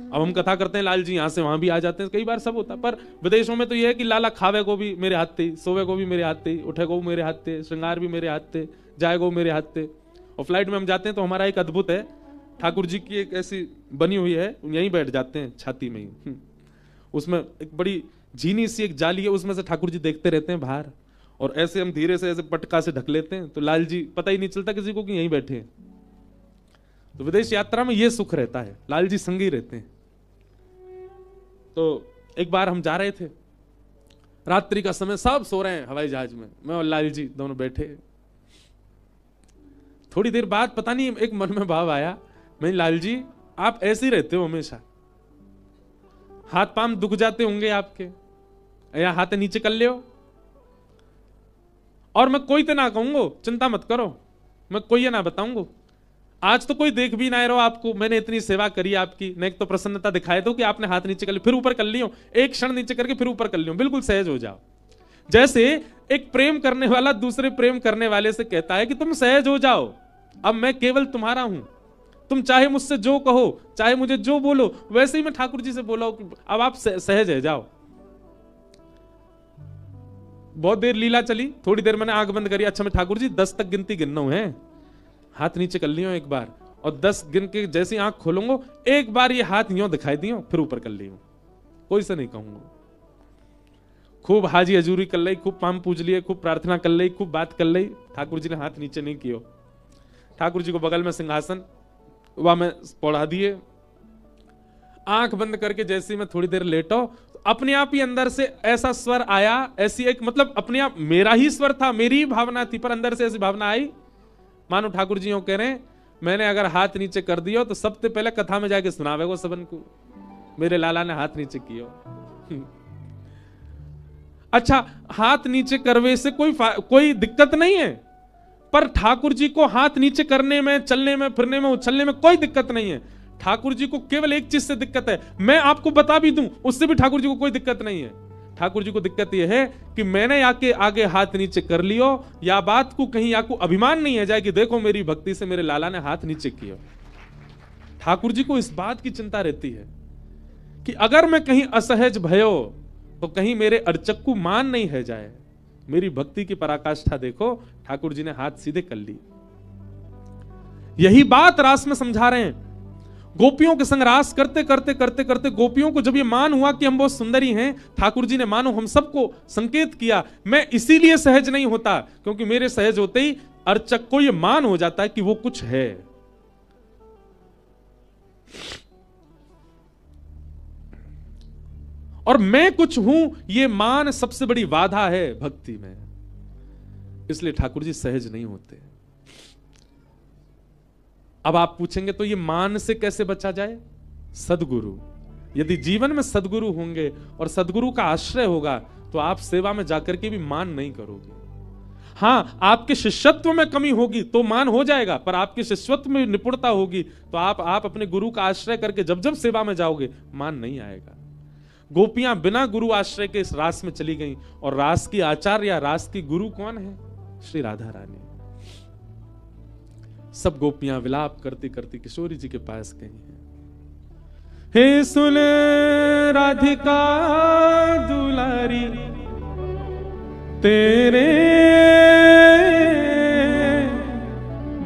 [SPEAKER 1] अब हम कथा करते हैं, लाल जी यहाँ से वहां भी आ जाते हैं, कई बार सब होता है। पर विदेशों में तो यह है कि लाला खावे को भी मेरे हाथ थे, सोवे को भी मेरे हाथ थे, उठे को भी मेरे हाथ थे, श्रृंगार भी मेरे हाथ थे, जाए को मेरे हाथ थे। और फ्लाइट में हम जाते हैं तो हमारा एक अद्भुत है, ठाकुर जी की एक ऐसी बनी हुई है, यहीं बैठ जाते हैं छाती में ही। उसमें एक बड़ी झीनी सी एक जाली है, उसमें से ठाकुर जी देखते रहते हैं बाहर, और ऐसे हम धीरे से ऐसे पटका से ढक लेते हैं तो लाल जी पता ही नहीं चलता किसी को कि यहीं बैठे हैं। तो विदेश यात्रा में ये सुख रहता है, लाल जी संग ही रहते हैं। तो एक बार हम जा रहे थे, रात्रि का समय, सब सो रहे हैं हवाई जहाज में, मैं और लाल जी दोनों बैठे। थोड़ी देर बाद पता नहीं एक मन में भाव आया, मैं लाल जी आप ऐसे ही रहते हो हमेशा, हाथ पांव दुख जाते होंगे आपके, या हाथ नीचे कर ले, और मैं कोई तो ना कहूंगा, चिंता मत करो, मैं कोई ना बताऊंगा। आज तो कोई देख भी ना रहो आपको, मैंने इतनी सेवा करी आपकी, न एक तो प्रसन्नता दिखाए दो कि आपने हाथ नीचे कर लिया, फिर ऊपर कर लियो, एक क्षण नीचे करके फिर ऊपर कर लियो, बिल्कुल सहज हो जाओ। जैसे एक प्रेम करने वाला दूसरे प्रेम करने वाले से कहता है कि तुम सहज हो जाओ, अब मैं केवल तुम्हारा हूं, तुम चाहे मुझसे जो कहो, चाहे मुझे जो बोलो, वैसे ही मैं ठाकुर जी से बोला कि अब आप सहज है जाओ। बहुत देर लीला चली, थोड़ी देर मैंने आंख बंद करी, अच्छा मैं ठाकुर जी 10 तक गिनती गिनना है, हाथ नीचे कर लियो एक बार, और 10 गिन के जैसे आंख खोलूंगा एक बार ये हाथ यूं दिखाई दियो, फिर ऊपर कर लियो, कोई से नहीं कहूंगा। खूब हाजी हजूरी कर ली, खूब पाम पूज लिए, खूब प्रार्थना कर ली, खूब बात कर ली, ठाकुर जी ने हाथ नीचे नहीं किया। ठाकुर जी को बगल में सिंहासन वह में पौड़ा दिए, आंख बंद करके जैसे मैं थोड़ी देर लेटा, अपने आप ही अंदर से ऐसा स्वर आया, ऐसी एक मतलब अपने आप मेरा ही स्वर था, मेरी ही भावना थी, पर अंदर से ऐसी भावना आई मानो ठाकुर जी यूं कह रहे हैं, मैंने अगर हाथ नीचे कर दिया तो सबसे पहले कथा में जाके सुनावे को सबन को, मेरे लाला ने हाथ नीचे किया। अच्छा, हाथ नीचे करवे से कोई दिक्कत नहीं है, पर ठाकुर जी को हाथ नीचे करने में, चलने में, फिरने में, उछलने में कोई दिक्कत नहीं है। ठाकुर जी को केवल एक चीज से दिक्कत है, मैं आपको बता भी दूं उससे भी ठाकुर जी को कोई दिक्कत नहीं है। ठाकुर जी को दिक्कत यह है कि मैंने आके आगे हाथ नीचे कर लियो, या बात को कहीं आपको अभिमान नहीं है जाए कि देखो मेरी भक्ति से मेरे लाला ने हाथ नीचे किया। ठाकुर जी को इस बात की चिंता रहती है कि अगर मैं कहीं असहज भयो तो कहीं मेरे अर्चक को मान नहीं है जाए। मेरी भक्ति की पराकाष्ठा देखो, ठाकुर जी ने हाथ सीधे कर ली। यही बात रास में समझा रहे हैं। गोपियों के संग रास करते करते करते करते गोपियों को जब ये मान हुआ कि हम बहुत सुंदरी हैं, ठाकुर जी ने मानो हम सबको संकेत किया, मैं इसीलिए सहज नहीं होता क्योंकि मेरे सहज होते ही अर्चक को ये मान हो जाता है कि वो कुछ है। और मैं कुछ हूं, ये मान सबसे बड़ी बाधा है भक्ति में, इसलिए ठाकुर जी सहज नहीं होते। अब आप पूछेंगे तो ये मान से कैसे बचा जाए? सदगुरु, यदि जीवन में सदगुरु होंगे और सदगुरु का आश्रय होगा तो आप सेवा में जाकर के भी मान नहीं करोगे। हां, आपके शिष्यत्व में कमी होगी तो मान हो जाएगा, पर आपके शिष्यत्व में निपुणता होगी तो आप अपने गुरु का आश्रय करके जब जब सेवा में जाओगे मान नहीं आएगा। गोपियां बिना गुरु आश्रय के इस रास में चली गईं, और रास की आचार्य या रास की गुरु कौन है? श्री राधा रानी। सब गोपियां विलाप करती करती किशोरी जी के पास गई हैं। हे सुन राधिका दुलारी, तेरे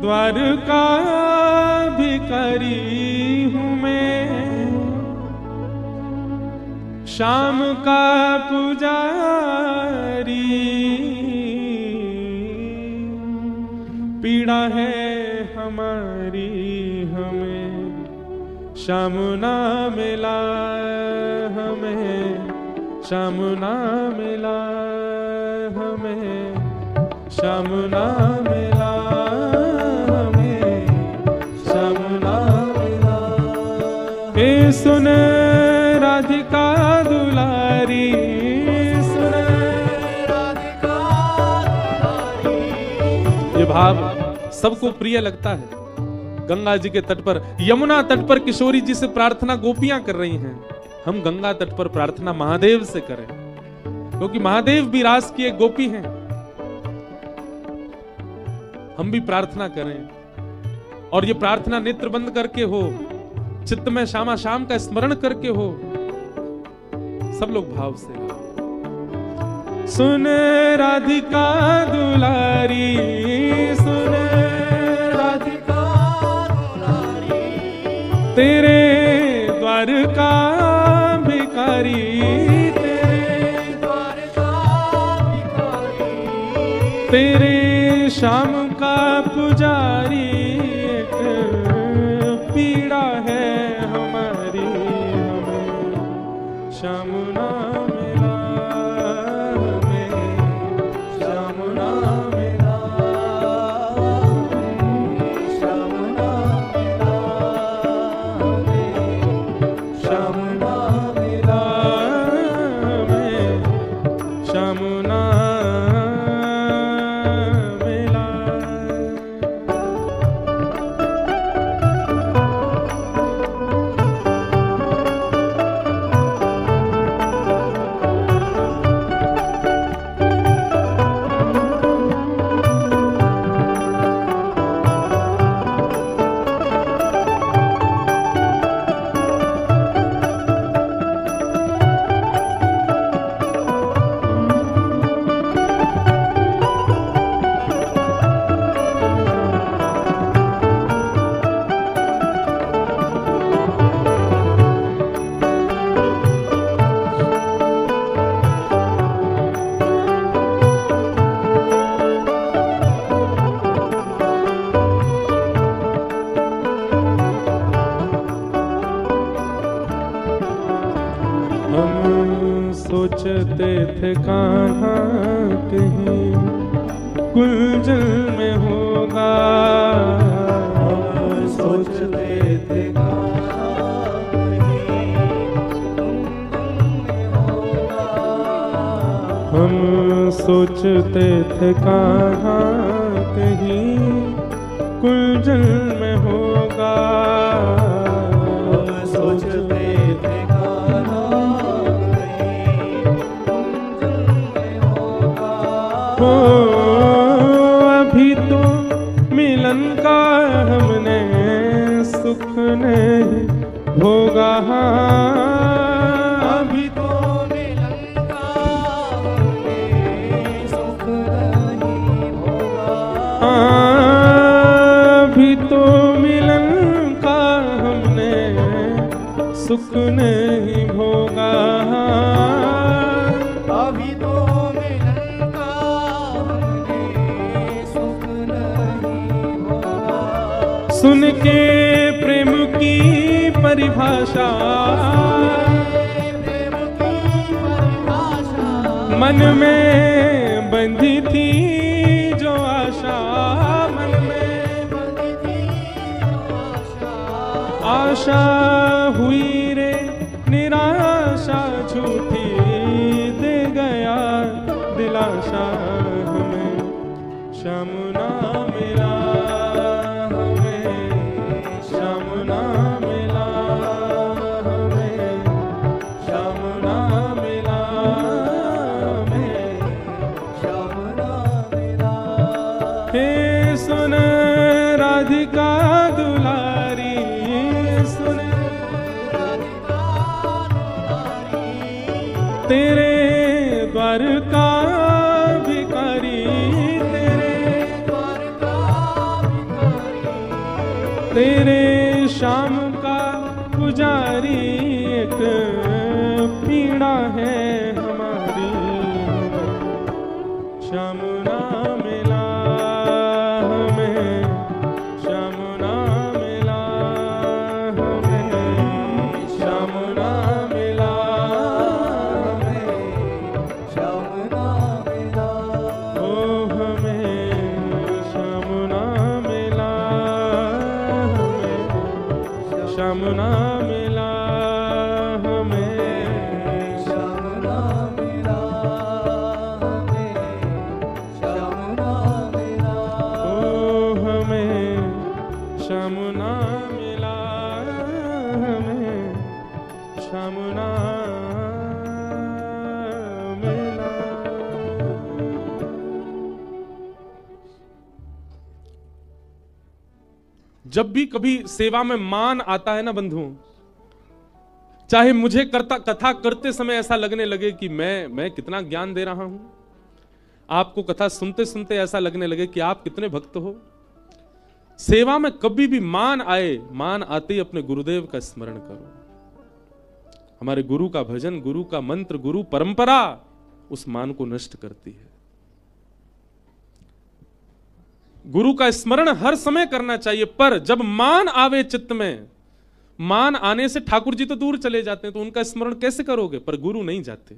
[SPEAKER 1] द्वारका भिखारी हूं मैं, श्याम का पुजारी, पीड़ा है हमारी हमें श्याम ना मिला, हमें श्याम ना मिला, हमें श्याम ना मिला, हमें श्याम ना मिला। हे सुन राधिका दुलारी, सुन राधिका दुलारी। ये भाव सबको प्रिय लगता है। गंगा जी के तट पर, यमुना तट पर किशोरी जी से प्रार्थना गोपियां कर रही हैं। हम गंगा तट पर प्रार्थना महादेव से करें, क्योंकि महादेव भी रास की एक गोपी हैं। हम भी प्रार्थना करें, और ये प्रार्थना नेत्र बंद करके हो, चित्त में श्यामा श्याम का स्मरण करके हो। सब लोग भाव से। सुन राधिका दुलारी, सुन राधिका दुलारी, तेरे द्वार का भिखारी, तेरे द्वार का भिखारी, तेरे श्याम का पुजारी, पीड़ा है हमारी हमें श्याम ना मिला, हमें श्याम ना मिला, श्याम ना मिला, हमें श्याम ना मिला, हमें श्याम ना मिला। सोचते थे कान्हा कहीं गुलजल में होगा, सोचते थे कान्हा कहीं गुलजल में होगा, हम सोचते थे कान्हा कहीं गुलजल में होगा, सोचते थे कान्हा कहीं हो अभी तो मिलन का हमने सुख नहीं भोगा,
[SPEAKER 2] अभी तो मिलन का हमने सुख नहीं भोगा,
[SPEAKER 1] अभी तो मिलन का हमने सुख नहीं भोगा,
[SPEAKER 2] अभी तो मिलन का हमने सुख नहीं भोगा।
[SPEAKER 1] सुन के प्रेम की परिभाषा,
[SPEAKER 2] प्रेम की परिभाषा,
[SPEAKER 1] मन में बंधी थी जो आशा, मन में
[SPEAKER 2] बंधी थी आशा,
[SPEAKER 1] आशा हुई रे निराशा, झूठी दे गया दिलाशा, हमें श्याम ना मिला, हमें श्याम ना मिला, हमें श्याम ना मिला, हमें
[SPEAKER 2] श्याम ना मिला।
[SPEAKER 1] हे सुन राधिका दुलारी, सुन तेरे द्वार का भिखारी, तेरे
[SPEAKER 2] द्वार का भिखारी,
[SPEAKER 1] तेरे शाम का पुजारी, एक पीड़ा है हमारी, श्याम ना मिला, हमें श्याम ना मिला, हमें श्याम ना मिला,
[SPEAKER 2] श्याम ना मिला।
[SPEAKER 1] ओ हमें श्याम ना मिला, हमें श्याम ना मिला, हमें
[SPEAKER 2] श्याम ना मिला, श्याम ना मिला।
[SPEAKER 1] ओ हमें श्याम ना मिला, हमें श्याम ना मिला। जब भी कभी सेवा में मान आता है ना बंधुओं, चाहे मुझे कथा करते समय ऐसा लगने लगे कि मैं कितना ज्ञान दे रहा हूं, आपको कथा सुनते सुनते ऐसा लगने लगे कि आप कितने भक्त हो, सेवा में कभी भी मान आए, मान आते ही अपने गुरुदेव का स्मरण करो। हमारे गुरु का भजन, गुरु का मंत्र, गुरु परंपरा उस मान को नष्ट करती है। गुरु का स्मरण हर समय करना चाहिए, पर जब मान आवे चित्त में, मान आने से ठाकुर जी तो दूर चले जाते हैं, तो उनका स्मरण कैसे करोगे? पर गुरु नहीं जाते,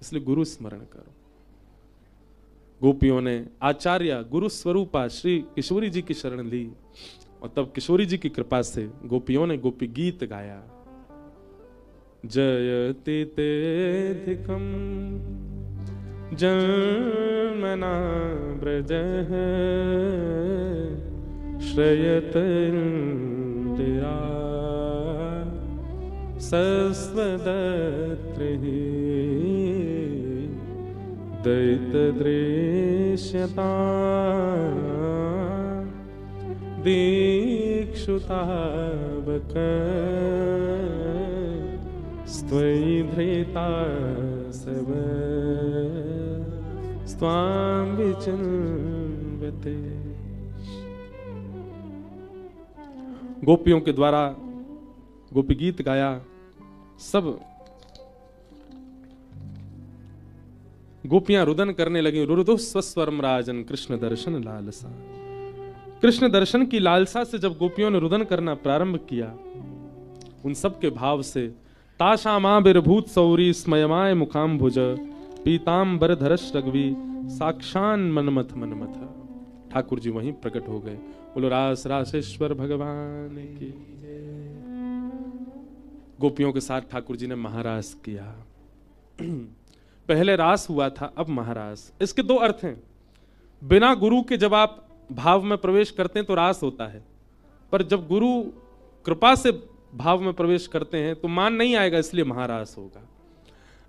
[SPEAKER 1] इसलिए गुरु स्मरण करो। गोपियों ने आचार्य गुरु स्वरूपा श्री किशोरी जी की शरण ली, और तब किशोरी जी की कृपा से गोपियों ने गोपी गीत गाया। जयति तेधिकम जन्मना ब्रजः श्रयत इंदिरा सस्वदत्रिहि दैतदृश्यता दीक्षुतावक स्त्वयि धृता सब स्वाम विचिन्वते। गोपियों के द्वारा गोपी गीत गाया, सब गोपियां रुदन करने लगी। रुरुदो स्वस्वरम राजन कृष्ण दर्शन लालसा। कृष्ण दर्शन की लालसा से जब गोपियों ने रुदन करना प्रारंभ किया, उन सब के भाव से ताशामा बिरभूत सौरी स्मयमाय मुखाम्भुज पीताम्बर धरश रघवी साक्षान मनमथ मनमथ। ठाकुर जी वहीं प्रकट हो गए। बोलो रास रासेश्वर भगवान की। गोपियों के साथ ठाकुर जी ने महारास किया। पहले रास हुआ था, अब महारास। इसके दो अर्थ हैं। बिना गुरु के जब आप भाव में प्रवेश करते हैं तो रास होता है, पर जब गुरु कृपा से भाव में प्रवेश करते हैं तो मान नहीं आएगा, इसलिए महारास होगा।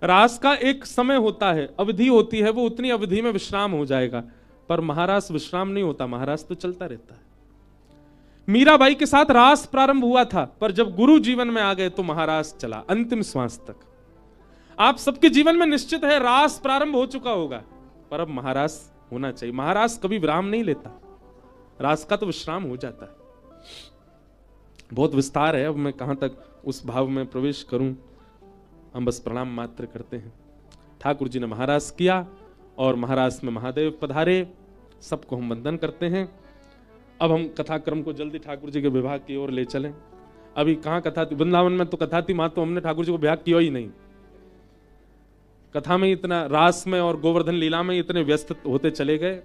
[SPEAKER 1] रास का एक समय होता है, अवधि होती है, वो उतनी अवधि में विश्राम हो जाएगा, पर महारास विश्राम नहीं होता, महारास तो चलता रहता है। मीराबाई के साथ रास प्रारंभ हुआ था, पर जब गुरु जीवन में आ गए तो महारास चला अंतिम श्वास तक। आप सबके जीवन में निश्चित है रास प्रारंभ हो चुका होगा, पर अब महारास होना चाहिए। महारास कभी विराम नहीं लेता, रास का तो विश्राम हो जाता है। बहुत विस्तार है, अब मैं कहां तक उस भाव में प्रवेश करूं। हम बस प्रणाम मात्र करते हैं। ठाकुर जी ने महारास किया और महारास में महादेव पधारे, सबको हम वंदन करते हैं। अब हम कथाक्रम को जल्दी ठाकुर जी के विवाह की ओर ले चलें। अभी कहां कथा थी, वृंदावन में तो कथा थी, मां तो हमने ठाकुर जी को विवाह किया ही नहीं। कथा में इतना, रास में और गोवर्धन लीला में इतने व्यस्त होते चले गए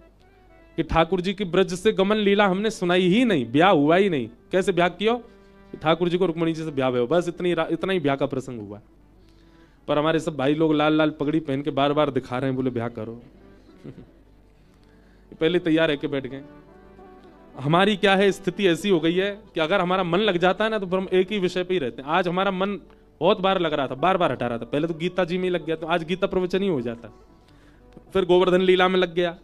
[SPEAKER 1] कि ठाकुर जी की ब्रज से गमन लीला हमने सुनाई ही नहीं, ब्याह हुआ ही नहीं। कैसे ब्याह किया? ठाकुर जी को रुक्मणी जी से ब्याह हुआ, बस इतना ही ब्याह का प्रसंग हुआ। पर हमारे सब भाई लोग लाल लाल पगड़ी पहन के बार बार दिखा रहे हैं, बोले ब्याह करो। पहले तैयार है के बैठ गए। हमारी क्या है, स्थिति ऐसी हो गई है कि अगर हमारा मन लग जाता है ना तो फिर हम एक ही विषय पे ही रहते हैं। आज हमारा मन बहुत बार लग रहा था, बार बार हटा रहा था। पहले तो गीता जी में ही लग गया, तो आज गीता प्रवचन ही हो जाता। फिर गोवर्धन लीला में लग गया,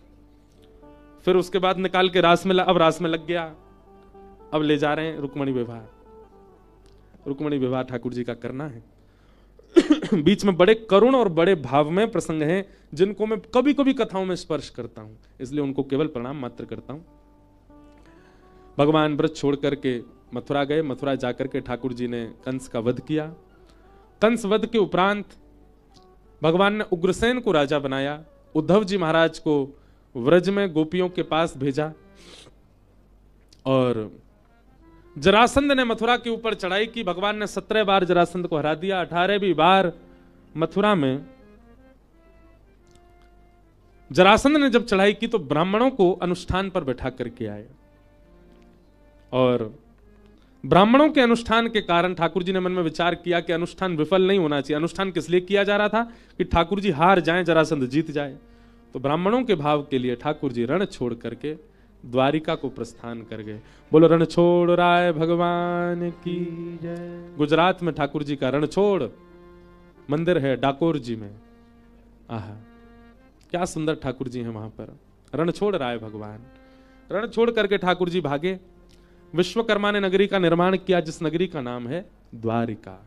[SPEAKER 1] फिर उसके बाद निकाल के रास में अब रास में लग गया। अब ले जा रहे हैं रुक्मणी विवाह। रुक्मणी विवाह ठाकुर जी का करना है। बीच में बड़े करुण और बड़े भाव में प्रसंग हैं जिनको मैं कभी कभी कथाओं में स्पर्श करता हूं, इसलिए उनको केवल प्रणाम मात्र करता हूं। भगवान व्रत छोड़ करके मथुरा गए। मथुरा जाकर के ठाकुर जी ने कंस का वध किया। कंस वध के उपरांत भगवान ने उग्रसेन को राजा बनाया। उद्धव जी महाराज को व्रज में गोपियों के पास भेजा और जरासंध ने मथुरा के ऊपर चढ़ाई की। भगवान ने 17 बार जरासंध को हरा दिया। 18वीं बार मथुरा में जरासंध ने जब चढ़ाई की तो ब्राह्मणों को अनुष्ठान पर बैठा करके आए और ब्राह्मणों के अनुष्ठान के कारण ठाकुर जी ने मन में विचार किया कि अनुष्ठान विफल नहीं होना चाहिए। अनुष्ठान किस लिए किया जा रहा था कि ठाकुर जी हार जाएं, जरासंध जीत जाए। तो ब्राह्मणों के भाव के लिए ठाकुर जी रण छोड़ करके द्वारिका को प्रस्थान कर गए। बोलो रण छोड़ राय भगवान की जय। गुजरात में ठाकुर जी का रण छोड़ मंदिर है, डाकोर जी में। आहा, क्या सुंदर ठाकुर जी हैं वहां पर। रण छोड़ राय भगवान, रण छोड़ करके ठाकुर जी भागे। विश्वकर्मा ने नगरी का निर्माण किया जिस नगरी का नाम है द्वारिका,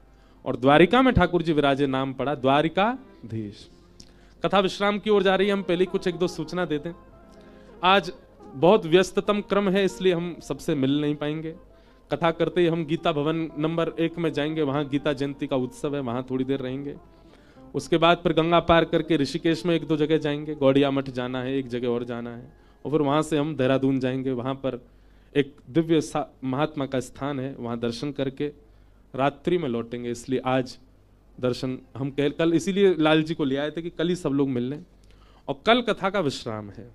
[SPEAKER 1] और द्वारिका में ठाकुर जी विराजे, नाम पड़ा द्वारिकाधीश। कथा विश्राम की ओर जा रही है। हम पहले कुछ एक दो सूचना देते हैं। आज बहुत व्यस्ततम क्रम है, इसलिए हम सबसे मिल नहीं पाएंगे। कथा करते ही हम गीता भवन नंबर 1 में जाएंगे, वहां गीता जयंती का उत्सव है, वहां थोड़ी देर रहेंगे। उसके बाद फिर गंगा पार करके ऋषिकेश में 1-2 जगह जाएंगे। गौड़िया मठ जाना है, एक जगह और जाना है, और फिर वहां से हम देहरादून जाएंगे। वहां पर एक दिव्य महात्मा का स्थान है, वहां दर्शन करके रात्रि में लौटेंगे। इसलिए आज दर्शन हम कल इसीलिए लाल जी को ले आए थे कि कल ही सब लोग मिल लें, और कल कथा का विश्राम है।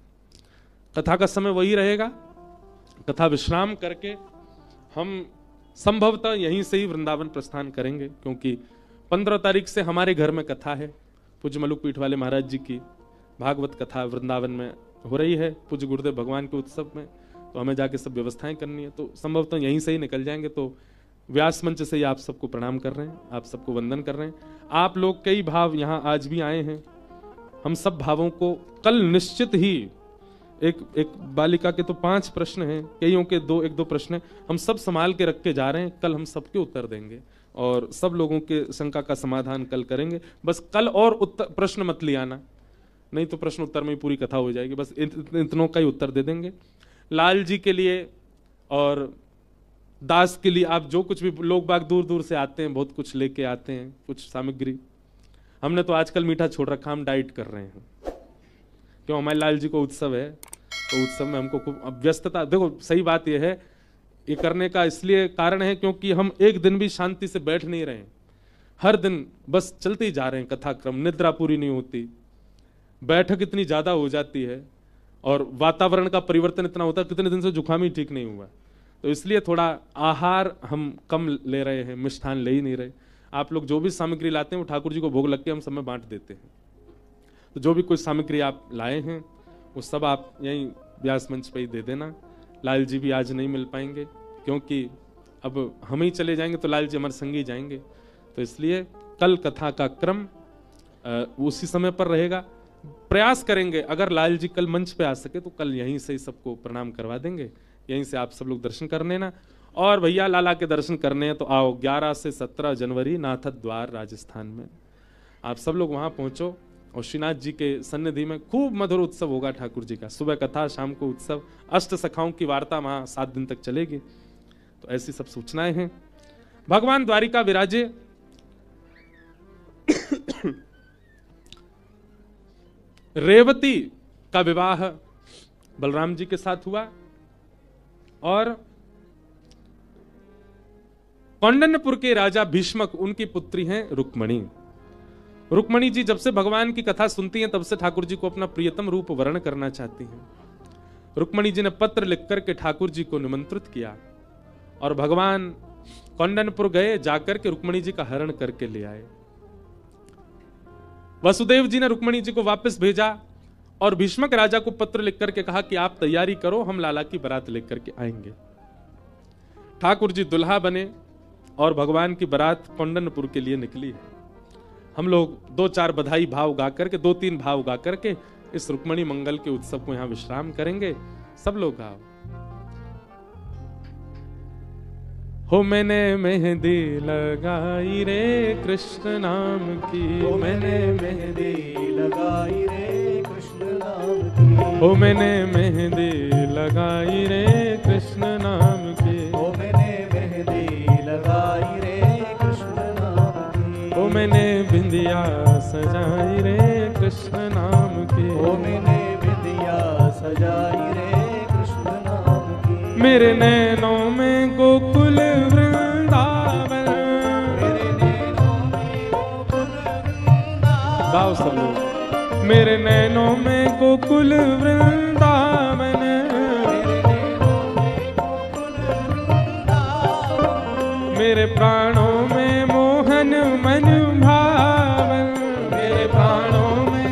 [SPEAKER 1] कथा का समय वही रहेगा। कथा विश्राम करके हम संभवतः यहीं से ही वृंदावन प्रस्थान करेंगे, क्योंकि 15 तारीख से हमारे घर में कथा है। पूज्य मलुक पीठ वाले महाराज जी की भागवत कथा वृंदावन में हो रही है, पूज्य गुरुदेव भगवान के उत्सव में। तो हमें जाके सब व्यवस्थाएं करनी है, तो संभवतः यहीं से ही निकल जाएंगे। तो व्यास मंच से ही आप सबको प्रणाम कर रहे हैं, आप सबको वंदन कर रहे हैं। आप लोग कई भाव यहाँ आज भी आए हैं। हम सब भावों को कल निश्चित ही एक बालिका के तो 5 प्रश्न हैं, कईयों के 1-2 प्रश्न हैं, हम सब संभाल के रख के जा रहे हैं। कल हम सबके उत्तर देंगे और सब लोगों के शंका का समाधान कल करेंगे। बस कल और उत्तर प्रश्न मत ले आना, नहीं तो प्रश्न उत्तर में ही पूरी कथा हो जाएगी। बस इतनों का ही उत्तर दे देंगे। लाल जी के लिए और दास के लिए आप जो कुछ भी, लोग बाग दूर दूर से आते हैं, बहुत कुछ लेके आते हैं, कुछ सामग्री। हमने तो आजकल मीठा छोड़ रखा, हम डाइट कर रहे हैं, क्यों? हमारे लाल जी को उत्सव है, तो उत्सव में हमको खूब व्यस्तता। देखो सही बात यह है, ये करने का इसलिए कारण है क्योंकि हम एक दिन भी शांति से बैठ नहीं रहे। हर दिन बस चलते ही जा रहे हैं कथाक्रम, निद्रा पूरी नहीं होती, बैठक इतनी ज्यादा हो जाती है, और वातावरण का परिवर्तन इतना होता है। कितने दिन से जुकाम ही ठीक नहीं हुआ, तो इसलिए थोड़ा आहार हम कम ले रहे हैं, मिष्ठान ले ही नहीं रहे। आप लोग जो भी सामग्री लाते हैं वो ठाकुर जी को भोग लग के हम सब में बांट देते हैं। तो जो भी कोई सामग्री आप लाए हैं वो सब आप यहीं व्यास मंच पे ही दे देना। लाल जी भी आज नहीं मिल पाएंगे, क्योंकि अब हम ही चले जाएंगे तो लाल जी हमारे संग ही जाएंगे। तो इसलिए कल कथा का क्रम उसी समय पर रहेगा। प्रयास करेंगे, अगर लाल जी कल मंच पे आ सके तो कल यहीं से ही सबको प्रणाम करवा देंगे, यहीं से आप सब लोग दर्शन कर लेना। और भैया लाला के दर्शन करने हैं तो आओ, 11 से 17 जनवरी नाथ द्वार राजस्थान में आप सब लोग वहां पहुंचो। और श्रीनाथ जी के सन्निधि में खूब मधुर उत्सव होगा ठाकुर जी का, सुबह कथा, शाम को उत्सव, अष्ट सखाओं की वार्ता वहां 7 दिन तक चलेगी। तो ऐसी सब सूचनाएं हैं। भगवान द्वारिका विराजे। रेवती का विवाह बलराम जी के साथ हुआ और कौंडन्यपुर के राजा भीष्मक, उनकी पुत्री हैं रुक्मणी। रुक्मणी जी जब से भगवान की कथा सुनती हैं तब से ठाकुर जी को अपना प्रियतम रूप वर्ण करना चाहती हैं। रुक्मणी जी ने पत्र लिख करके ठाकुर जी को निमंत्रित किया और भगवान कौंडन्यपुर गए, जाकर के रुक्मणी जी का हरण करके ले आए। वसुदेव जी ने रुक्मणी जी को वापस भेजा और भीष्मक राजा को पत्र लिख करके कहा कि आप तैयारी करो, हम लाला की बारात लेकर के आएंगे। ठाकुर जी दुल्हा बने और भगवान की बारात कौंडन्यपुर के लिए निकली। हम लोग 2-4 बधाई भाव गा करके, 2-3 भाव गा करके इस रुक्मणी मंगल के उत्सव को यहां विश्राम करेंगे। सब लोग गाओ। हो मैंने मेहंदी लगाई रे कृष्ण नाम की,
[SPEAKER 2] मैंने मेहंदी लगाई रे कृष्ण नाम की,
[SPEAKER 1] हो मैंने मेहंदी लगाई रे कृष्ण नाम की,
[SPEAKER 2] ओ मैंने मेहंदी लगाई रे कृष्ण नाम की,
[SPEAKER 1] हो मैंने बिंदिया सजाई रे कृष्ण नाम की,
[SPEAKER 2] ओ मैंने बिंदिया सजाई रे कृष्ण नाम की,
[SPEAKER 1] मेरे नैनों में गोकुल वृंदावन,
[SPEAKER 2] मेरे नैनों में गोकुल वृंदावन,
[SPEAKER 1] गाओ सब लोग। मेरे नैनों में गोकुल वृंदावन,
[SPEAKER 2] मेरे नैनों में गोकुल वृंदावन,
[SPEAKER 1] मेरे प्राणों में मोहन मन भावन, मेरे प्राणों में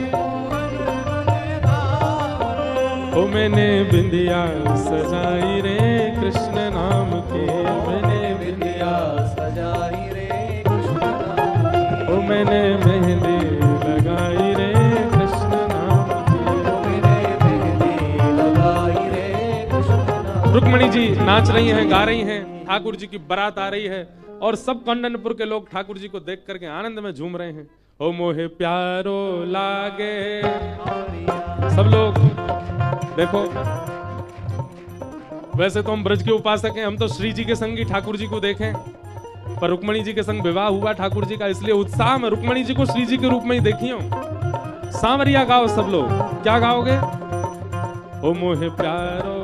[SPEAKER 1] ओ मैंने बिंदिया सजाई रे कृष्ण नाम की, मैंने
[SPEAKER 2] बिंदिया सजाई रे कृष्ण नाम की,
[SPEAKER 1] ओ मैंने मेहंदी लगाई रे कृष्ण नाम की,
[SPEAKER 2] ओ मैंने मेहंदी लगाई रे कृष्ण नाम।
[SPEAKER 1] रुक्मणी जी नाच रही हैं, गा रही हैं, ठाकुर जी की बारात आ रही है और सब कौंडन्यपुर के लोग ठाकुर जी को देख करके आनंद में झूम रहे हैं। ओ मोहे प्यारो लागे, सब लोग देखो। वैसे तो हम ब्रज के उपासक हैं, हम तो श्री जी के संग ही ठाकुर जी को देखें, पर रुक्मणी जी के संग विवाह हुआ ठाकुर जी का, इसलिए उत्साह में रुक्मणी जी को श्री जी के रूप में ही देखी हूं। सांवरिया गाओ सब लोग। क्या गाओगे? ओ मोहे प्यारो